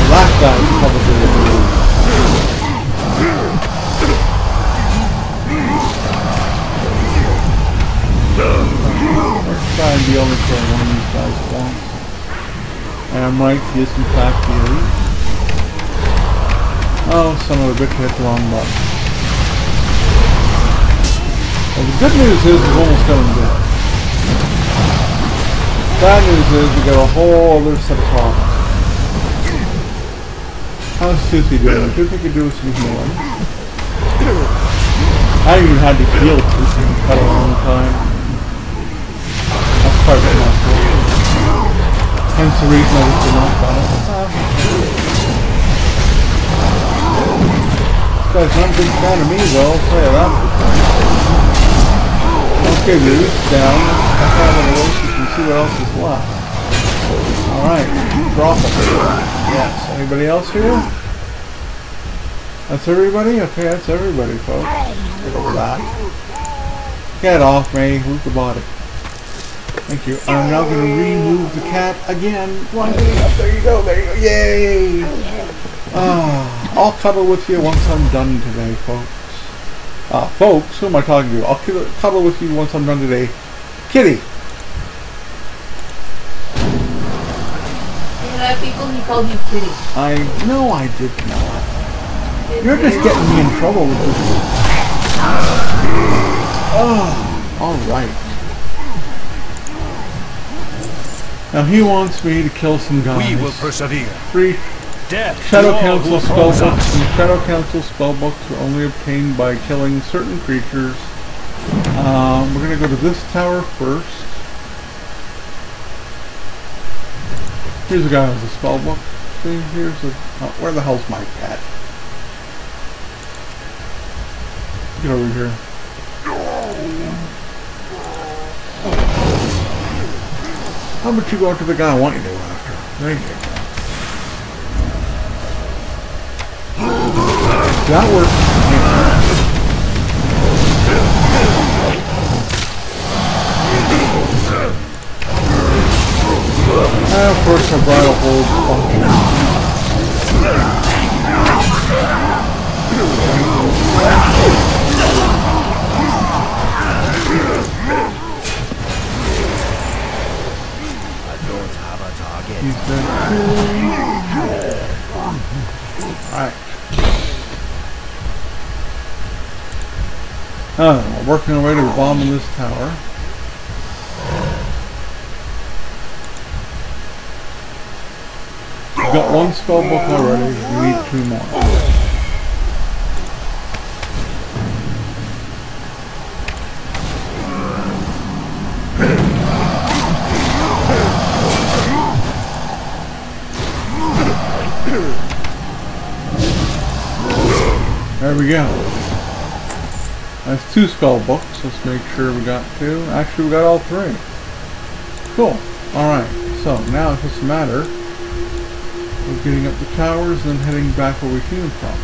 That guy is probably the lead. Let's try and be able to kill one of these guys at once. And I'm right, he is in fact the elite. Oh, son of a bitch, hit the wrong button. Well, the good news is we've almost got him dead. Bad news is we got a whole other set of problems. How's Susie doing? Do you think you could do some healing? I haven't even had to heal Susie in quite a long time. That's quite remarkable. Hence the reason I was still not got it. This guy's not a big fan of me though, I'll tell you that. Okay, the root's down. Let's have one of those so you can see what else is left. Alright, drop it. Yes, anybody else here? That's everybody? Okay, that's everybody, folks. Get over that. Get off me. Move the body. Thank you. I'm now going to remove the cat again. One day up. There you go. There you go. Yay! I'll cuddle with you once I'm done today, folks. Folks, who am I talking to? I'll cuddle with you once I'm done today. Kitty! People, he called you Kitty. I know I did not. You're just getting me in trouble with this. Oh, alright. Now he wants me to kill some guys. We will persevere. 3 Death Shadow to all Council who oppose spellbooks. us. And Shadow Council spellbooks are only obtained by killing certain creatures. We're gonna go to this tower first. Here's a guy with a spellbook. See, here's a... Oh, where the hell's my pet? Get over here. How about you go after the guy I want you to go after? There you go. That works. And of course I brought a whole bunch. I don't have a target. He's dead too. Alright. We're working our way to the bottom of this tower. We've got 1 spellbook already, we need 2 more. There we go. That's 2 spellbooks. Let's make sure we got 2. Actually, we got all 3. Cool. Alright, so now it's just a matter of getting up the towers and then heading back where we came from.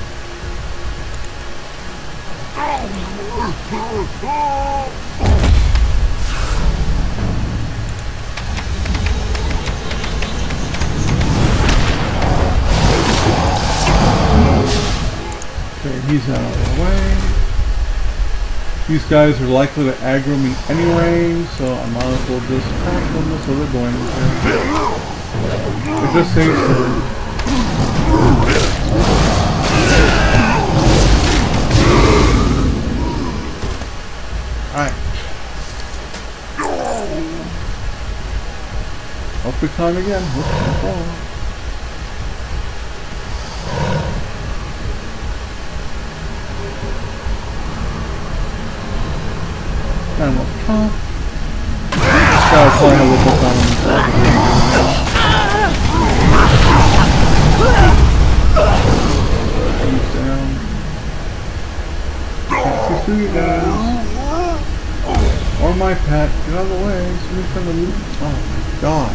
Okay, he's out of the way. These guys are likely to aggro me anyway, so I might as well just pass them so they're going to. It just saves her. Alright. Hope we climb again. And up top. Gotta play a little bit on himself. He's down. Can't see through you guys. Or my pet. Get out of the way. Somebody's trying to loot. Oh my god.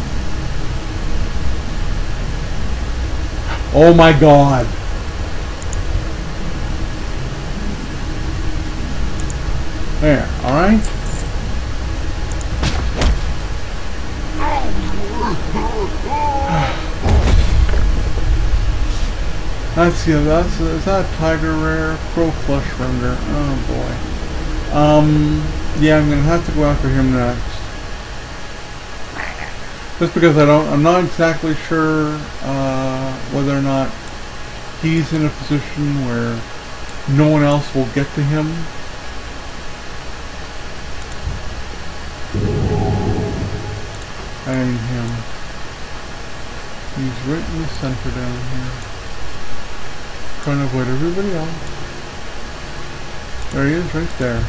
Oh my god. There, alright? That's, yeah, that's, is that Tiger Rare? Pro Flush Render. Oh boy. Yeah, I'm gonna have to go after him next. Just because I'm not exactly sure, whether or not he's in a position where no one else will get to him. And him. He's right in the center down here. Trying to avoid everybody else. There he is, right there.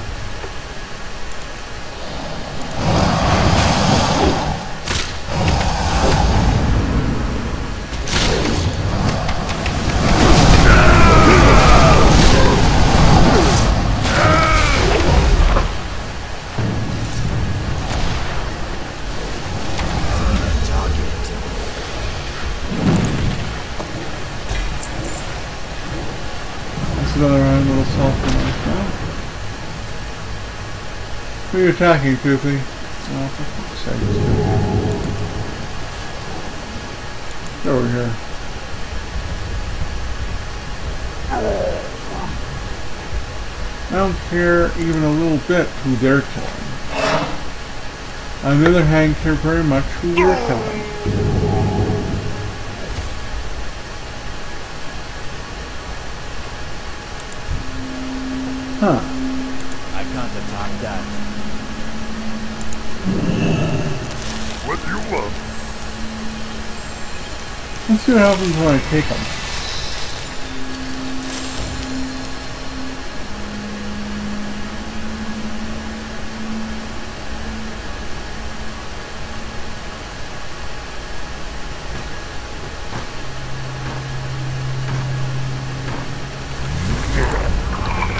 Another round, little soft one like that. Who are you attacking, Toothy? Oh, for fuck's sake, Toothy. Get over here. I don't care even a little bit who they're killing. On the other hand, care very much who we're killing. Huh. I can't attack that. What do you want? Let's see what happens when I take them.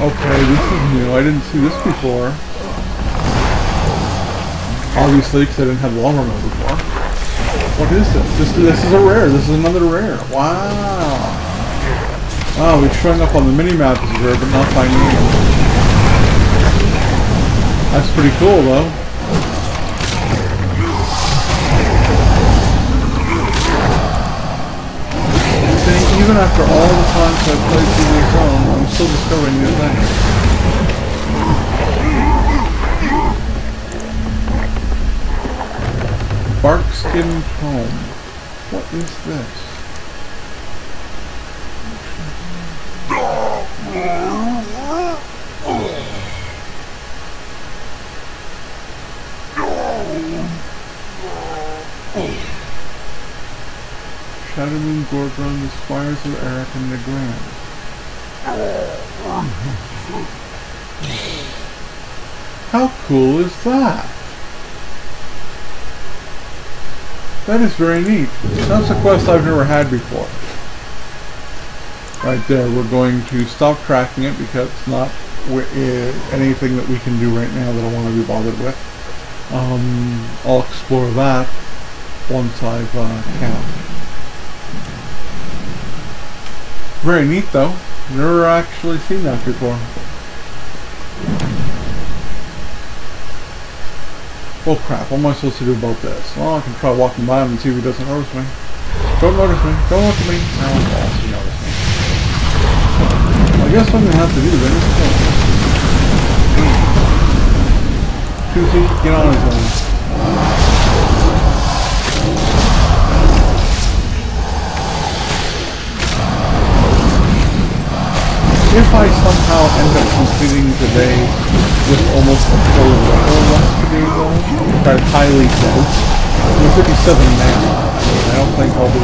Okay, this is new. I didn't see this before. Obviously, because I didn't have long remote before. What is this? This is a rare. This is another rare. Wow. Wow, it's showing up on the mini-map as a rare, but not by name. That's pretty cool, though. Even after all the times I've played through this zone, I'm still discovering new things. Barkskin Tome. What is this? Shadowmoon, Gorgon, the Spires of Arak, and the Grand. How cool is that? That is very neat. That's a quest I've never had before. Right there, we're going to stop tracking it because it's not anything that we can do right now that I want to be bothered with. I'll explore that once I've camped. Very neat though. Never actually seen that before. Oh crap, what am I supposed to do about this? Well, I can try walking by him and see if he doesn't notice me. Don't notice me. Don't look at me. No, he notice me. Well, I guess what I'm going to have to do then is kill him. Tuesday, get on his own. If I somehow end up completing today with almost a full level left to do though, which I highly doubt. I'm 57 now. I don't think I'll be...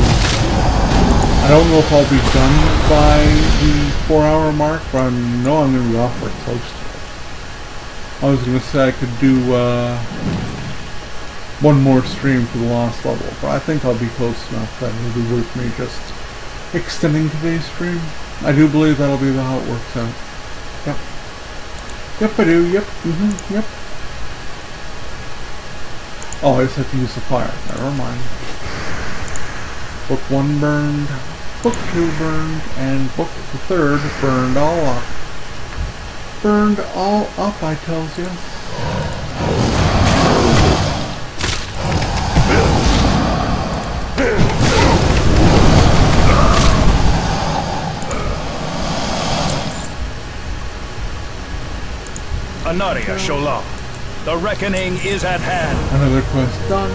I don't know if I'll be done by the 4-hour mark, but I know I'm going to be awfully close to it. I was going to say I could do one more stream for the last level, but I think I'll be close enough that it'll be worth me just extending today's stream. I do believe that'll be how it works out. Yep. Yep, I do. Yep. Yep. Oh, I just have to use the fire. Never mind. Book 1 burned, Book 2 burned, and Book the 3rd burned all up. Burned all up, I tells you. Anaria Shola. The reckoning is at hand. Another quest done.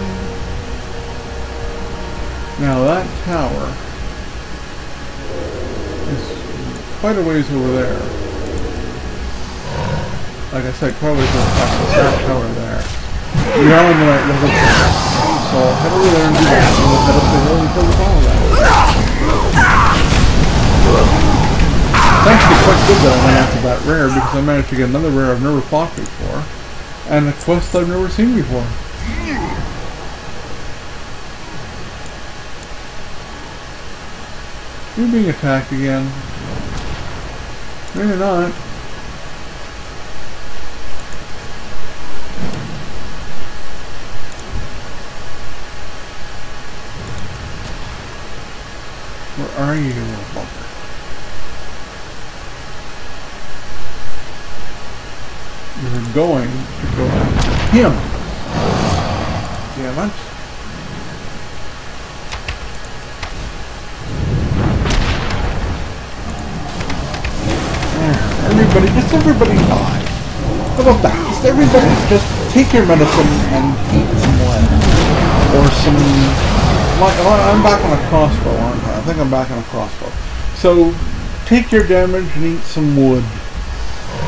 Now that tower is quite a ways over there. Like I said, quite a ways over past that tower there. We are on the right level. So I'll head over there and do that. And we'll head up the hill and kill the ball of that. It's actually quite good that I went after that rare because I managed to get another rare I've never fought before and a quest I've never seen before. You're being attacked again. No, you're not. Where are you, little fucker? You're going to go after him. Damn it. Everybody, just everybody die. How about that? Just everybody, just take your medicine and eat some lead. Or some... I'm back on a crossbow, aren't I? I think I'm back on a crossbow. So, take your damage and eat some wood.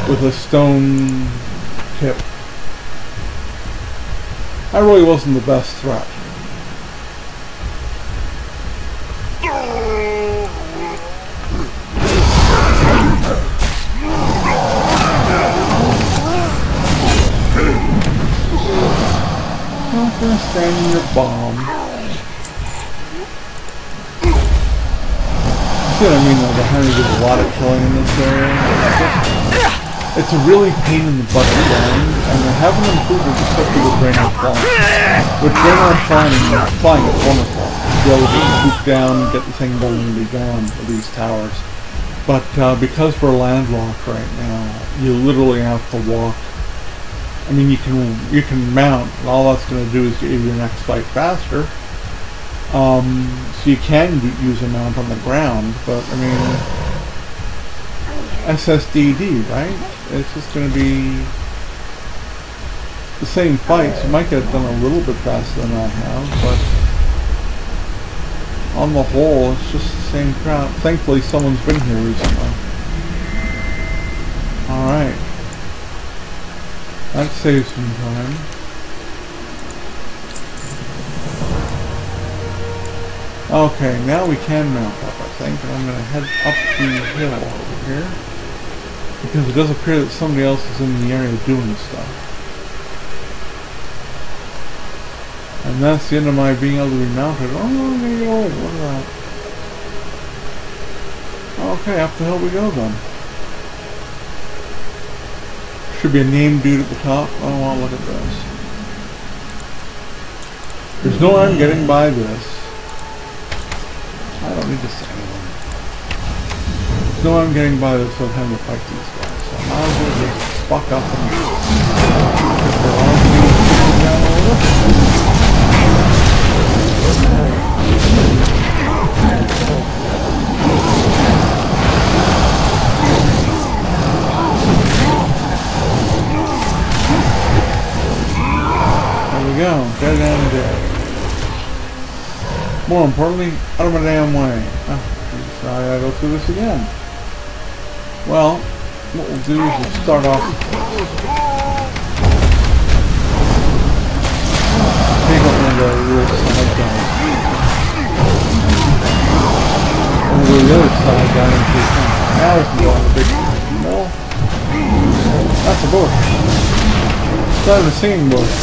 with a stone tip. That really wasn't the best threat. Not gonna stand in your bomb. See what I mean though, the Hunters do a lot of killing in this area. It's a really pain in the butt to grind, and they haven't improved it especially with Draenor flying. With Draenor flying it's wonderful. Be able to swoop down, get the thing done and be gone for these towers. But because we're landlocked right now, you literally have to walk. I mean, you can mount, and all that's going to do is get you your next fight faster. So you can use a mount on the ground, but I mean, SSDD, right? It's just going to be the same fights. You might get it done a little bit faster than I have, but on the whole, it's just the same crap. Thankfully, someone's been here recently. Alright. That saves some time. Okay, now we can mount up, I think, and I'm going to head up the hill over here. Because it does appear that somebody else is in the area doing stuff. And that's the end of my being able to be mounted. Oh, there you go. Look at that. Okay, up the hill we go then. Should be a name dude at the top. Oh, well, look at this. There's no way I'm getting by this. I don't need to say anything. There's no way I'm getting by this without having to fight these guys. So I might as well just fuck up and there we go, dead and dead. More importantly, out of my damn way. Oh, so I gotta go through this again. Well, what we'll do is we'll start off. Take up one of the real side guys. And we'll go the other side down into the camp. Now we can go on the big mill. That's a bush. It's not even a singing bush.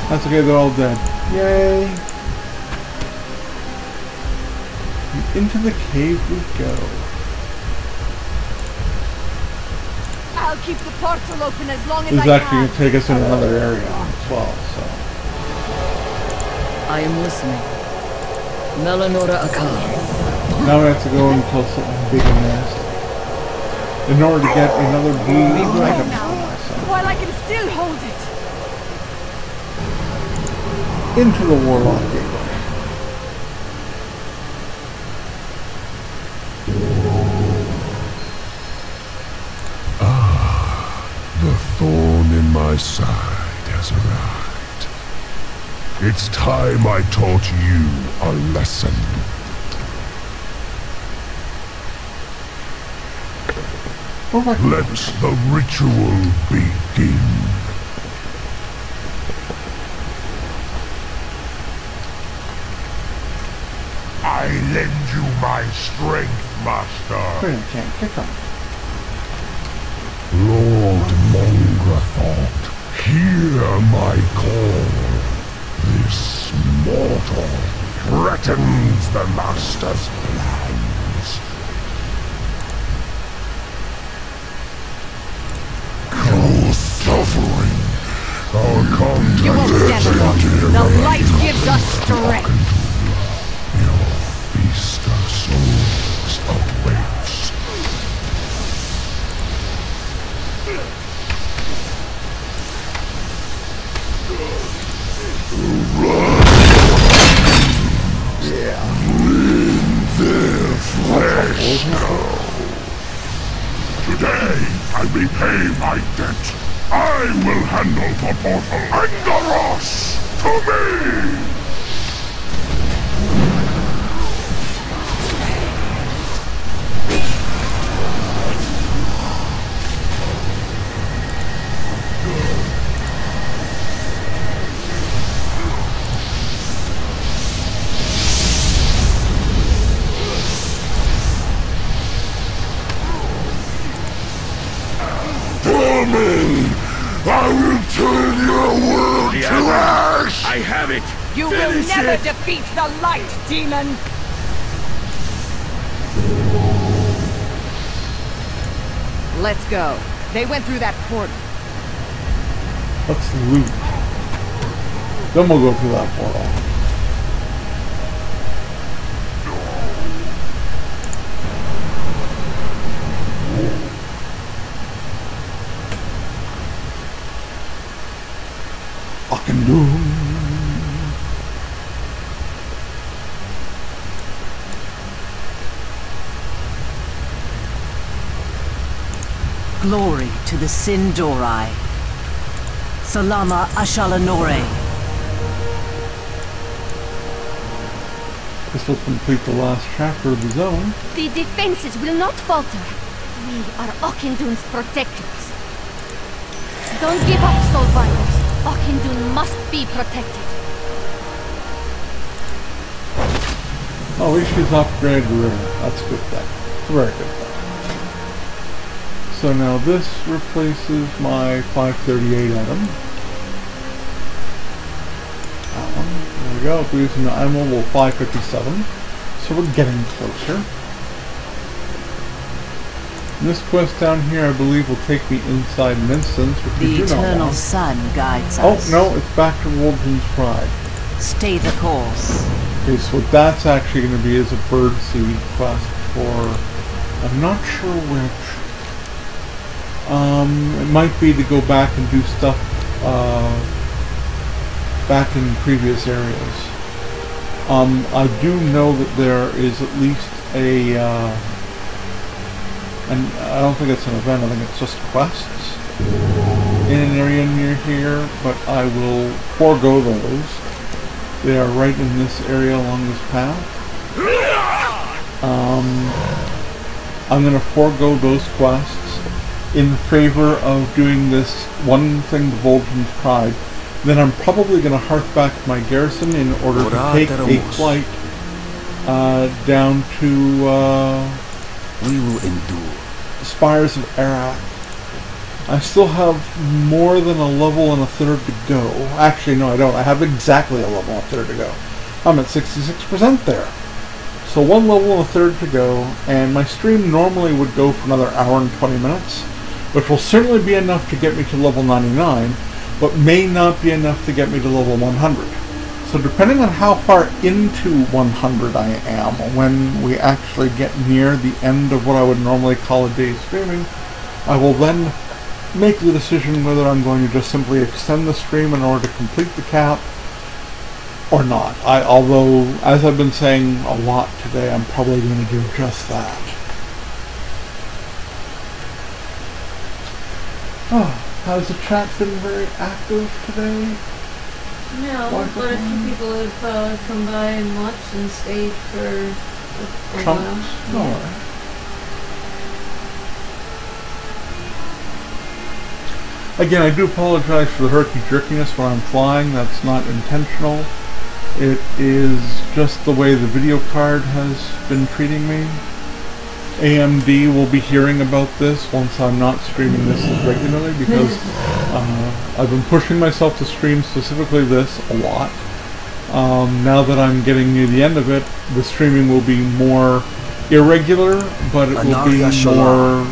That's okay, they're all dead. Yay! And into the cave we go. I'll keep the portal open as long as This is I actually going to take us in another area as well, so. I am listening. Melanora Akal. Now we have to go and kill something big and nasty in order to get another blue item for myself. While I can still hold it. Into the Warlock Gateway. The thorn in my side has arrived. It's time I taught you a lesson. Let the ritual begin. I lend you my strength, Master. Wait, I can't kick him. Lord Mongrathort, hear my call. This mortal threatens the Master's plans. Cruel suffering. Our contact. You won't stand alone. The light gives us strength. Your feast of souls awaits. Today, I repay my debt. I will handle the portal. Angaros, to me! I will turn your world to ash! I have it! You Finish will never it. defeat the light, demon! Let's go. They went through that portal. Let's loot. Then we'll go through that portal. I can do. Glory to the Sindorai. Salama Ashalanore. This will complete the last chapter of the zone. The defenses will not falter. We are Auchindoun's protectors. Don't give up, Soulbinders. Auchindoun must be protected. Oh, we should upgrade the river. That's a good thing. It's a very good thing. So now this replaces my 538 item. That one. There we go. If we're using the level 557. So we're getting closer. And this quest down here, I believe, will take me inside an instance, which we The do not eternal want. sun guides Oh, us. no, it's back to Woldren's Pride. Stay the course. Okay, so what that's actually going to be is a birdseed quest for... I'm not sure which. It might be to go back and do stuff back in previous areas. I do know that there is at least a... and I don't think it's an event, I think it's just quests in an area near here, but I will forego those. They are right in this area along this path. I'm going to forego those quests in favor of doing this one thing, the Woldren's Pride. Then I'm probably going to hearth back to my garrison in order to take a flight down to we will endure. Spires of Arak. I still have more than a level and a third to go. Actually, no, I don't. I have exactly a level and a third to go. I'm at 66% there. So one level and a third to go, and my stream normally would go for another hour and 20 minutes, which will certainly be enough to get me to level 99, but may not be enough to get me to level 100. So depending on how far into 100 I am when we actually get near the end of what I would normally call a day's streaming, I will then make the decision whether I'm going to just simply extend the stream in order to complete the cap or not. Although, as I've been saying a lot today, I'm probably going to do just that. Oh, has the chat been very active today? No, but a few people have come by and watched and stayed for a while. Yeah. Again, I do apologize for the herky-jerkiness when I'm flying. That's not intentional. It is just the way the video card has been treating me. AMD will be hearing about this once I'm not streaming this as regularly, because I've been pushing myself to stream specifically this a lot. Now that I'm getting near the end of it, the streaming will be more irregular, but it will be more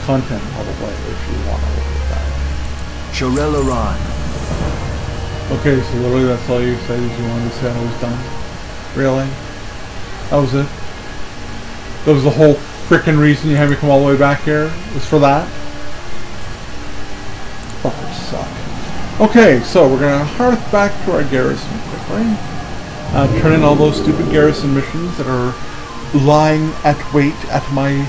content probably, if you want to look at that. Shorelaran. Okay, so literally that's all you said is you wanted to say I was done? Really? That was it? That was the whole frickin' reason you had me come all the way back here? Was for that? Fuckers suck. Okay, so we're gonna hearth back to our garrison quickly. Turn in all those stupid garrison missions that are lying at wait at my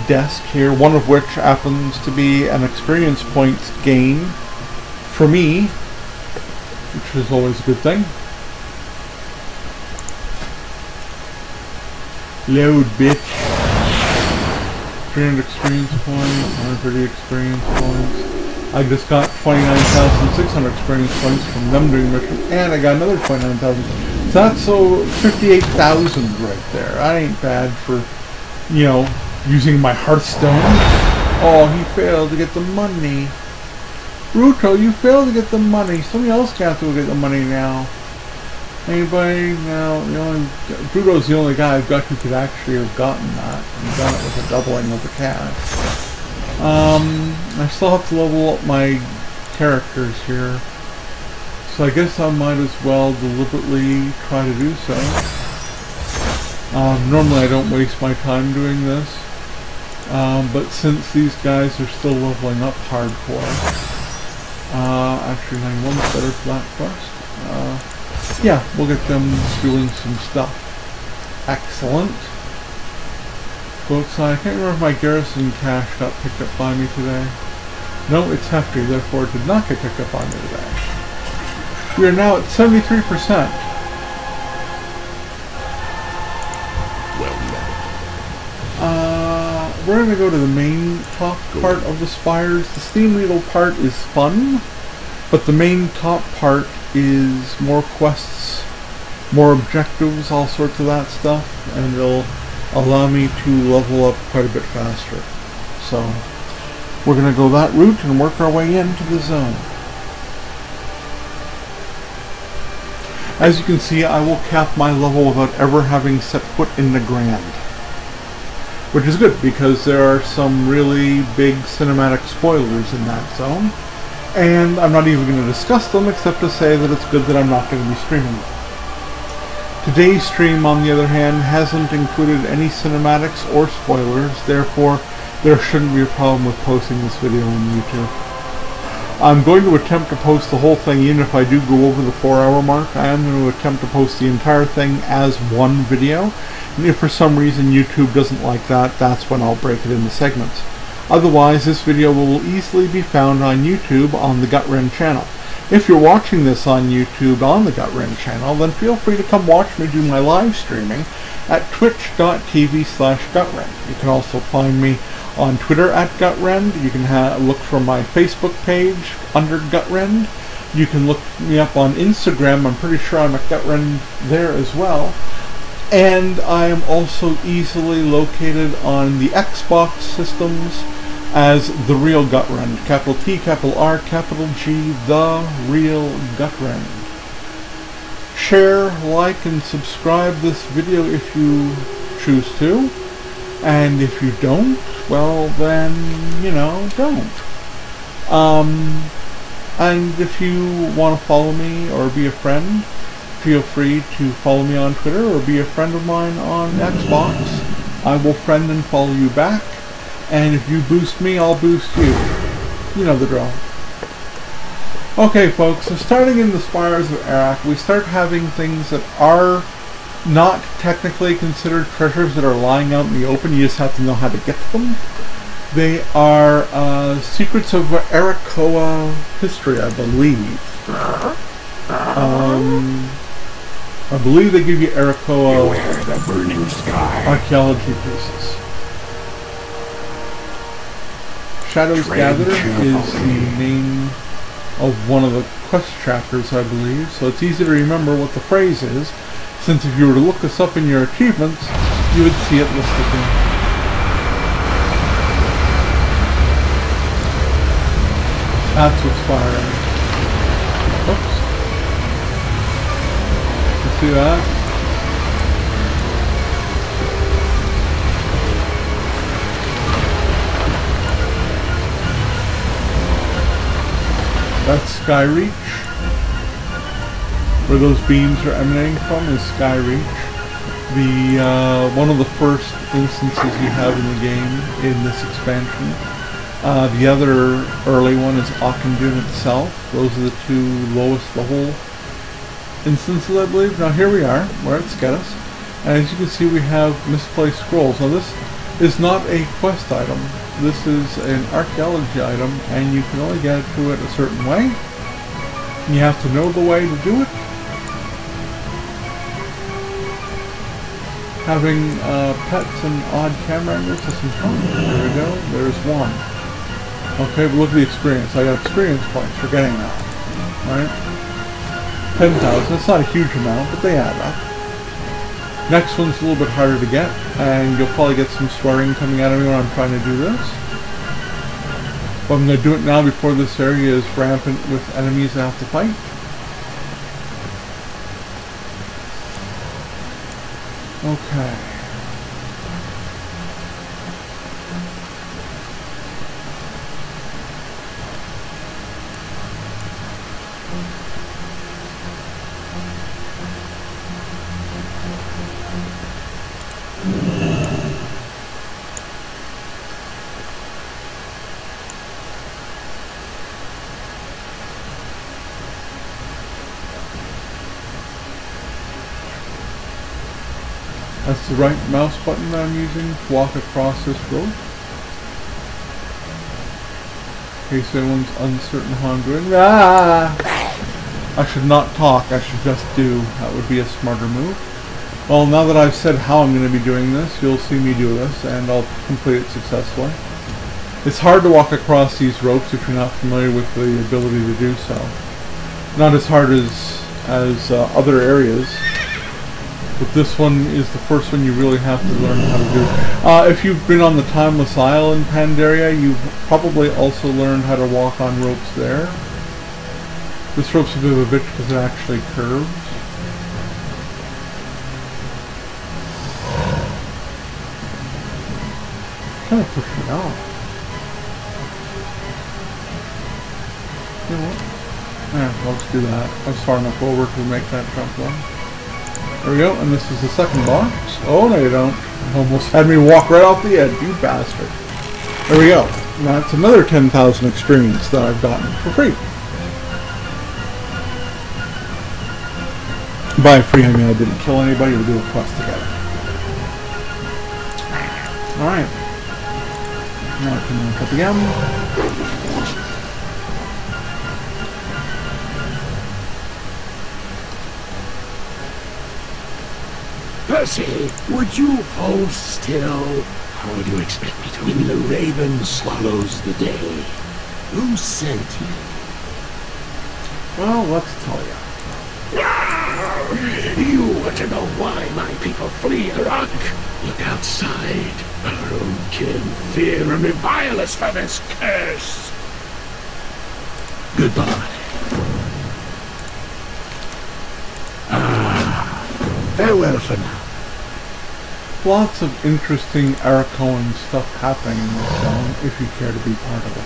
desk here, one of which happens to be an experience points gain for me, which is always a good thing. Load, bitch. 300 experience points, 130 experience points. I just got 29,600 experience points from them doing mission, and I got another 29,000. So that's 58,000 right there. That ain't bad for, you know, using my Hearthstone. Oh, he failed to get the money. Ruto, you failed to get the money. Somebody else got to get the money now. Anybody? No, Bruto's the only guy I've got who could actually have gotten that and done it with a doubling of the cash. I still have to level up my characters here, so I guess I might as well deliberately try to do so. Normally I don't waste my time doing this, but since these guys are still leveling up hardcore, actually 91's better for that quest. Yeah, we'll get them doing some stuff. Excellent. Go outside. I can't remember if my garrison cash got picked up by me today. No, it's hefty, therefore it did not get picked up by me today. We are now at 73%. We're going to go to the main top part of the Spires. The Steam Needle part is fun, but the main top part is more quests, more objectives, all sorts of that stuff, and it'll allow me to level up quite a bit faster. So, we're going to go that route and work our way into the zone. As you can see, I will cap my level without ever having set foot in the Grand. Which is good, because there are some really big cinematic spoilers in that zone. And I'm not even going to discuss them, except to say that it's good that I'm not going to be streaming them. Today's stream, on the other hand, hasn't included any cinematics or spoilers, therefore there shouldn't be a problem with posting this video on YouTube. I'm going to attempt to post the whole thing, even if I do go over the 4-hour mark. I am going to attempt to post the entire thing as one video. And if for some reason YouTube doesn't like that, that's when I'll break it into segments. Otherwise, this video will easily be found on YouTube on the Gutrend channel. If you're watching this on YouTube on the Gutrend channel, then feel free to come watch me do my live streaming at twitch.tv/Gutrend. You can also find me on Twitter at Gutrend. You can look for my Facebook page under Gutrend. You can look me up on Instagram. I'm pretty sure I'm at Gutrend there as well. And I am also easily located on the Xbox systems as The Real Gutrend. Capital T, capital R, capital G, The Real Gutrend. Share, like, and subscribe this video if you choose to. And if you don't, well then, don't. And if you want to follow me or be a friend, feel free to follow me on Twitter or be a friend of mine on Xbox. I will friend and follow you back. And if you boost me, I'll boost you. You know the drill. Okay, folks, so starting in the Spires of Arak, we start having things that are not technically considered treasures that are lying out in the open. You just have to know how to get to them. They are Secrets of Arakoa history, I believe. I believe they give you Arakoa the burning sky. archaeology pieces. Shadows Gatherer is the name of one of the quest chapters, I believe, so it's easy to remember what the phrase is, since if you were to look this up in your achievements, you would see it listed there. That's what's firing. Oops. You see that? That's Skyreach. Where those beams are emanating from is Skyreach. The one of the first instances you have in the game in this expansion. The other early one is Auchindoun itself. Those are the two lowest level instances, I believe. Now here we are, where it's get us. And as you can see, we have misplaced scrolls. Now this is not a quest item. This is an archaeology item, and you can only get to it a certain way. You have to know the way to do it. Having pets and odd camera angles is some fun. There we go. There's one. Okay, but look at the experience. I got experience points for getting that. Right? 10,000. That's not a huge amount, but they add up. Next one's a little bit harder to get, and you'll probably get some swearing coming out of me when I'm trying to do this. But I'm going to do it now before this area is rampant with enemies I have to fight. Okay. That's the right mouse button that I'm using to walk across this road. In case anyone's uncertain how I'm doing. Ah! I should not talk, I should just do. That would be a smarter move. Well, now that I've said how I'm going to be doing this, you'll see me do this, and I'll complete it successfully. It's hard to walk across these ropes if you're not familiar with the ability to do so. Not as hard as other areas. But this one is the first one you really have to learn how to do. If you've been on the Timeless Isle in Pandaria, you've probably also learned how to walk on ropes there. This rope's a bit of a bitch because it actually curves. Kind of push me off. You know what? Yeah, let's do that. I was far enough over to make that jump one. There we go, and this is the second box. Oh, no you don't. Almost had me walk right off the edge, you bastard. There we go. That's another 10,000 experience that I've gotten for free. By free, I mean I didn't kill anybody or do a quest together. Alright. Now I can look up again. Percy, would you hold still? How would you expect me to? When the raven swallows the day, who sent you? Well, let's tell you. You want to know why my people flee Arak? Look outside. Our own kin fear and revile us for this curse. Goodbye. Farewell for now. Lots of interesting Arakoan stuff happening in this zone, if you care to be part of it.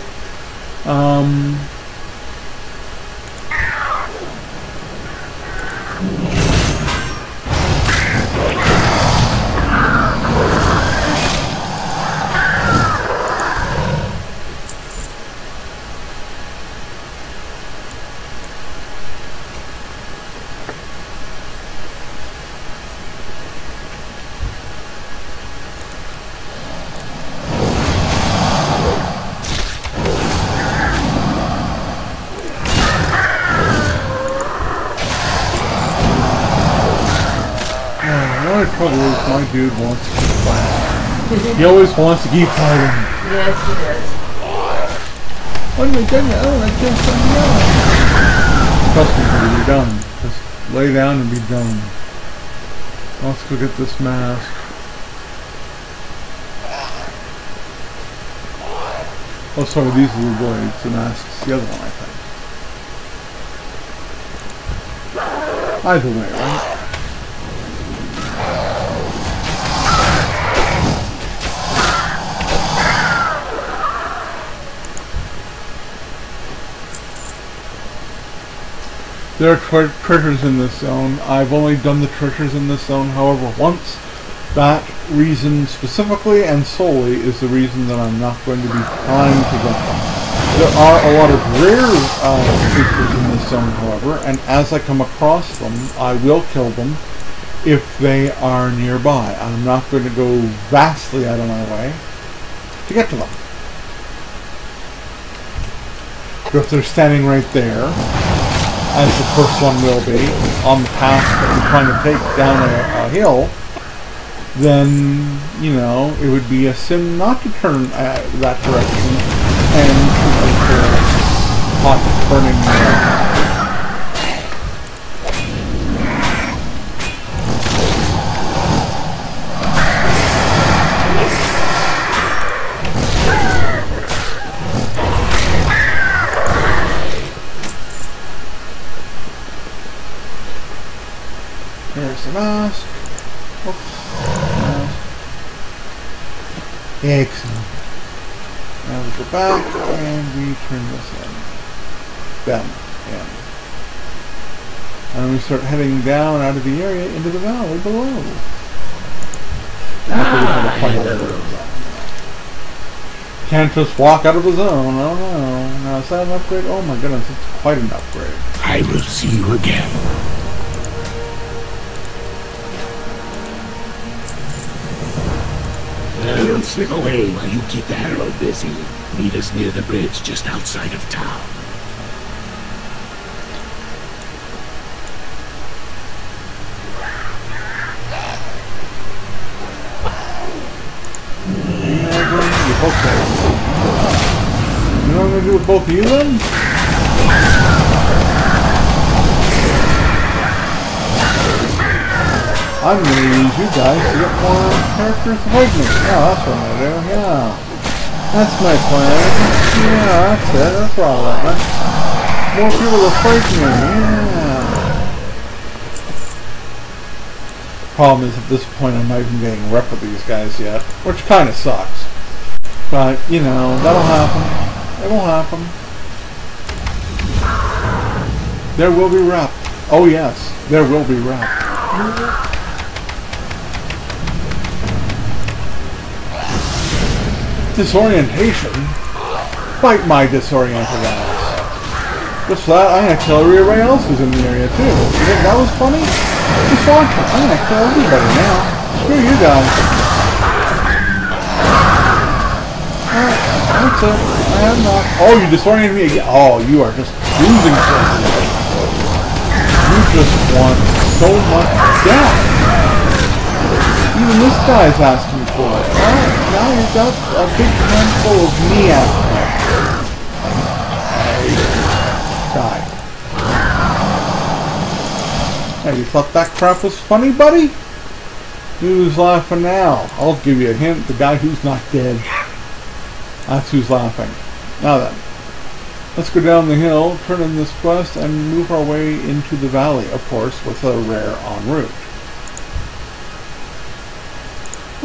Trouble is my dude wants to keep fighting. He always wants to keep fighting. Yes, he does. When we done it, oh, I killed somebody else. Trust me, buddy, you're done. Just lay down and be done. Let's go get this mask. Oh, sorry, these are the blades. The mask's the other one, I think. Either way, right? There are treasures in this zone. I've only done the treasures in this zone, however, once. That reason specifically and solely is the reason that I'm not going to be trying to get them. There are a lot of rare creatures in this zone, however, and as I come across them, I will kill them if they are nearby. I'm not going to go vastly out of my way to get to them. But if they're standing right there, as the first one will be, on the path that we're trying to take down a hill, then, you know, it would be a sin not to turn that direction and shoot a hot burning There's the mask. Oops. Mask. Excellent. Now we go back and we turn this in. Down. In. And we start heading down out of the area into the valley below. Can't just walk out of the zone. Oh no. Now is that an upgrade? Oh my goodness, it's quite an upgrade. I will see you again. We'll slip away while you keep the Herald busy. Meet us near the bridge just outside of town. Okay. You know what I'm going to do with both of you then? I'm going to use you guys to get more characters to fight me. Yeah, that's what I'm going to do. Yeah. That's my plan. Yeah, that's it. That's what I want. More people to fight me. Yeah. Problem is, at this point, I'm not even getting rep with these guys yet, which kind of sucks. But, you know, that'll happen. It will happen. There will be rep. Oh yes, there will be rep. Disorientation? Fight my disoriented ass. Just that, I'm gonna kill everybody else who's in the area too. You think that was funny? Just watch it. I'm gonna kill everybody now. Screw you guys. That's it. I am not. Oh, you disoriented me again. Oh, you are just losing something. You just want so much death. Even this guy's asking for it. Alright, now you've got a big handful of me after die. Hey, you thought that crap was funny, buddy? Who's laughing now? I'll give you a hint. The guy who's not dead. That's who's laughing. Now then, let's go down the hill, turn in this quest, and move our way into the valley, of course, with a rare en route.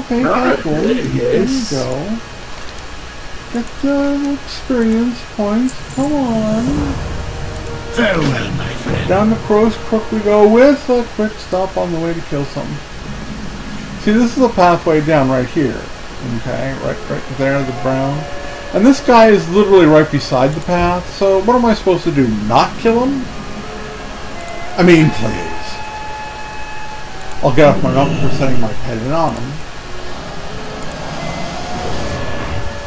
Okay, casual. There you go. Get the experience points. Come on. Farewell, my friend. Down the Crow's Crook we go with a quick stop on the way to kill something. See, this is a pathway down right here. Okay, right there, the brown. And this guy is literally right beside the path, so what am I supposed to do? Not kill him? I mean, please. I'll get off my mouth for setting my head in on him.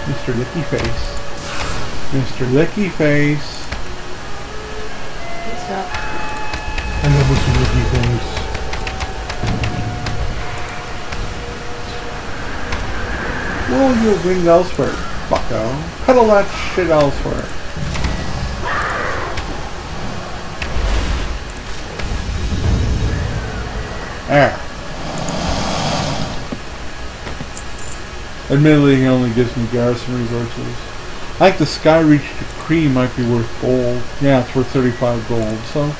Mr. Licky Face. Mr. Licky Face. Stop. I love Mr. Licky Face. Roll your wind elsewhere, bucko. Pedal that shit elsewhere. There. Admittedly, he only gives me garrison resources. I think the Skyreach Decree might be worth gold. Yeah, it's worth 35 gold, so,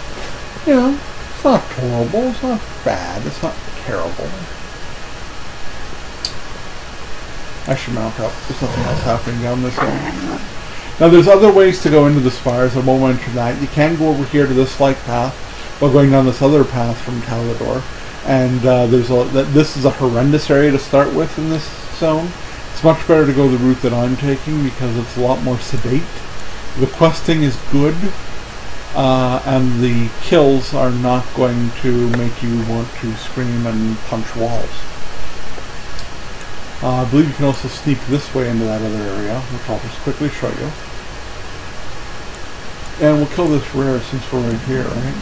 you know, it's not horrible, it's not bad, it's not terrible. I should mount up. There's nothing else happening down this hill. Now there's other ways to go into the Spires. I won't mention that. You can go over here to this flight path while going down this other path from Talador. And this is a horrendous area to start with in this zone. It's much better to go the route that I'm taking because it's a lot more sedate. The questing is good. And the kills are not going to make you want to scream and punch walls. I believe you can also sneak this way into that other area, which I'll just quickly show you. And we'll kill this rare since we're right here, right?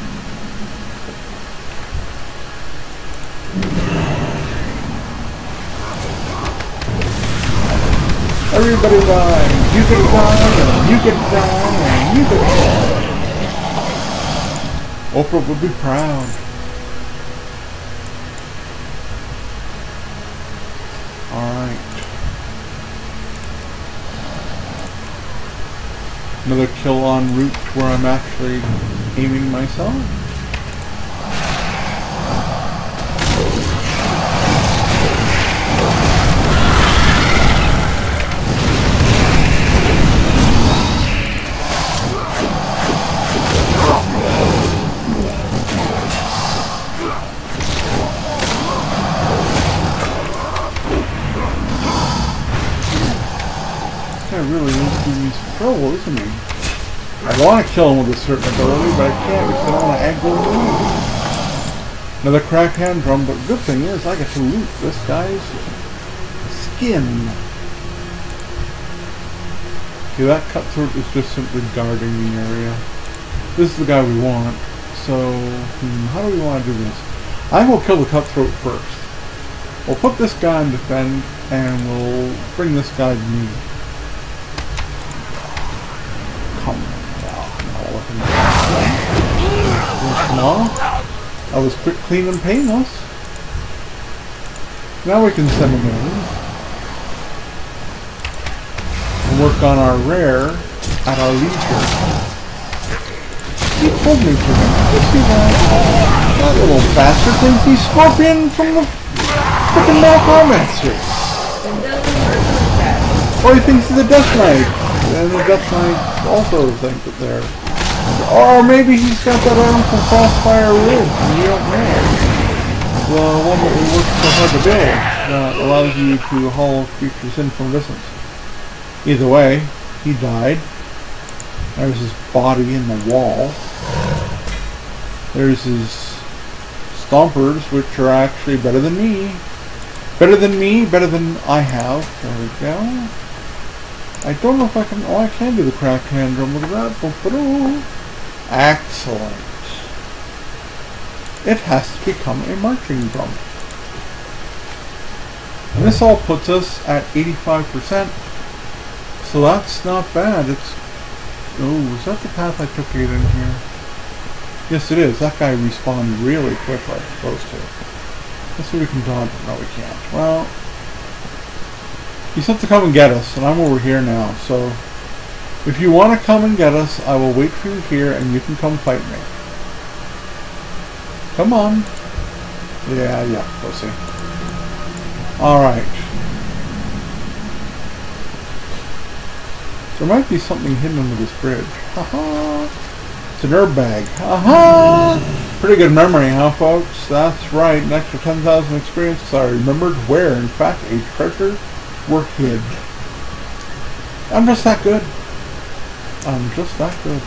Everybody die! You can die, and you can die, and you can die! Oprah would be proud. Alright. Another kill en route where I'm actually aiming myself. trouble, isn't he? I want to kill him with a certain ability, but I can't because I don't want to aggro him. Another cracked hand drum, but the good thing is I get to loot this guy's skin. Okay, that cutthroat is just simply guarding the area. This is the guy we want. So, how do we want to do this? I will kill the cutthroat first. We'll put this guy in defend, and we'll bring this guy to me. Come on. That was quick, clean, and painless. Now we can send him in. And work on our rare at our leisure. He told me to. You see that? That little bastard thinks he's Scorpion from the frickin' Necromancer. Or he thinks he's a Death Knight. And the Death Knight also think that they're... Or maybe he's got that arm from Crossfire Ridge, and you don't know. The one that we worked so hard to build that allows you to haul creatures in from distance. Either way, he died. There's his body in the wall. There's his stompers, which are actually better than me. Better than me, better than I have. There we go. I don't know if I can... Oh, I can do the cracked hand drum. Look at that. Excellent. It has to become a marching drum. And this all puts us at 85%. So that's not bad. It's... Oh, is that the path I took it in here? Yes, it is. That guy respawned really quickly. Supposed to. Let's see if we can dodge it. No, we can't. Well... He's have to come and get us, and I'm over here now, so if you want to come and get us, I will wait for you here, and you can come fight me. Come on. Yeah, pussy. Alright. There might be something hidden under this bridge. Haha! It's an herb bag. Haha! Pretty good memory, huh, folks? That's right, an extra 10,000 experience, because I remembered where, in fact, a treasure were hid. I'm just that good. I'm just that good.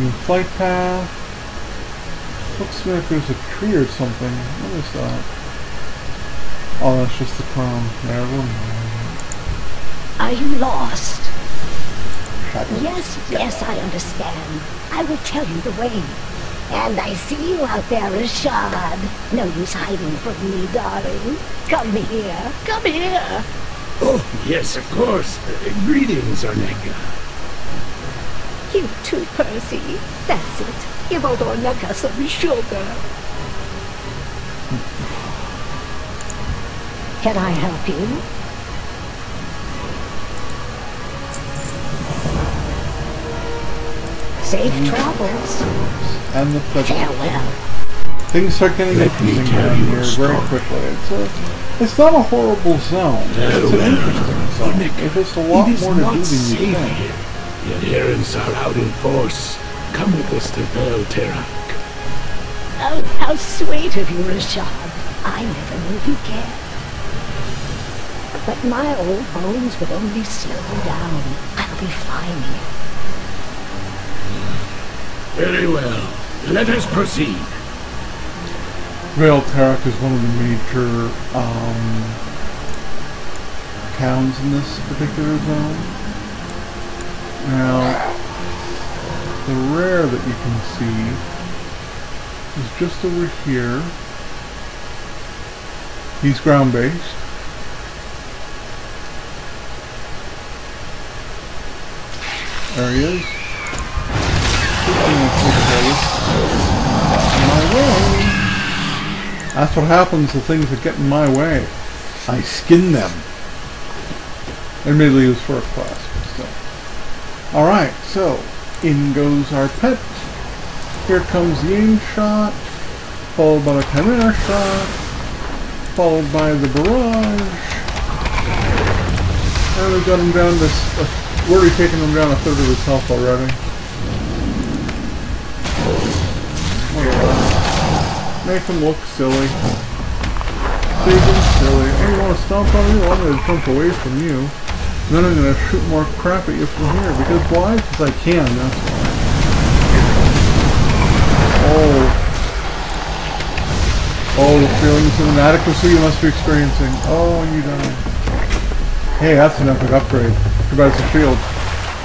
New flight path. Looks like there's a tree or something. What is that? Oh, that's just the crown. Never mind. Are you lost? Shadows. Yes, I understand. I will tell you the way. And I see you out there, Rashad. No use hiding from me, darling. Come here. Come here. Oh, yes, of course. Greetings, Orneka. You too, Percy. That's it. Give old Orneka some sugar. Can I help you? Safe travels. And the farewell. Things start getting interesting down here very quickly. It's not a horrible zone. It's an interesting zone. There's a lot more to do than you think. Yet errands are out in force. Come with us to Vel Terak. Oh, how sweet of you, Rashad. I never knew you cared. But my old bones would only slow down. I'll be fine here. Very well. Let us proceed. Vel Terak is one of the major towns in this particular zone. Now, the rare that you can see is just over here. He's ground-based. There he is. That's what happens to things that get in my way. I skin them. Admittedly, it was for a quest, but still. Alright, so in goes our pet. Here comes the aim shot, followed by the chimera shot, followed by the barrage. And we've got him down to... we're already taking him down a third of his health already. Make him look silly. Big and silly. Oh, you want to stomp on me? Well, I'm going to jump away from you. And then I'm going to shoot more crap at you from here. Because why? Because I can, that's why. Oh, the feelings of inadequacy you must be experiencing. Oh, you die. Hey, that's an epic upgrade. Too bad it's a shield.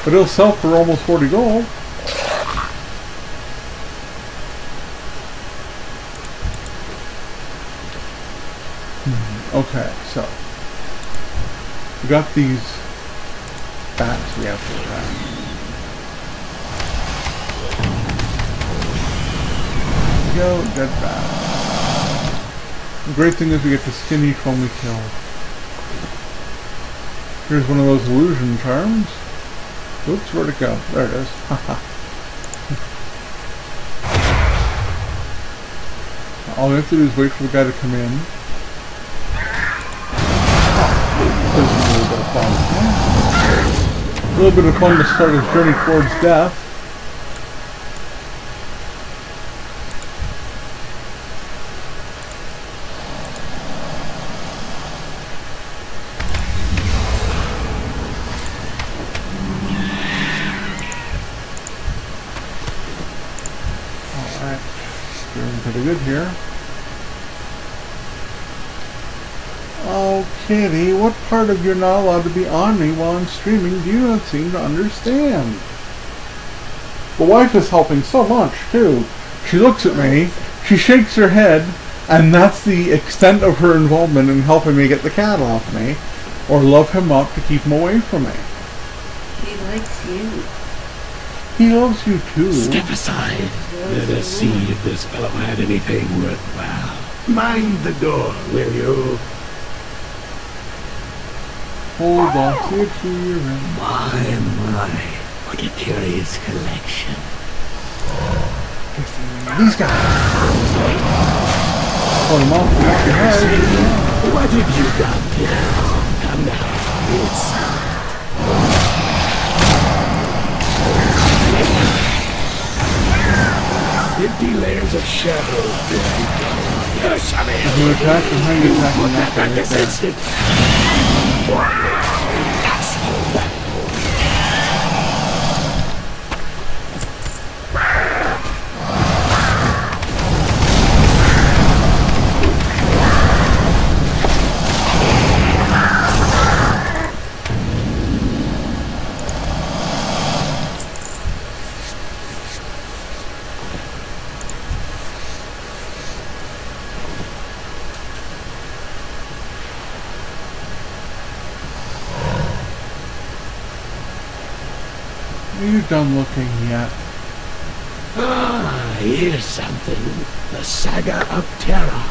But it'll sell for almost 40 gold. Okay, so we got these bats we have to attack. Go, dead bat. The great thing is we get to skin each one we kill. Here's one of those illusion charms. Oops, where'd it go? There it is. Haha. All we have to do is wait for the guy to come in. A little bit of fun to start his journey towards death. Alright, doing pretty good here. Oh, Kitty, what part of you're not allowed to be on me while I'm streaming do you not seem to understand? The wife is helping so much, too. She looks at me, she shakes her head, and that's the extent of her involvement in helping me get the cat off me, or love him up to keep him away from me. He likes you. He loves you, too. Step aside. Let us see if this fellow had anything worthwhile. Mind the door, will you? Hold on to your room. My, what a curious collection. These guys. Pull them off your head. What have you got here? Come now, it's... 50 layers of shadow. Yes, I mean... If you attack behind you, attacking that guy right there. Are you done looking yet? Ah, here's something. The Saga of Terra.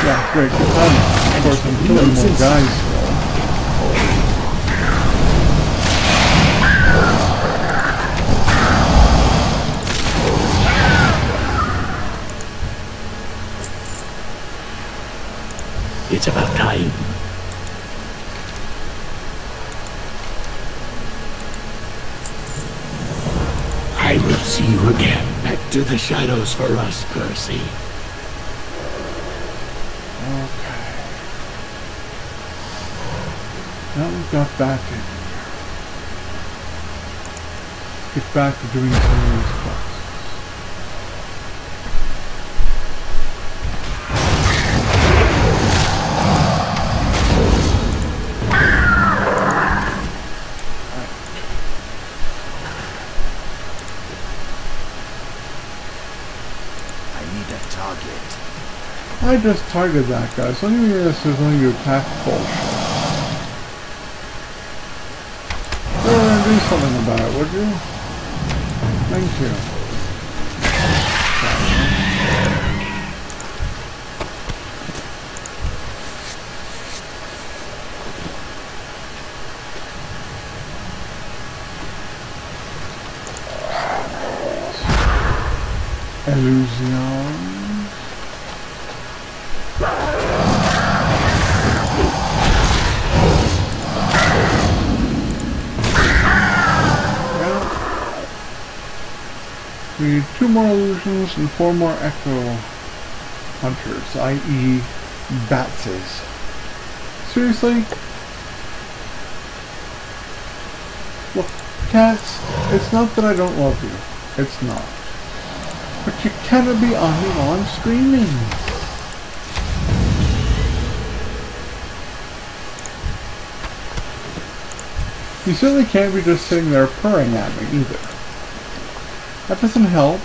Yeah, great. Of course, I'm killing more guys. It's about time. I will see you again. Back to the shadows for us, Percy. Okay. Now we've got back in here. Get back to doing some of these quests. I just targeted that guy, so let me guess there's only you attack bullshit. Go and do something about it, would you? Thank you. Illusion. We need 2 more illusions and 4 more echo hunters, i.e. Batses. Seriously? Look, cats, it's not that I don't love you. It's not. But you cannot be on me while I'm streaming. You certainly can't be just sitting there purring at me either. That doesn't help.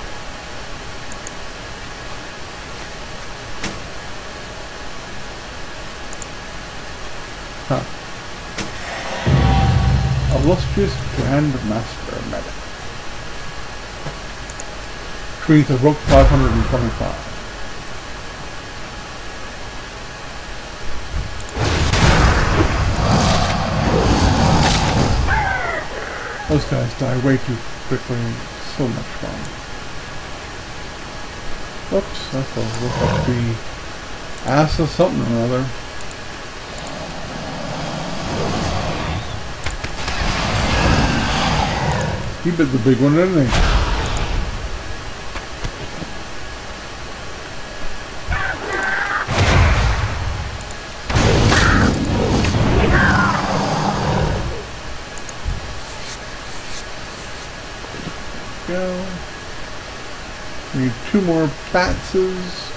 Huh. Illustrious Grand Master Medic. Which means I broke 525. Those guys die way too quickly. So much fun. Whoops, that's a look up the ass of something or other. He bit the big one, didn't he? Go. Need 2 more batses.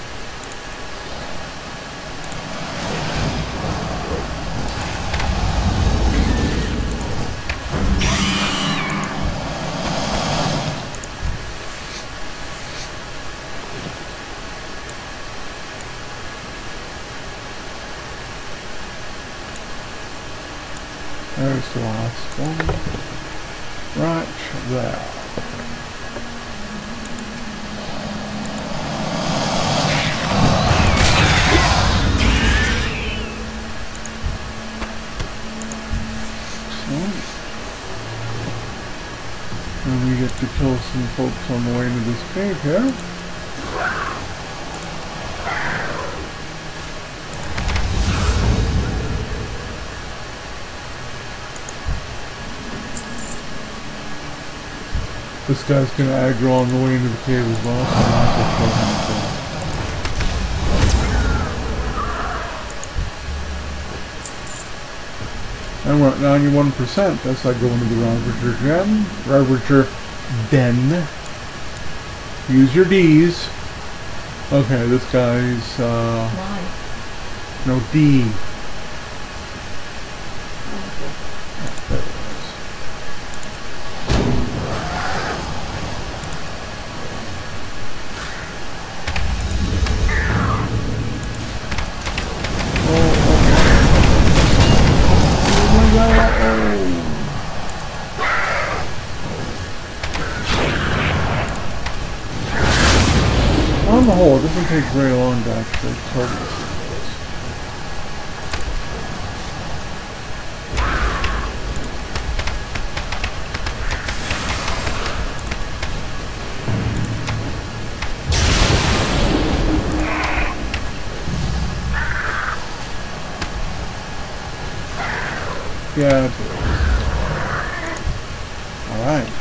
There's the last one. Right there. And we get to kill some folks on the way into this cave here. This guy's gonna aggro on the way into the cave as well, so I might as well kill him too. And we're at 91% as I go into the Ravager Den. Use your D's. Okay, this guy's no D. There it is. On the whole, it doesn't take very long to actually target this. Yeah, it is. Alright.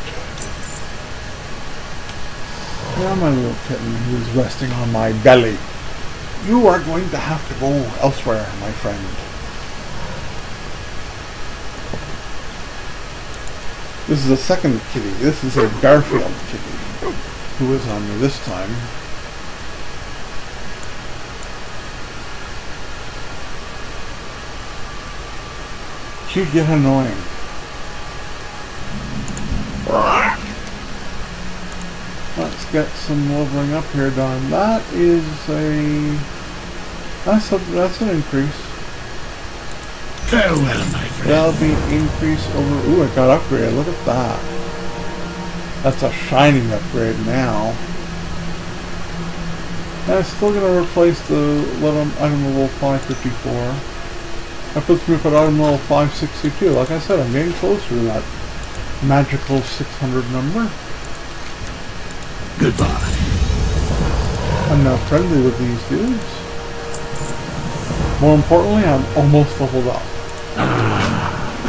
Now my little kitten who is resting on my belly. You are going to have to go elsewhere, my friend. This is a second kitty. This is a Garfield kitty. Who is on me this time? Cute yet annoying. Let's get some leveling up here done. That is that's an increase. Farewell, my friend. That'll be increase over. Ooh, I got upgrade. Look at that. That's a shining upgrade now. And it's still gonna replace the item level 554. That puts me up at item level 562. Like I said, I'm getting closer to that magical 600 number. Goodbye. I'm now friendly with these dudes. More importantly, I'm almost leveled up.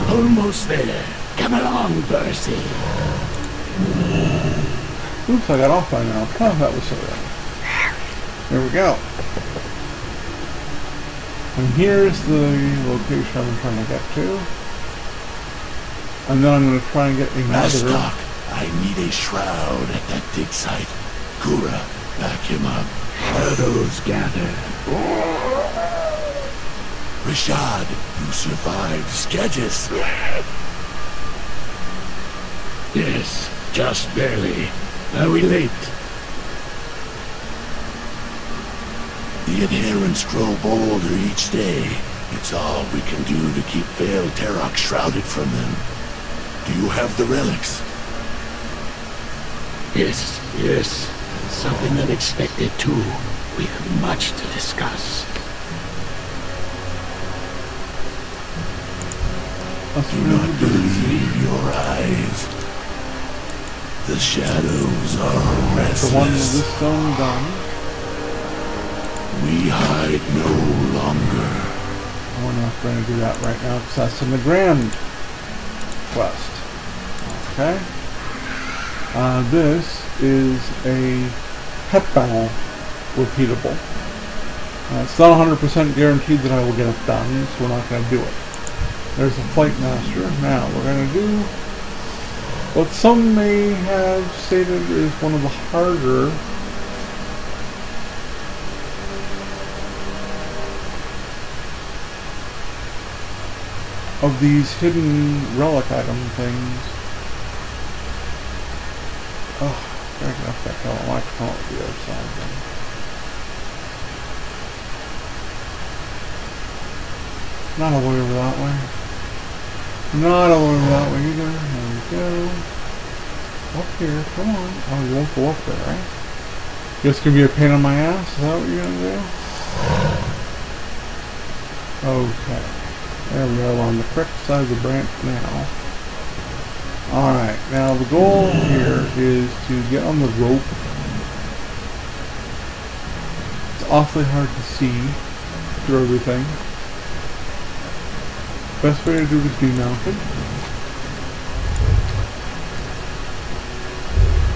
Almost there. Come along, Percy. Oops, I got off by now. Oh, that was so good. Here we go. And here's the location I'm trying to get to. And then I'm going to try and get another. Rastok, I need a shroud at that dig site. Kura, back him up. Shadows gather. Rashad, you survived Skegis. Yes, just barely. Are we late? The adherents grow bolder each day. It's all we can do to keep Vale Terok shrouded from them. Do you have the relics? Yes, yes. Something unexpected too. We have much to discuss. Do not believe your eyes. The shadows are restless. The one with this stone done. We hide no longer. We're not going to do that right now because that's in the Grand Quest. Okay. This is a pet battle repeatable. It's not 100% guaranteed that I will get it done, so we're not going to do it. There's a Flight Master. Now we're going to do what some may have stated is one of the harder of these hidden relic item things. Oh, gotta get up that hill. I want to come up the other side then. Not all the way over that way. Not all the way over that way either. There we go. Up here, come on. Oh, you won't go up there, right? It's gonna be a pain in my ass? Is that what you're gonna do? Okay. There we are on the correct side of the branch now. Alright, now the goal here is to get on the rope. It's awfully hard to see through everything. Best way to do it is be mounted.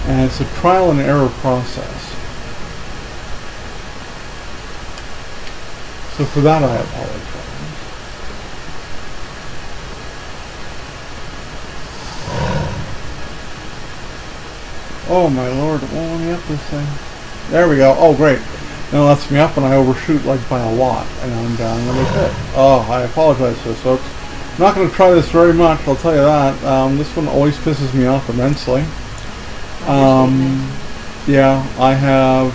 And it's a trial and error process. So for that I apologize. Oh my lord, it won't let me up this thing. There we go. Oh great. Now it lets me up and I overshoot like by a lot. And I'm down in the pit. Oh, I apologize for this, folks. I'm not going to try this very much, I'll tell you that. This one always pisses me off immensely. Yeah, I have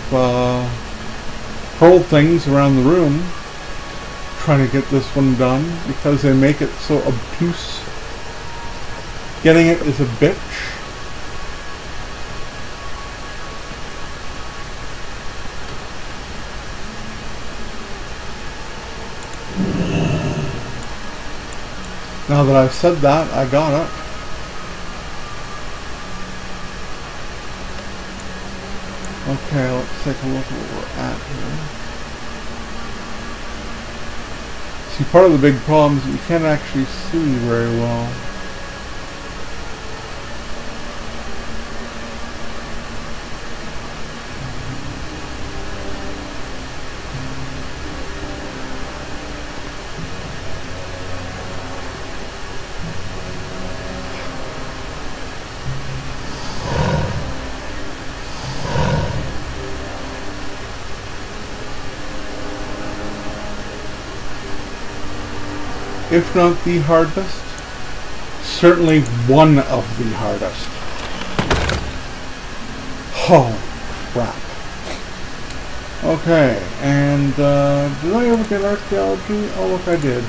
hurled things around the room trying to get this one done because they make it so obtuse. Getting it is a bitch. Now that I've said that, I got it. Okay, let's take a look at what we're at here. See, part of the big problem is that you can't actually see very well. If not the hardest, certainly one of the hardest. Oh, crap. Okay, and did I ever get archaeology? Oh, look, I did.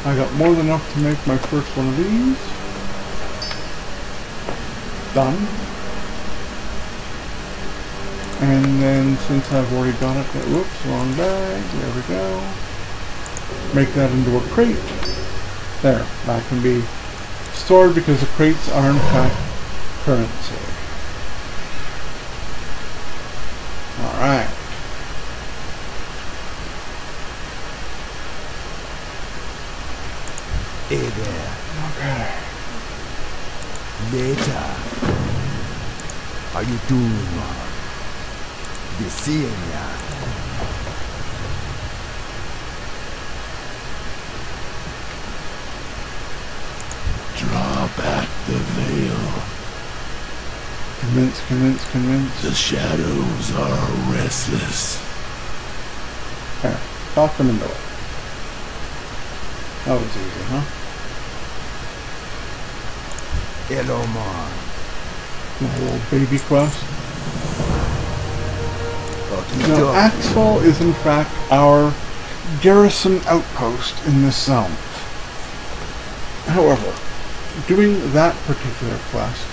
I got more than enough to make my first one of these. Done. And then since I've already got it, whoops, wrong bag, there we go. Make that into a crate. There, that can be stored because the crates are in fact currency. Alright. Hey there. Okay. Later. How you doing, man? be seeing ya. Draw back the veil. Convince, convince, convince. The shadows are restless. There, talk them into it. That was easy, huh? Elomar. My little baby quest. Okay, Now, go. Axefall is in fact our garrison outpost in this zone. However, doing that particular quest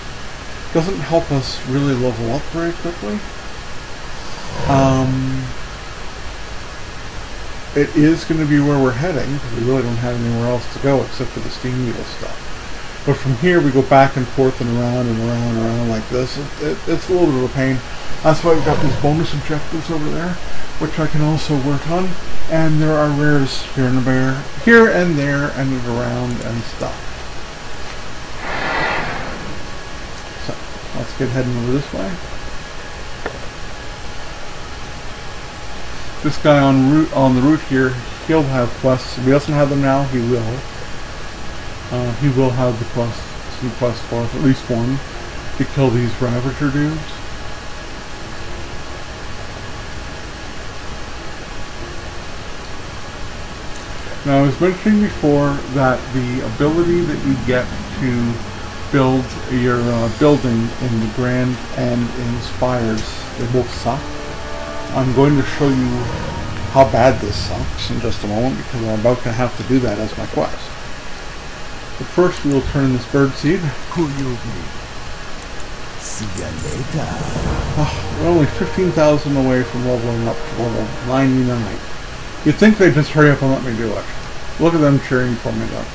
doesn't help us really level up very quickly. It is going to be where we're heading, because we really don't have anywhere else to go except for the steam needle stuff. But from here we go back and forth and around and around and around like this. It's a little bit of a pain. That's why we've got these bonus objectives over there, which I can also work on. And there are rares here and there, and around and stuff. So let's get heading over this way. This guy on the route here, he'll have quests. If he doesn't have them now, he will. He will have the some quests for us, at least one, to kill these Ravager dudes. Now, I was mentioning before that the ability that you get to build your building in the Grand and in Spires, they both suck. I'm going to show you how bad this sucks in just a moment, because I'm about to have to do that as my quest. But first we will turn this birdseed. Who you be? See ya later. Oh, we're only 15,000 away from leveling up to level 99. You'd think they'd just hurry up and let me do it. Look at them cheering for me though.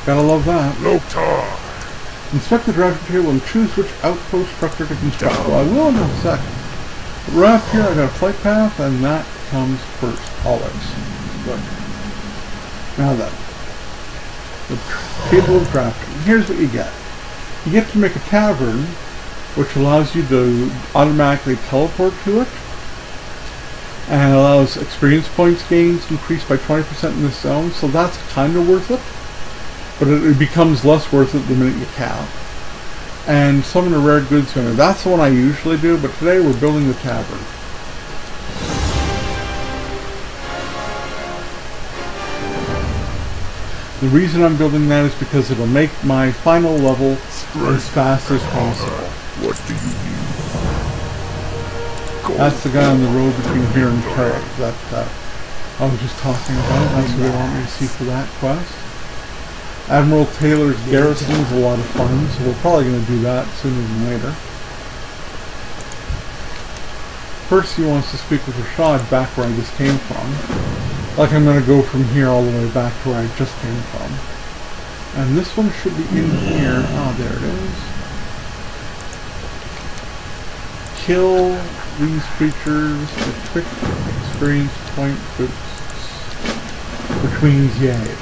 Gotta love that. Lotar. Inspect the drafting table and choose which outpost structure to construct. Well, I will in a second. But right up here I got a flight path, and that comes first, always. Good. Now then, the table of drafting. Here's what you get. You get to make a tavern, which allows you to automatically teleport to it, and allows experience points gains increased by 20% in this zone, so that's kind of worth it. But it becomes less worth it the minute you cap. And summon a rare goods vendor. That's the one I usually do, but today we're building the tavern. The reason I'm building that is because it'll make my final level as fast as possible. What do you need? That's the guy on the road between here and Talador that I was just talking about. That's what they want me to see for that quest. Admiral Taylor's garrison is a lot of fun, so we're probably going to do that sooner than later. First he wants to speak with Rashad back where I just came from. Like I'm going to go from here all the way back to where I just came from. And this one should be in here. Ah, there it is. Kill these creatures with quick experience point boosts, which means yay.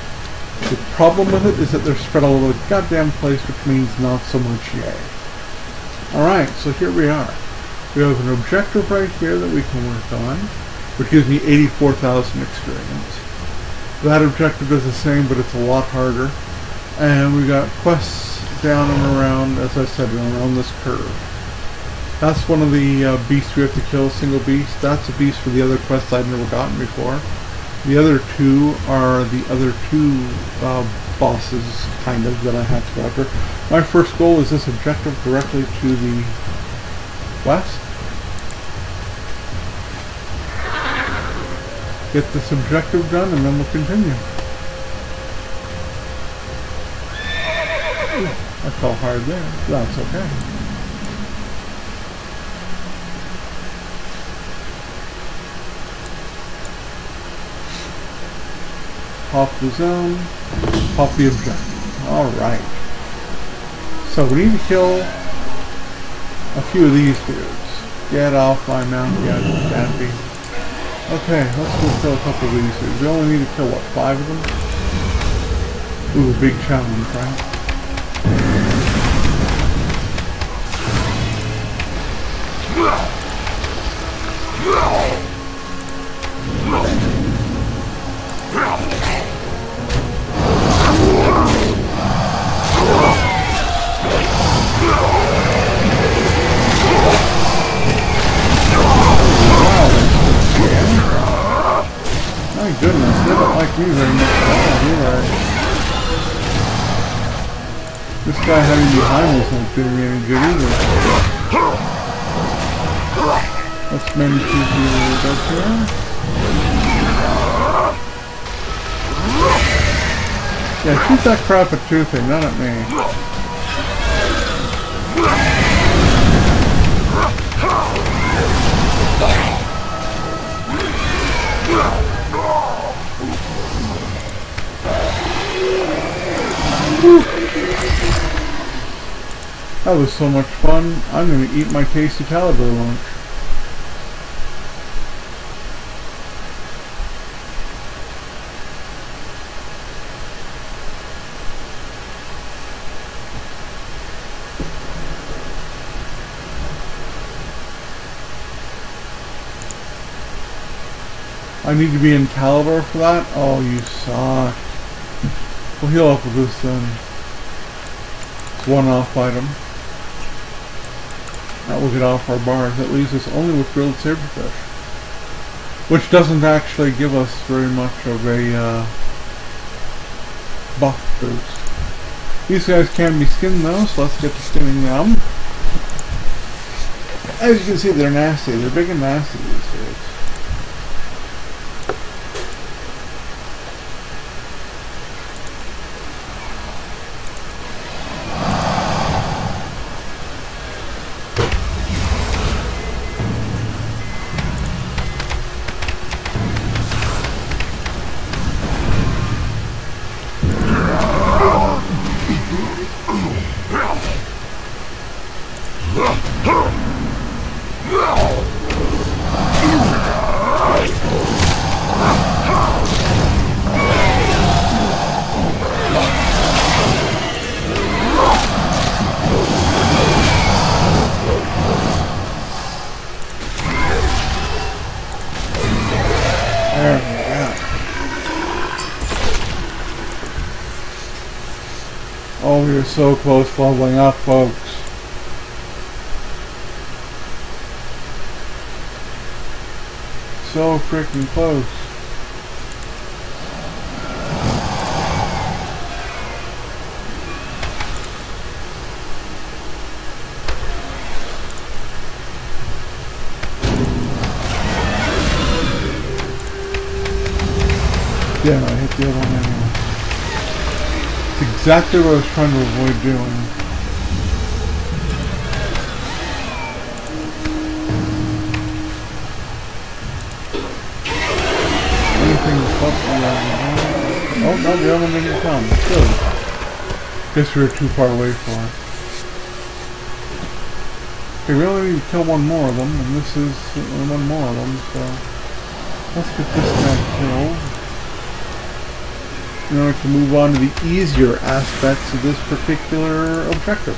The problem with it is that they're spread all over the goddamn place, which means not so much yay. Alright, so here we are. We have an objective right here that we can work on, which gives me 84,000 experience. That objective is the same, but it's a lot harder. And we got quests down and around, as I said, around this curve. That's one of the beasts we have to kill, single beast. That's a beast for the other quests I've never gotten before. The other two are the other two bosses, kind of, that I have to go after. My first goal is this objective directly to the west. Get this objective done, and then we'll continue. I fell hard there. That's okay. Pop the zone, pop the objective. Alright. So we need to kill a few of these dudes. Get off my mount, you daffy. Okay, let's go kill a couple of these dudes. We only need to kill, what, 5 of them? Ooh, big challenge, right? My goodness, they don't like me very much at all, do they? This guy hiding behind me is not doing me any good either. Let's manage to do that here. Yeah, shoot that crap at Two Thing, not at me. That was so much fun. I'm going to eat my tasty Talador lunch. I need to be in Caliber for that? Oh, you suck. We'll heal up with this then. It's one-off item. That will get off our bars. That leaves us only with grilled saberfish, which doesn't actually give us very much of a buff boost. These guys can be skinned though, so let's get to skinning them. As you can see, they're nasty. They're big and nasty these days. Oh, we are so close to leveling up, folks. So freaking close. Yeah, I hit the other one anyway. It's exactly what I was trying to avoid doing. Anything fucked around. Oh, no, the other one didn't come. Good. Guess we were too far away for it. Okay, we only need to kill one more of them, and this is one more of them, so let's get this guy killed. In order to move on to the easier aspects of this particular objective.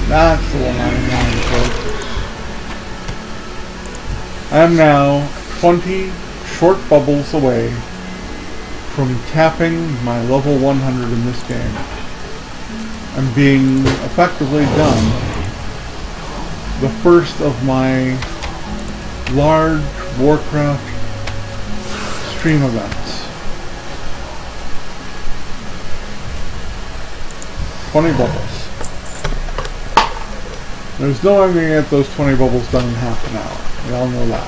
That's the one I'm going for. I am now 20 short bubbles away from tapping my level 100 in this game and being effectively done. The first of my large Warcraft stream events. 20 bubbles. There's no way I'm going to get those 20 bubbles done in half an hour. We all know that.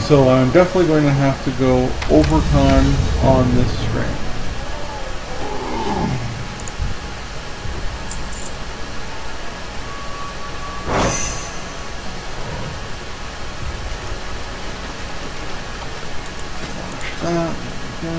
So I'm definitely going to have to go overtime on this stream. Watch that. Go.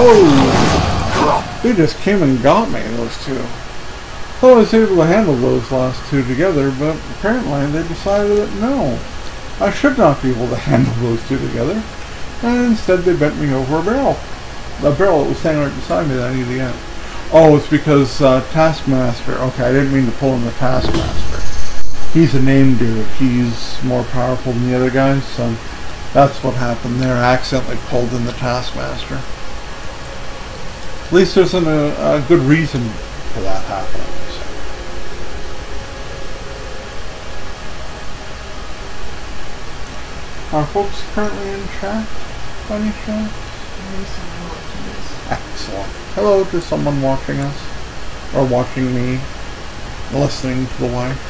Oh! They just came and got me, those two. Well, I was able to handle those last two together, but apparently they decided that no, I should not be able to handle those two together. And instead they bent me over a barrel. The barrel that was standing right beside me that I needed to get. Oh, it's because Taskmaster. Okay, I didn't mean to pull in the Taskmaster. He's a name dude. He's more powerful than the other guys, so that's what happened there. I accidentally pulled in the Taskmaster. At least there's a good reason for that happening. Are folks currently in chat? Funny chat? Excellent. Hello to someone watching us. Or watching me. Listening to the wife.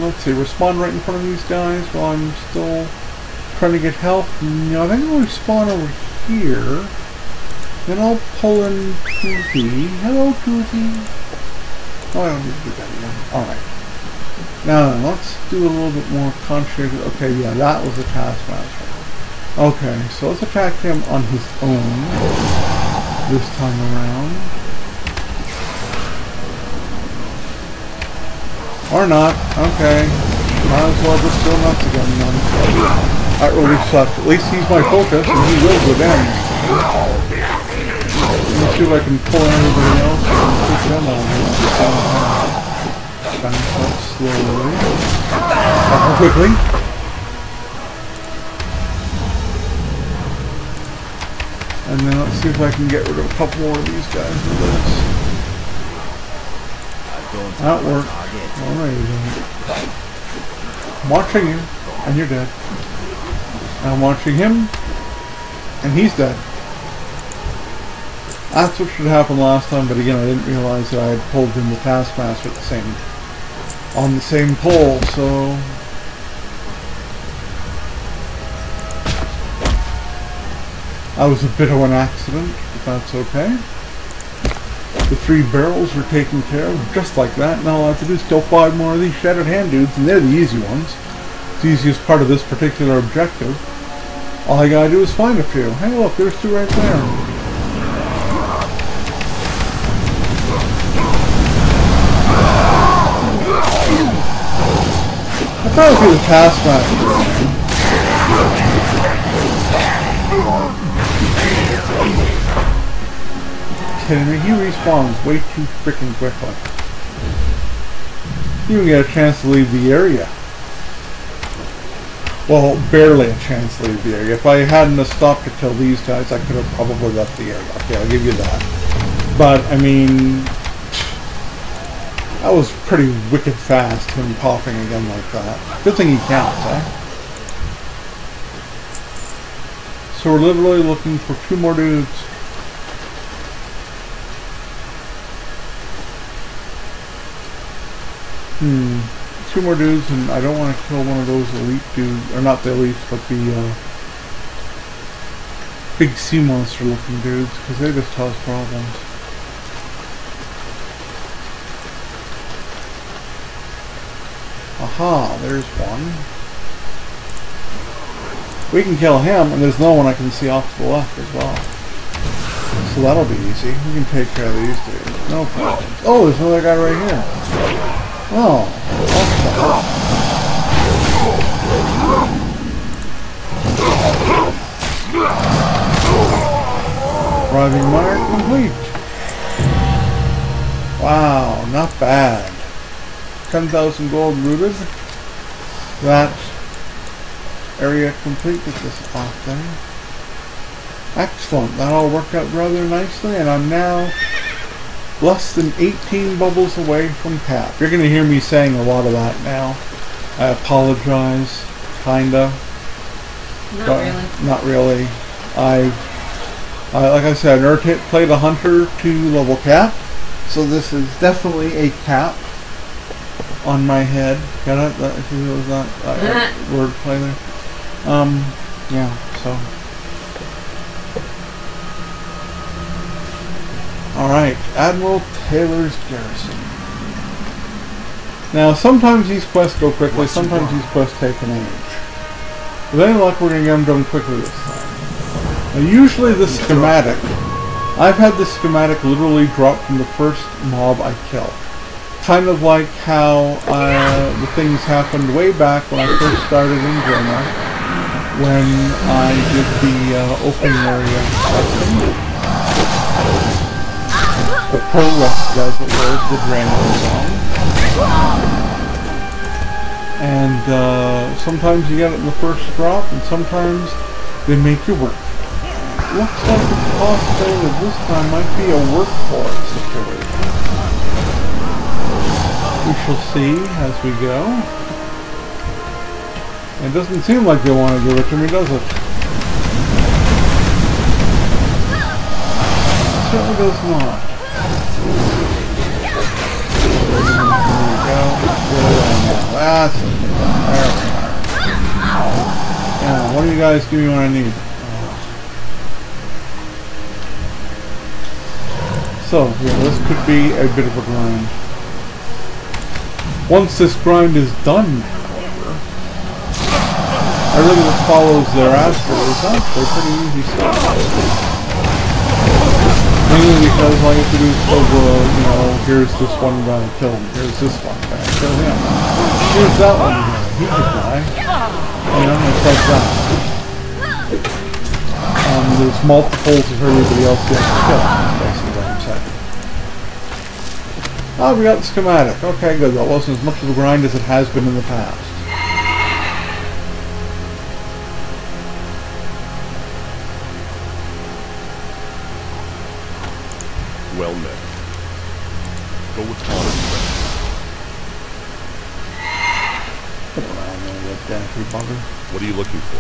Let's see, respawn right in front of these guys while I'm still trying to get health. No, I think I'll respawn over here. Then I'll pull in Toothy. Hello, Toothy. Oh, I don't need to do that again. Alright. Now, let's do a little bit more conscientious. Okay, yeah, that was a Taskmaster. Okay, so let's attack him on his own this time around. Or not. Okay. Might as well just go nuts again then. That really sucks. At least he's my focus and he will go down. Let me see if I can pull in everybody else and put them on here. Back up slowly. Back quickly. And then let's see if I can get rid of a couple more of these guys with this. That worked. Alright. I'm watching you, and you're dead. And I'm watching him, and he's dead. That's what should happen last time, but again, I didn't realize that I had pulled in the Taskmaster on the same pole, so that was a bit of an accident, but that's okay. The 3 barrels are taken care of just like that. Now all I have to do is kill 5 more of these Shattered Hand dudes, and they're the easy ones. It's the easiest part of this particular objective. All I gotta do is find a few. Hey look, there's 2 right there. I thought it would be the Taskmaster. Kidding me? He respawns way too freaking quickly. You even get a chance to leave the area. Well, barely a chance to leave the area. If I hadn't have stopped to kill these guys, I could have probably left the area. Okay, I'll give you that. But, I mean, that was pretty wicked fast, him popping again like that. Good thing he counts, eh? So we're literally looking for 2 more dudes. 2 more dudes, and I don't want to kill one of those elite dudes, or not the elites, but the big sea monster looking dudes, because they just cause problems. Aha, there's one. We can kill him, and there's no one I can see off to the left as well. So that'll be easy. We can take care of these dudes. No problem. Oh, there's another guy right here. Oh, Driving mire complete. Wow, not bad. 10,000 gold looted. That area complete with this off thing. Excellent. That all worked out rather nicely, and I'm now less than 18 bubbles away from cap. You're going to hear me saying a lot of that now. I apologize, kinda. Not really. Like I said, I played a hunter to level cap, so this is definitely a cap on my head. Got it? If you was that word play there. Yeah. So. Alright, Admiral Taylor's Garrison. Now, sometimes these quests go quickly, sometimes these quests take an age. With any luck, we're going to get them done quickly this time. Now, usually the schematic, I've had this schematic literally drop from the first mob I kill. Kind of like how the things happened way back when I first started in Draenor, when I did the open area testing. The pro rest, as it was, the Draenor song. And sometimes you get it in the first drop, and sometimes they make you work. Looks like the possibility that this time might be a work for it situation. We shall see as we go. It doesn't seem like they want to give it to me, does it? It certainly does not. That's it. There we are. Yeah, what do you guys give me when I need it? So, yeah, this could be a bit of a grind. Once this grind is done, however, everything that follows thereafter is actually pretty easy stuff. Mainly because all you have to do is you know, here's this one guy, kill him. Here's this one guy, kill him. Here's that one guy, he could die. You know, it's like that. There's multiples of everybody else you have to kill. That's basically what I'm saying. Oh, we got the schematic. Okay, good. That wasn't as much of a grind as it has been in the past. Well met. Go with caution. Get around there, that gantry bugger. What are you looking for?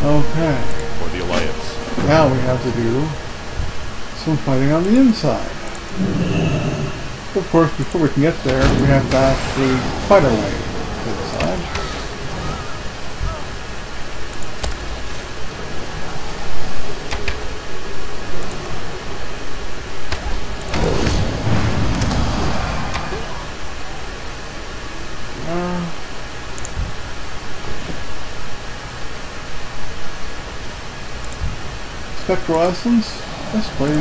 Okay. For the Alliance. Now we have to do some fighting on the inside. Of course, before we can get there, we have to actually fight our way inside. Spectral Essence? Yes, please.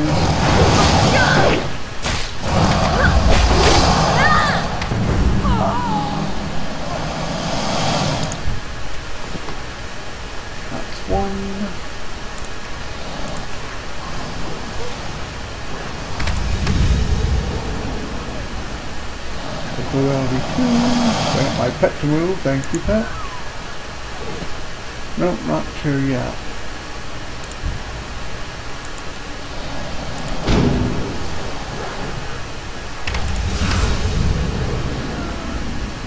That's one. Hopefully that'll be two. Wait, my pet to move. Thank you, pet. Nope, not two yet.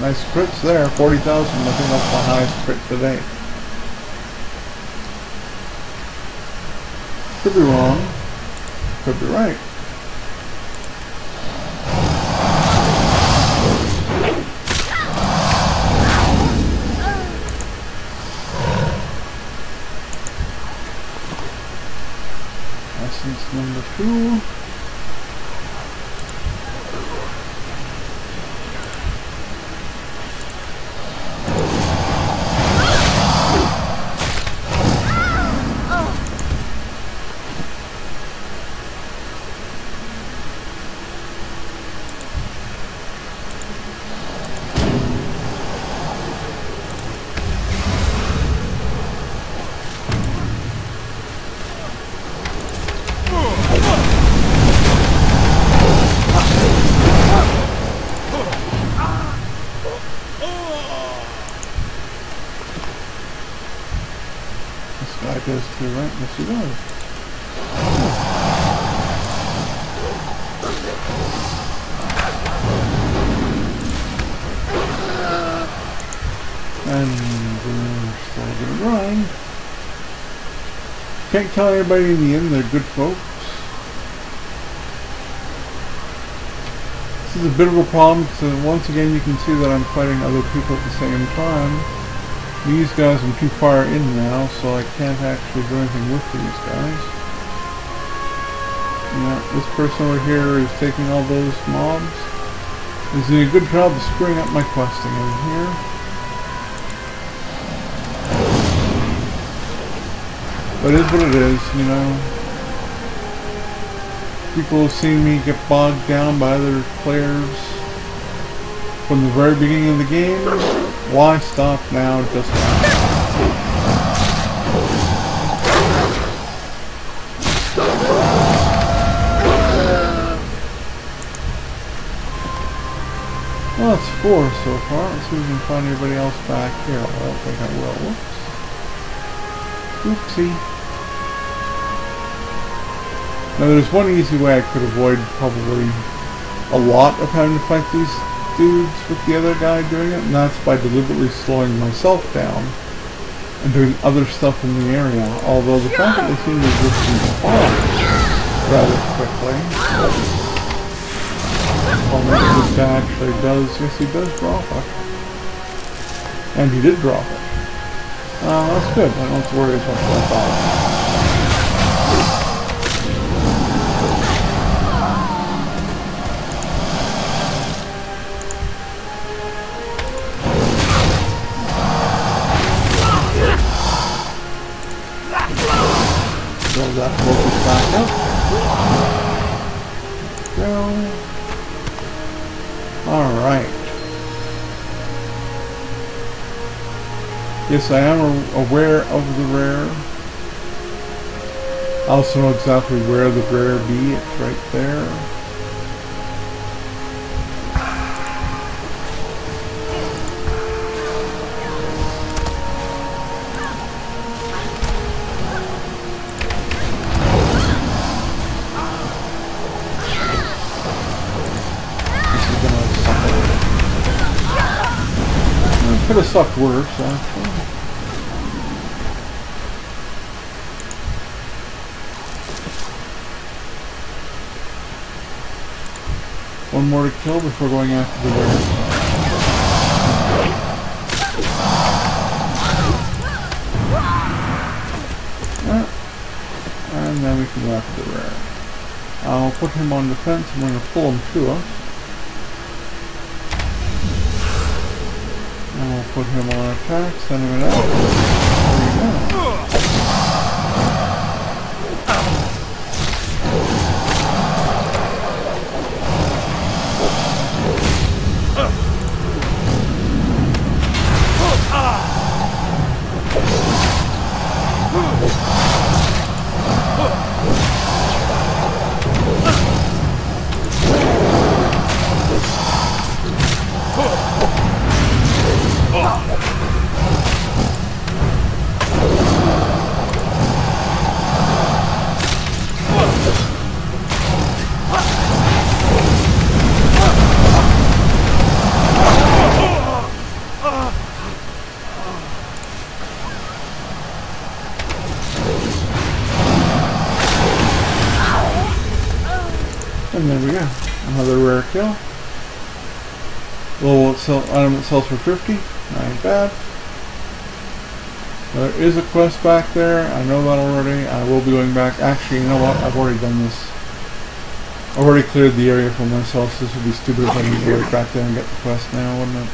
Nice crits there, 40,000. I think that's the highest crit to date. Could be wrong. Could be right. Essence number 2. Goes to right, yes he does. And we're still gonna grind. Can't tell anybody in the end they're good folks. This is a bit of a problem because once again you can see that I'm fighting other people at the same time. These guys I'm too far in now, so I can't actually do anything with these guys. Yeah, this person over here is taking all those mobs. He's doing a good job of screwing up my questing in here. But it is what it is, you know. People have seen me get bogged down by other players from the very beginning of the game. Why stop now? Just now. Well, it's 4 so far. Let's see if we can find anybody else back here. I don't think I will. Whoops. Oopsie. Now there's one easy way I could avoid probably a lot of having to fight these dudes with the other guy doing it, and that's by deliberately slowing myself down and doing other stuff in the area. Although the fact that they seem to just respond rather quickly. Oh, maybe this guy actually does. Yes, he does drop it. And he did drop it. That's good. I don't have to worry as much about that. Build that focus back up. Go. Alright. Yes, I am aware of the rare. I also know exactly where the rare be. It's right there. Could have sucked worse, actually. One more to kill before going after the rare. And then we can go after the rare. I'll put him on defense. I'm going to pull him to us. And we'll put him on attack, send him out. There you go. And there we go. Another rare kill. Little item that sells for 50. Not bad. There is a quest back there. I know that already. I will be going back. Actually, you know what? I've already done this. I've already cleared the area for myself, so this would be stupid if I didn't go right back there and get the quest now, wouldn't it?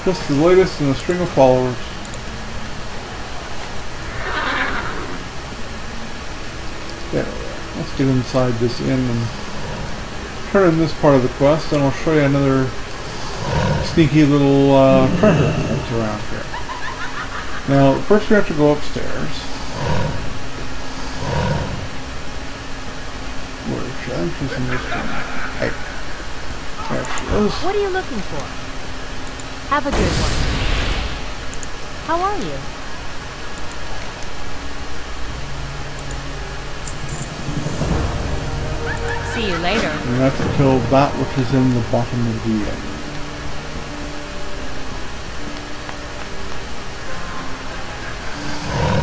Just the latest in a string of followers. There we go. Let's get inside this inn and turn in this part of the quest, and I'll show you another sneaky little treasure that's around here. Now, first we have to go upstairs. Where is she? I think she's in this room. Hey. There she is. What are you looking for? Have a good one. How are you? See you later. You have to kill that which is in the bottom of the inn.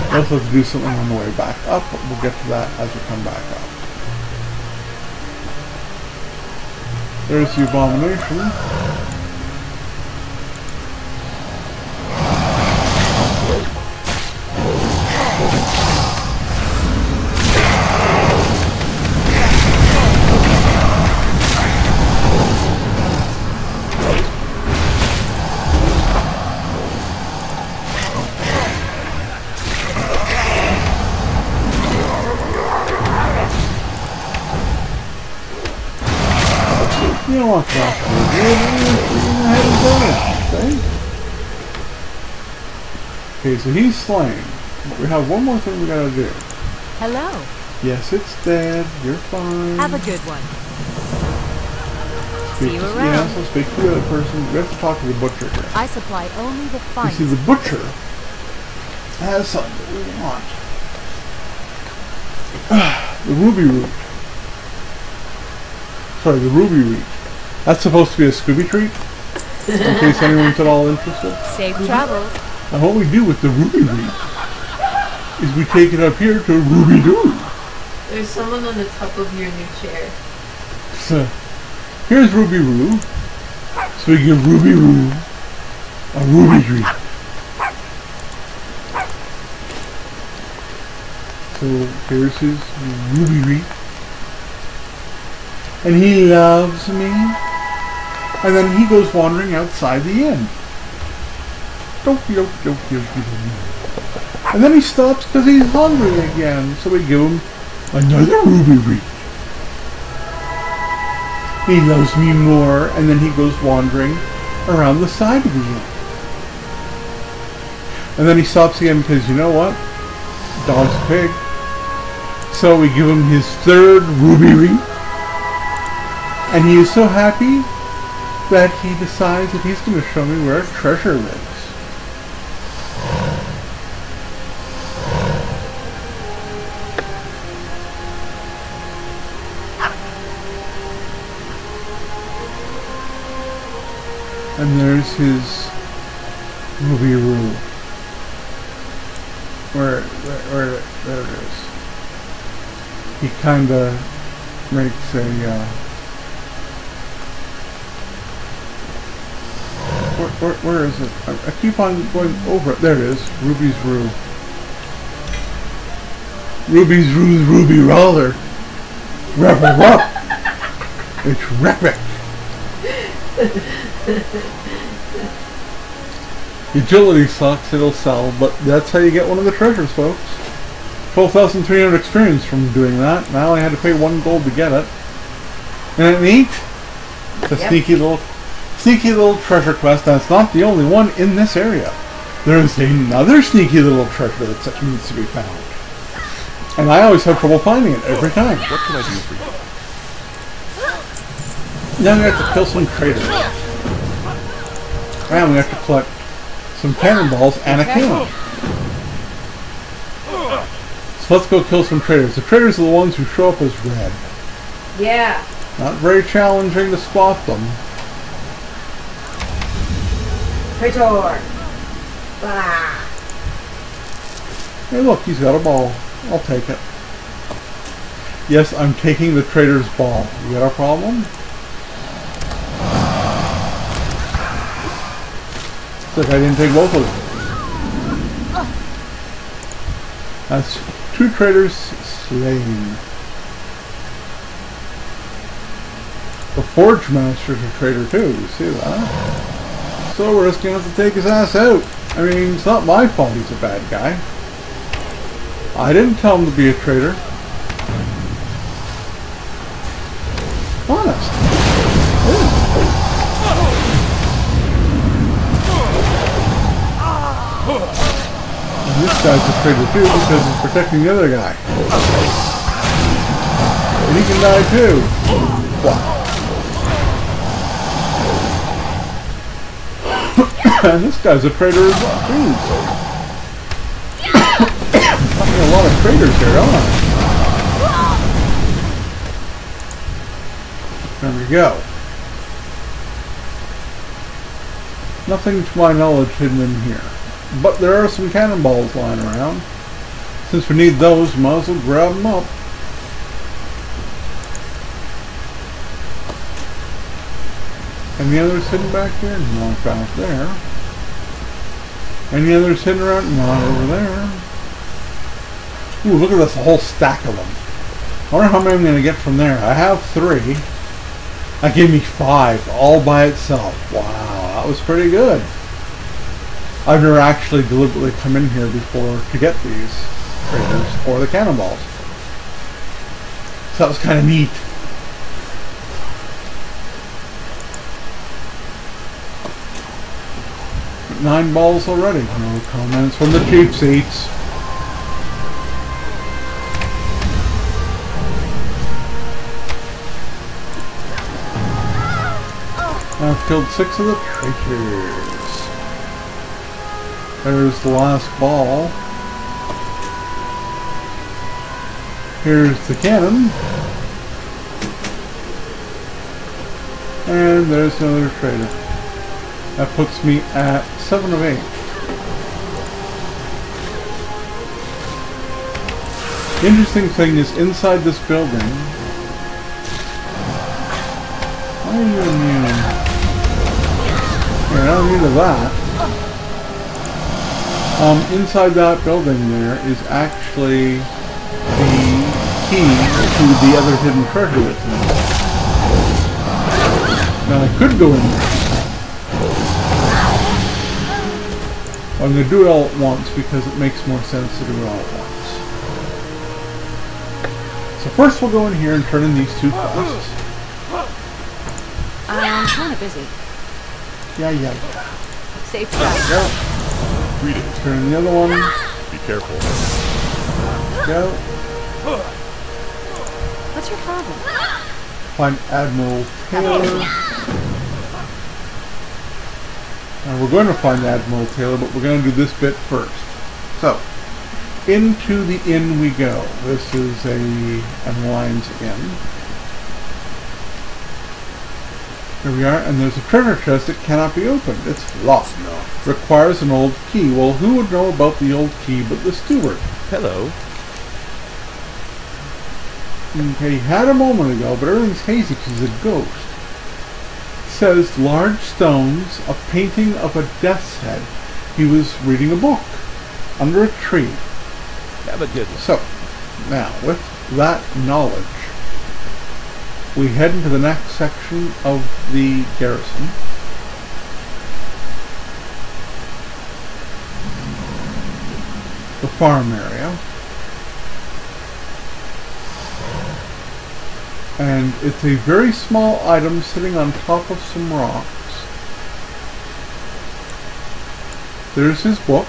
We also have to do something on the way back up, but we'll get to that as we come back up. There's the abomination. You don't want that. Okay, so he's slain. We have one more thing we gotta do. Hello. Yes, it's dead. You're fine. Have a good one. See you around. Yes, I'll speak to the other person. We have to talk to the butcher here. I supply only the You finest. see, the butcher has something that we want. The ruby root. Sorry, the ruby root. That's supposed to be a Scooby treat, in case anyone's at all interested. Safe travels. And what we do with the ruby root is we take it up here to Ruby Doo. There's someone on the top of your new chair. So, here's Ruby Roo. So we give Ruby Roo a ruby treat. So here's his ruby treat. And he loves me. And then he goes wandering outside the inn. And then he stops because he's hungry again. So we give him another ruby treat. He loves me more, and then he goes wandering around the side of the inn. And then he stops again because, you know what? Dog's a pig. So we give him his third ruby ring. And he is so happy that he decides that he's going to show me where treasure lives. And there's his ruby rule. Where, there it is. He kinda makes a, where is it? I keep on going over it. There it is. Ruby's Rue. Ruby's Rue's Ruby Roller. Rup. It's Repic. Agility sucks, it'll sell, but that's how you get one of the treasures, folks. 12,300 experience from doing that. Now I had to pay 1 gold to get it. Isn't it neat? It's a sneaky little treasure quest, and it's not the only one in this area. There's another sneaky little treasure that needs to be found. And I always have trouble finding it every time. What can I do for you? Now we have to kill some traitors. And we have to collect some cannonballs and a cannon. So let's go kill some traitors. The traitors are the ones who show up as red. Yeah. Not very challenging to spot them. Traitor! Ah. Hey look, he's got a ball. I'll take it. Yes, I'm taking the traitor's ball. You got a problem? It's like I didn't take both of them. That's 2 traitors slain. The Forge Master's a traitor too, you see that? So we're just gonna have to take his ass out. I mean, it's not my fault he's a bad guy. I didn't tell him to be a traitor. Honest. And this guy's a traitor too because he's protecting the other guy. And he can die too. Wow. And this guy's a traitor as well. Jeez. Fucking a lot of traitors here, aren't I? There we go. Nothing to my knowledge hidden in here. But there are some cannonballs lying around. Since we need those, might as well grab them up. Any others hidden back here? Not back there. Any others hidden around? Not over there. Ooh, look at this, a whole stack of them. I wonder how many I'm going to get from there. I have 3. That gave me 5, all by itself. Wow, that was pretty good. I've never actually deliberately come in here before to get these traders or the cannonballs. So that was kind of neat. Nine balls already. No comments from the cheap seats. I've killed 6 of the traitors. There's the last ball. Here's the cannon. And there's another traitor. That puts me at 7 of 8. The interesting thing is inside this building. Why are you immune? Here, I don't need that. Inside that building there is actually the key to the other hidden treasure that's in there. Now I could go in there. I'm going to do it all at once because it makes more sense to do it all at once. So first we'll go in here and turn in these 2 quests. I'm kind of busy. Yeah. Safe travel. Go. Greetings. Turn in the other one. Be careful. Go. What's your problem? Find Admiral Taylor. We're going to find Admiral Taylor, but we're going to do this bit first. So, into the inn we go. This is an Alliance inn. Here we are, and there's a treasure chest that cannot be opened. It's locked. Requires an old key. Well, who would know about the old key but the steward? Hello. Okay, he had a moment ago, but everything's hazy because he's a ghost. Says large stones, a painting of a death's head. He was reading a book under a tree. Have a good one. So, now with that knowledge, we head into the next section of the garrison. The farm area. And it's a very small item sitting on top of some rocks. There's his book.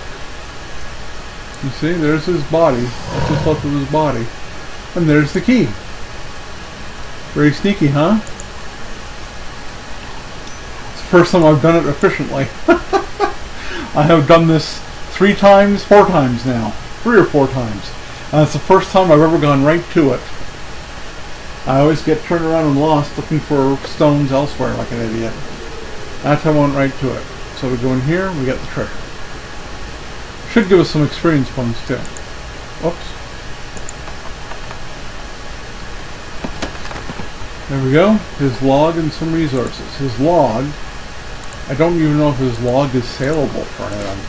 You see, there's his body. That's just left of his body. And there's the key. Very sneaky, huh? It's the first time I've done it efficiently. I have done this 3 times, 4 times now. 3 or 4 times. And it's the first time I've ever gone right to it. I always get turned around and lost looking for stones elsewhere like an idiot. That time I went right to it. So we go in here, we get the treasure. Should give us some experience points too. Oops. There we go. His log and some resources. His log, I don't even know if his log is saleable for anything.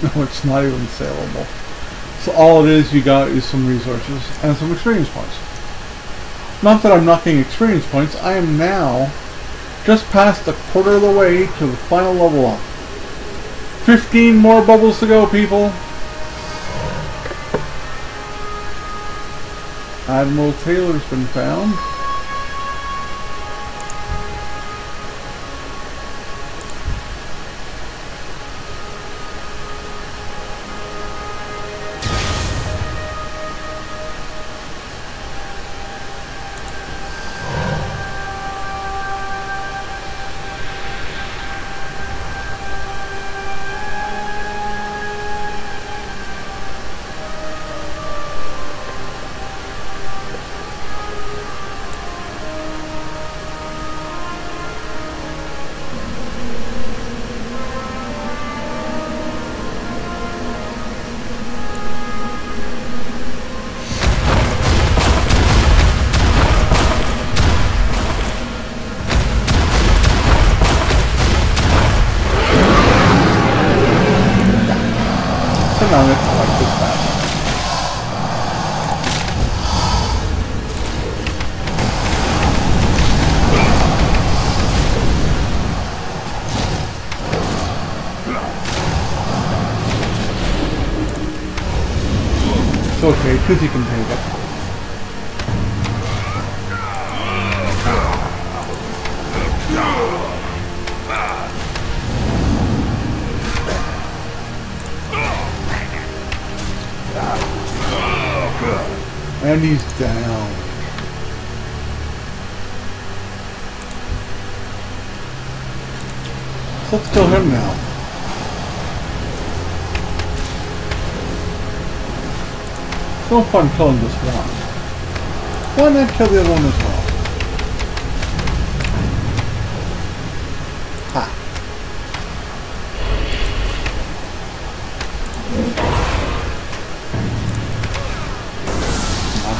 No, it's not even saleable. So all it is you got is some resources and some experience points. Not that I'm not getting experience points, I am now just past a quarter of the way to the final level up. 15 more bubbles to go, people. Admiral Taylor's been found. turn on it like this bad. It's okay, Toothy can take it. And he's down. So let's kill him now. It's no fun killing this one. Why not kill the other one as well? Ha.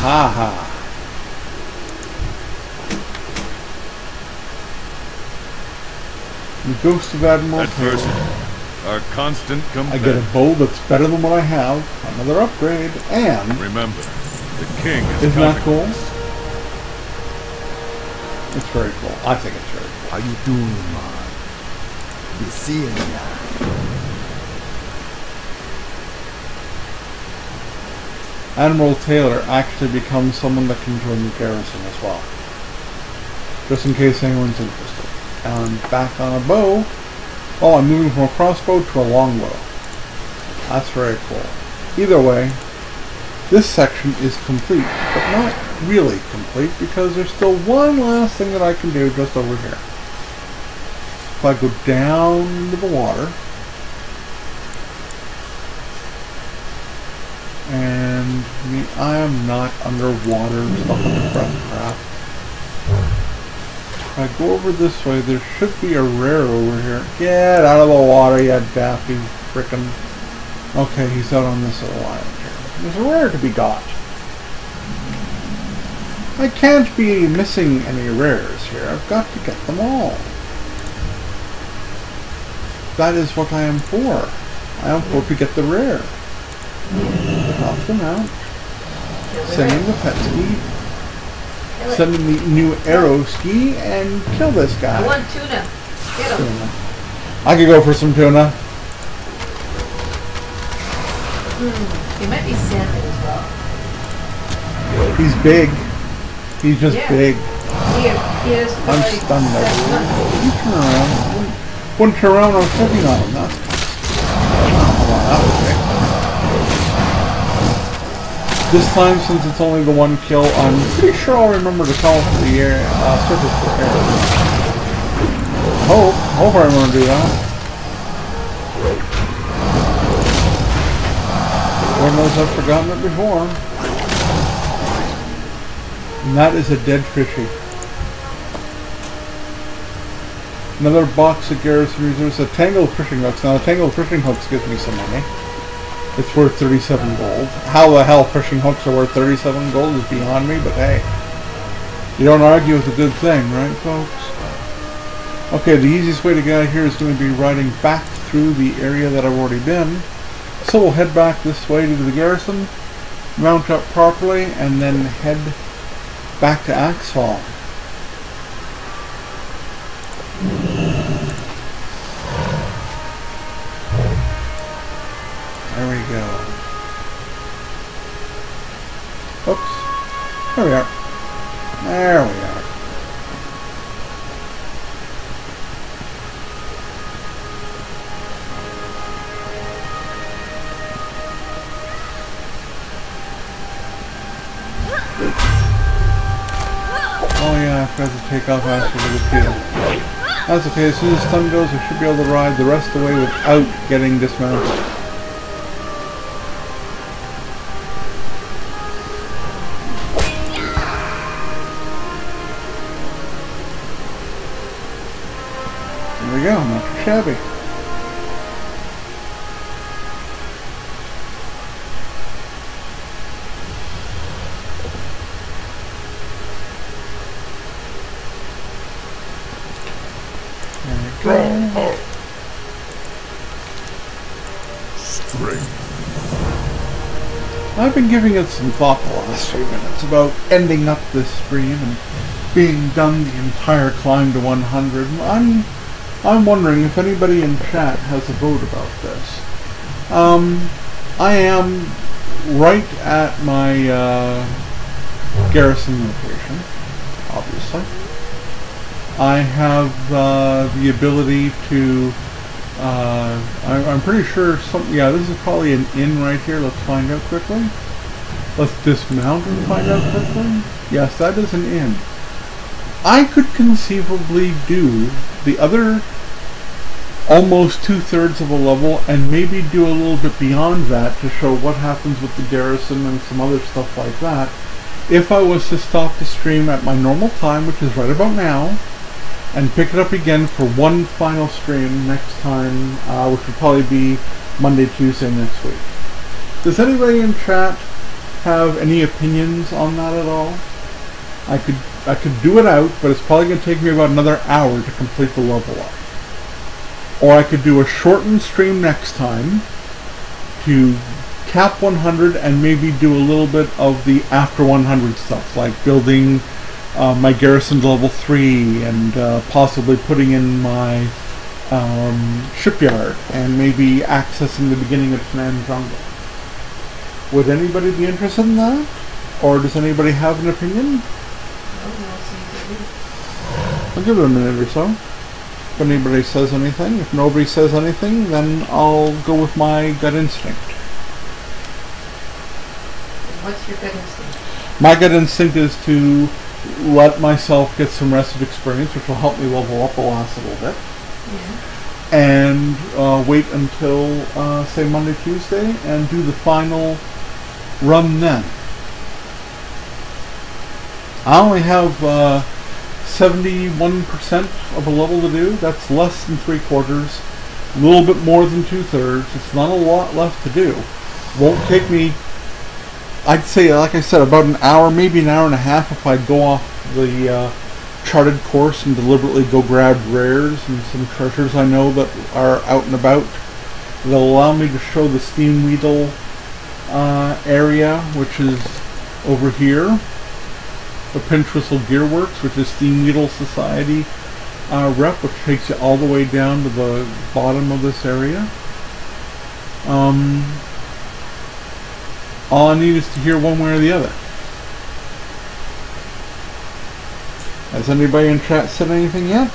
Aha. The Ghost of Admiral Adversity, our constant companion. I get a bow that's better than what I have, another upgrade, and... Remember, the king is isn't that cool? us. It's very cool. I think it's very cool. How you doing, man? You seeing ya? Admiral Taylor actually becomes someone that can join the garrison as well. Just in case anyone's interested. And back on a bow. Oh, I'm moving from a crossbow to a longbow. That's very cool. Either way, this section is complete, but not really complete because there's still one last thing that I can do just over here. If I go down into the water, and I am not underwater and stuff like the breathcraft. If I go over this way, there should be a rare over here. Get out of the water, you daffy frickin'. Okay, he's out on this little island here. There's a rare to be got. I can't be missing any rares here. I've got to get them all. That is what I am for. I am for to get the rare. Knock them out. Send in the pet ski. Send in the new arrow ski and kill this guy. I want tuna. Get him. Tuna. I could go for some tuna. He might be salmon as well. He's big. He's just big. He is. I'm stunned there. You turn around. Wouldn't turn around when I was clicking on him. That's that was big. This time, since it's only the one kill, I'm pretty sure I'll remember to call for the air, surface for air. Hope I remember to do that. Lord knows I've forgotten it before. And that is a dead fishy. Another box of garrison reserves, a tangled fishing hooks. Now the tangled fishing hooks gives me some money. It's worth 37 gold. How the hell fishing hooks are worth 37 gold is beyond me, but hey. You don't argue with a good thing, right folks? Okay, the easiest way to get out of here is going to be riding back through the area that I've already been. So we'll head back this way to the garrison, mount up properly, and then head back to Axefall. There we go. Oops. There we are. There we are. Oh yeah, I forgot to take off after the field. That's okay, as soon as sun goes, I should be able to ride the rest of the way without getting dismounted. There we go, not too shabby. Strength I've been giving it some thought the last few minutes about ending up this stream and being done the entire climb to 100. I'm wondering if anybody in chat has a vote about this. I am right at my garrison location, obviously. I have the ability to, I'm pretty sure yeah, this is probably an inn right here. Let's find out quickly. Let's dismount and find out quickly. Yes, that is an inn. I could conceivably do the other almost 2/3 of a level and maybe do a little bit beyond that to show what happens with the garrison and some other stuff like that if I was to stop the stream at my normal time, which is right about now, and pick it up again for one final stream next time, which would probably be Monday, Tuesday next week. Does anybody in chat have any opinions on that at all? I could do it out, but it's probably going to take me about another hour to complete the level up. Or I could do a shortened stream next time to cap 100 and maybe do a little bit of the after 100 stuff, like building my garrison to level 3 and possibly putting in my shipyard and maybe accessing the beginning of Tanan Jungle. Would anybody be interested in that? Or does anybody have an opinion? I'll give it a minute or so. If anybody says anything. If nobody says anything, then I'll go with my gut instinct. What's your gut instinct? My gut instinct is to let myself get some rested experience, which will help me level up the last little bit. Yeah. And wait until, say, Monday, Tuesday, and do the final run then. I only have 71% of a level to do. That's less than 3/4, a little bit more than 2/3. It's not a lot left to do. Won't take me, I'd say, like I said, about an hour, maybe an hour and a half if I go off the charted course and deliberately go grab rares and some treasures I know that are out and about. They'll allow me to show the Steam Weedle area, which is over here. The Pinchwhistle Gearworks, which is Steam Needle Society rep, which takes you all the way down to the bottom of this area. All I need is to hear one way or the other. Has anybody in chat said anything yet?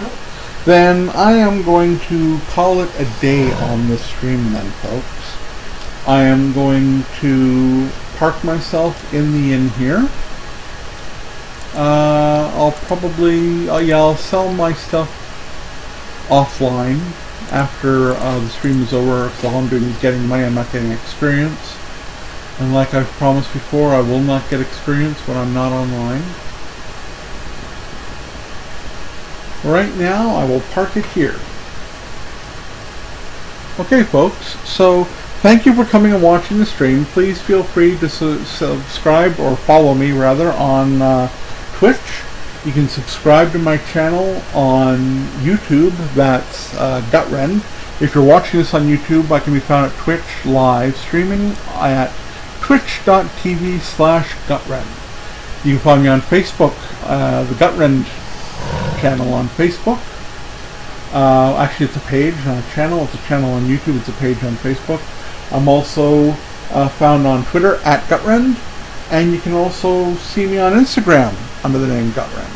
No. Then I am going to call it a day on this stream then, folks. I am going to park myself in the inn here. I'll probably, I'll sell my stuff offline after the stream is over, because all I'm doing is getting money, I'm not getting experience. And like I've promised before, I will not get experience when I'm not online. Right now, I will park it here. Okay, folks, so thank you for coming and watching the stream. Please feel free to subscribe, or follow me rather, on Twitch. You can subscribe to my channel on YouTube, that's Gutrend. If you're watching this on YouTube, I can be found at Twitch live streaming at twitch.tv/Gutrend. You can find me on Facebook, the Gutrend channel on Facebook. Actually, it's a page, not a channel. It's a channel on YouTube. It's a page on Facebook. I'm also found on Twitter at Gutrend, and you can also see me on Instagram under the name Gutrend.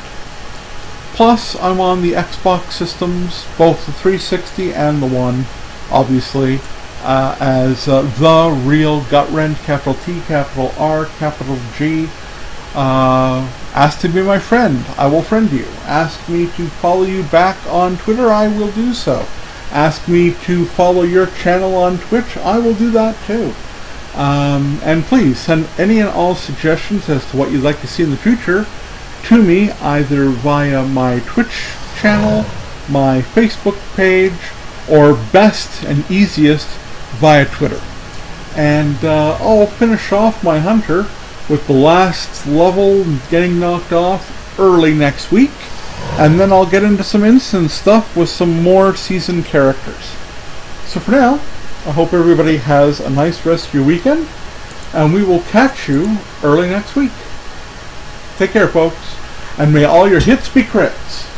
Plus, I'm on the Xbox systems, both the 360 and the One, obviously, as The Real Gutrend, capital T, capital R, capital G. Ask to be my friend, I will friend you. Ask me to follow you back on Twitter, I will do so. Ask me to follow your channel on Twitch, I will do that too. And please send any and all suggestions as to what you'd like to see in the future to me, either via my Twitch channel, my Facebook page, or best and easiest via Twitter. And I'll finish off my hunter with the last level getting knocked off early next week, and then I'll get into some instant stuff with some more seasoned characters. So for now, I hope everybody has a nice rest of your weekend, And we will catch you early next week. Take care, folks. And may all your hits be crits.